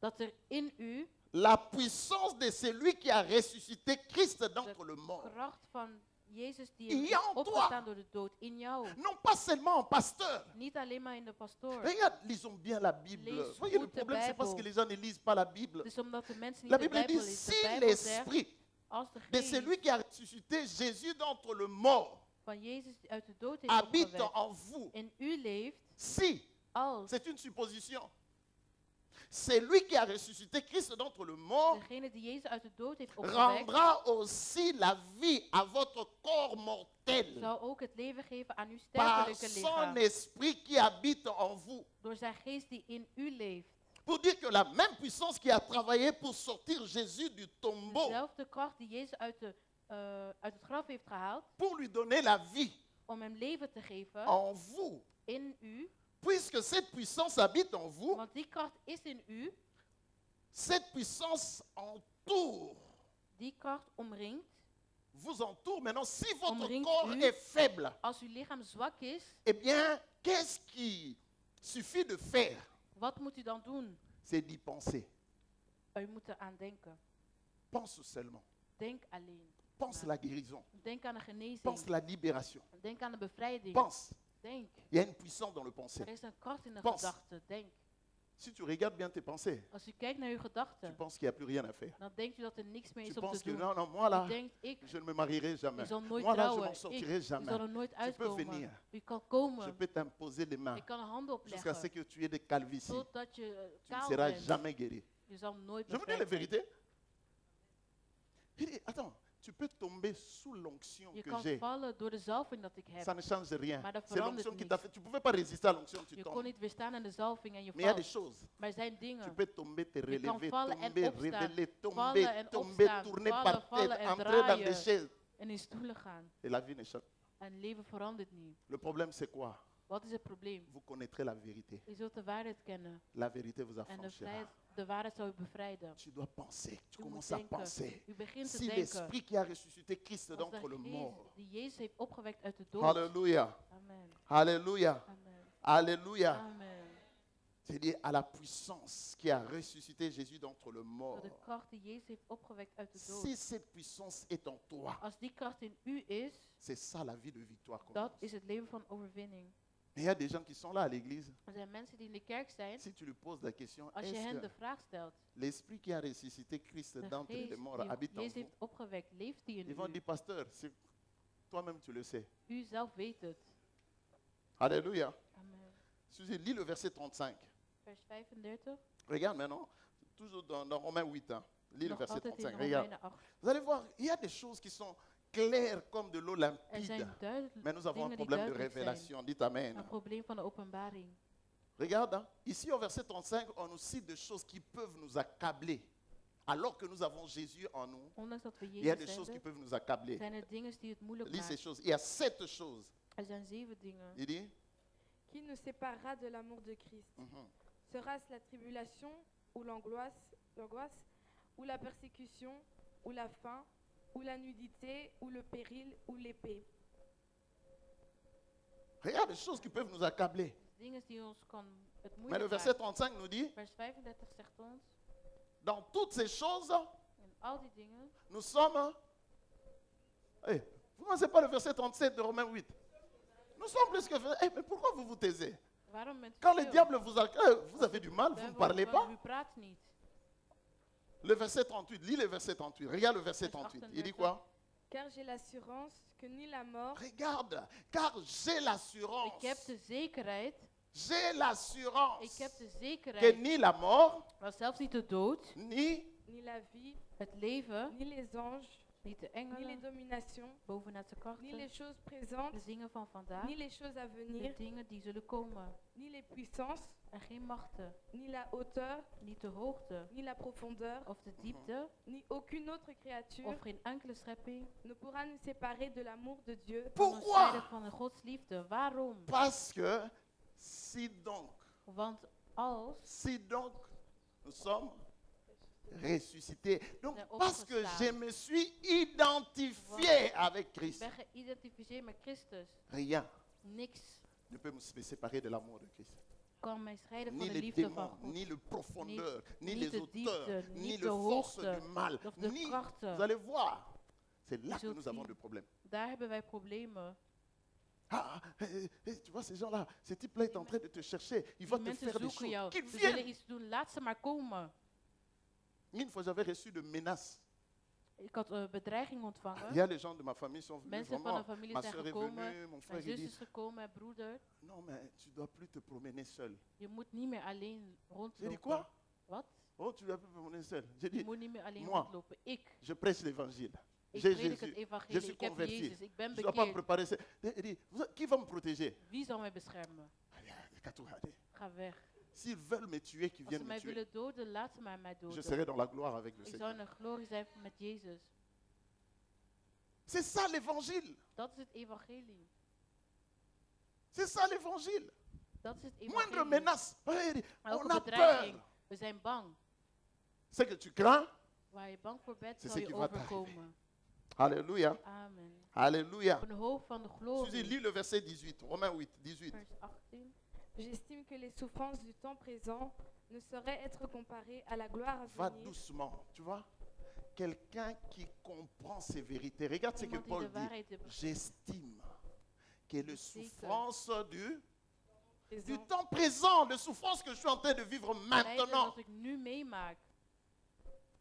dat er in u la puissance de celui qui a ressuscité Christ d'entre le mort. kracht van Jezus die Il is y a en toi. opgestaan door de dood in jou. Non pas seulement en pasteur. Niet alleen maar in de pastoor. Regarde, lisons bien la Bible. Lees Voyez, le goed de problème, c'est parce que Bijbel. les gens ne lisent pas la Bible. Dus omdat de mensen niet La de Bible Bijbel dit, lezen. si De Bijbel zegt, l'esprit als de de geest celui qui a ressuscité Jésus d'entre le mort van Jezus die uit de dood heeft habite opgewekt en vous, in u leeft, si, als c'est une supposition, c'est lui qui a ressuscité Christ d'entre le mort, degene die Jezus uit de dood heeft opgewekt, rendra aussi la vie à votre corps mortel zou ook het leven geven aan uw par sterfelijke son lichaam. esprit qui habite en vous. Door zijn geest die in u leeft. Pour dire que la même puissance qui a travaillé pour sortir Jésus du tombeau, Dezelfde kracht die Jezus uit het graf heeft gehaald, pour lui donner la vie om hem leven te geven en vous, in u. puisque cette puissance habite en vous, Want die kracht is in u. cette puissance entoure Die kracht omringt vous entoure, maintenant, si votre Omringt corps u. est faible, Als uw lichaam zwak is, eh bien, qu'est-ce qui suffit de faire? wat moet u dan doen? C'est d'y penser. U moet eraan denken. Pense seulement. Denk alleen. Pense la guérison. Denk aan de genezing. Pense la libération. Denk aan de bevrijding. Pense. Denk. Il y a une puissance dans le penser. Er is een kracht in de Pense. gedachte. Denk. Si tu regardes bien tes pensées, Als u kijkt naar uw tu gedachten, penses qu'il n'y a plus rien à faire. dan denkt u dat er niks meer Tu is om penses te que doen. non, non, moi là, U denkt, je ne me marierai u jamais. zal nooit Moi là, je trouwen. m'en sortirai U jamais. zal er nooit Tu peux venir. uitkomen. U kan Je komen. peux t'imposer les mains Ik kan een handen jusqu'à ce opleggen. que tu aies des calvities. Totdat je Tu ne kaal seras bent. jamais guéri. Je zal nooit Je vous dis la bevrijd zijn. vérité. Il dit, attends, tu peux tomber sous l'onction Je que kan j'ai. vallen door de zalving dat ik Ça heb. ne change rien. Maar dat C'est verandert l'onction qui niet. t'a fait. Tu ne pouvais pas résister à l'onction, tu Je kon tombes. niet weerstaan aan de zalving en je Mais il y a des valt. choses. Maar er zijn Tu dingen. peux tomber, te kan relever, vallen en tomber, opstaan. révéler, Vallen tomber, en tomber, opstaan. tourner Vallen, par vallen terre, en entrer dans draaien. des chaises. En in stoelen gaan. Et la vie ne change. En het leven verandert niet. Le problème, c'est quoi? Wat is het probleem? Vous connaîtrez la vérité. Je zult de waarheid kennen. La vérité vous En de, affranchira. de waarheid zal u bevrijden. Tu dois penser. Tu U moet commences à denken. penser. U begint te Si denken. l'esprit qui a ressuscité Christ Als d'entre de le geest mort. die Jezus heeft opgewekt uit de dood. Alléluia. Amen. Alléluia. Amen. Alléluia. Amen. C'est-à-dire à la puissance qui a ressuscité Jésus d'entre le mort. Door de kracht die Jezus heeft opgewekt uit de Si dood. cette puissance est en toi, Als die kracht in u is, c'est ça la vie de victoire. qu'on dat commence. is het leven van overwinning. Mais il y a des gens qui sont là à l'église. Er zijn mensen die in de kerk zijn. Si tu lui poses la question, Als je hen est-ce de que vraag stelt, l'esprit qui a ressuscité Christ de d'entre les geest morts die habite en Jezus vous? heeft opgewekt, leeft die Ils in vont u? dire, pasteur, toi-même tu le sais. U zelf weet het. Alléluia. Amen. Suzy, lis le verset 35. Vers 35. Regarde maintenant, toujours dans Romains 8. Hein. Lis le Nog verset altijd in 35. Regarde. Romeinen 8. Vous allez voir, il y a des choses qui sont claires comme de l'eau Er limpide. zijn Mais nous avons un dingen die problème de duidelijk zijn. révélation. Dites Amen. Een probleem van de openbaring. Regarde, hein, ici au verset 35, on nous cite des choses qui peuvent nous accabler. Alors que nous avons Jésus en nous, Ondanks dat we il y a des Jezus choses qui hebben, peuvent nous accabler. zijn er dingen die het moeilijk Lis ces maken. choses. Il y a 7 choses. Er zijn 7 dingen. Il dit, Qui nous séparera de l'amour de Christ? mhm. Sera-ce la tribulation ou l'angoisse, ou la persécution, ou la faim, ou la nudité, ou le péril, ou l'épée? Regarde les choses qui peuvent nous accabler. Dingen die ons kan het Mais le moeilijk verset maken. 35 nous dit, Vers 35 zegt ons, dans toutes ces choses, in al die dingen, nous sommes... Hey, vous ne connaissez pas le verset 37 de Romains 8? Nous sommes plus que... Hey, mais pourquoi vous vous taisez? waarom bent u Quand le stil? diable vous vous avez du mal, vous ne Duivel, parlez want pas. U praat niet. Le verset 38, lis le verset 38. Regarde le verset Vers 38. Il dit 38. quoi? Car j'ai l'assurance que ni la mort, Regarde, car j'ai l'assurance. Ik heb de zekerheid, J'ai l'assurance ik heb de que zekerheid, ni la mort, maar zelfs niet de dood, ni ni la vie, het leven, ni les anges, niet de ni les engelen, dominations, bovenste ni krachten, les choses présentes, de dingen van vandaag, ni les choses à de venir, dingen die zullen komen. ni les puissances, En geen machten, ni la hauteur, niet de hoogte ni la profondeur, of de diepte, ni aucune autre créature of geen enkele schepping ne pourra nous séparer de l'amour de Dieu kan ons Pourquoi? scheiden van de Gods liefde. Waarom? parce que si donc nous sommes ressuscités, donc zijn parce que opgestaan. je me suis identifié avec Ik Christ, ben geïdentificeerd met Christus. rien Niks ne peut me séparer de l'amour de Christ. kan mij scheiden van Ni de les liefde van démons, God. ni le profondeur, ni niet les de auteurs, diepte, ni niet le de force hoogte, du mal, of de ni... krachten. Vous allez voir, c'est là que zult nous avons zien. des problèmes. Daar hebben wij problemen. Tu vois, ces gens-là, ce type-là est en train de te chercher. Il va Die te mensen faire des zoeken choses. jou. Qu'il Ze zullen vienne. iets doen. Laat ze maar komen. Une fois, j'avais reçu de menaces. Ik had bedreiging Il y ontvangen. a les gens de ma famille sont venus. Mensen van Vraiment, de familie ma zijn soeur est gekomen. venue, mon frère Mijn il zus dit, is gekomen, mijn broeder. non mais tu dois plus te promener seul. Je moet niet meer alleen J'ai dit rondlopen. quoi? Wat? Oh, tu dois plus te promener seul. J'ai Je dit, moet niet meer alleen moi, rondlopen. Ik je prêche l'évangile. Ik J'ai predik het Jésus. Je evangelie. suis Ik heb converti. Jezus. Ik ben Je ne dois pas me bekeerd. préparer. Il dit, qui va me protéger? Wie zal mij beschermen? Ga weg. S'ils veulent me tuer, qu'ils Als ze viennent me mij tuer. willen doden, laat ze mij Je doden. serai dans la gloire avec le Ik zal Seigneur. in de glorie zijn met Jezus. C'est ça l'évangile. Dat is het evangelie. C'est ça l'évangile. Dat is het Moindre evangelie. menace. Elke On a bedreiging. peur. We zijn bang. Ce que tu crains, Waar je bang voor bent, C'est zal ce je qui va overkomen. Alléluia. Amen. Alléluia. Op een hoofd van de Suzy, glorie. lis le verset 18. Romains 8, 18. Vers 18. J'estime que les souffrances du temps présent ne sauraient être comparées à la gloire à Va venir. doucement, tu vois. Quelqu'un qui comprend ces vérités. Regarde ce que Iemand die Paul de dit. waarheid heeft J'estime que les Zeker. souffrances du Présent. temps présent, les souffrances que je suis en train de vivre lijden maintenant. wat ik nu meemaak.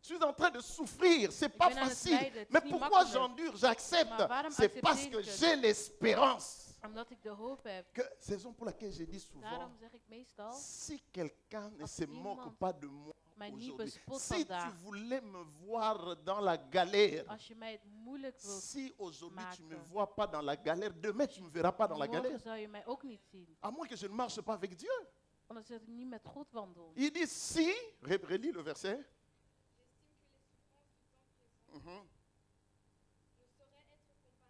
Je suis en train de souffrir, c'est pas ben aan het facile. lijden, het is Mais niet pourquoi makkelijk. j'endure, j'accepte? Maar waarom C'est parce accepteer que ik het? j'ai l'espérance. Omdat ik de hoop heb. Que, c'est la raison pour laquelle j'ai dit souvent, Daarom zeg ik meestal, si quelqu'un ne Als se moque iemand pas de moi mij niet aujourd'hui, bespot si tu vandaag, voulais me voir dans la galère, als je mij het moeilijk wilt, si aujourd'hui tu ne me maken. vois pas dans la galère, demain tu ne me verras pas dans la morgen galère. zou je mij ook niet zien. À moins que je ne marche pas avec Dieu. Omdat ik niet met God wandel. Il dit si, relis le verset. Mhm.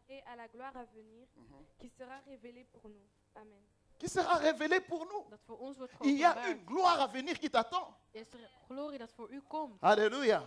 Et à la gloire à venir, qui sera révélée pour nous. Amen. Qui sera révélé pour nous. Dat voor ons wordt Il y a geopenbaard. une gloire à venir qui t'attend. Is er glorie dat voor u komt. Alléluia.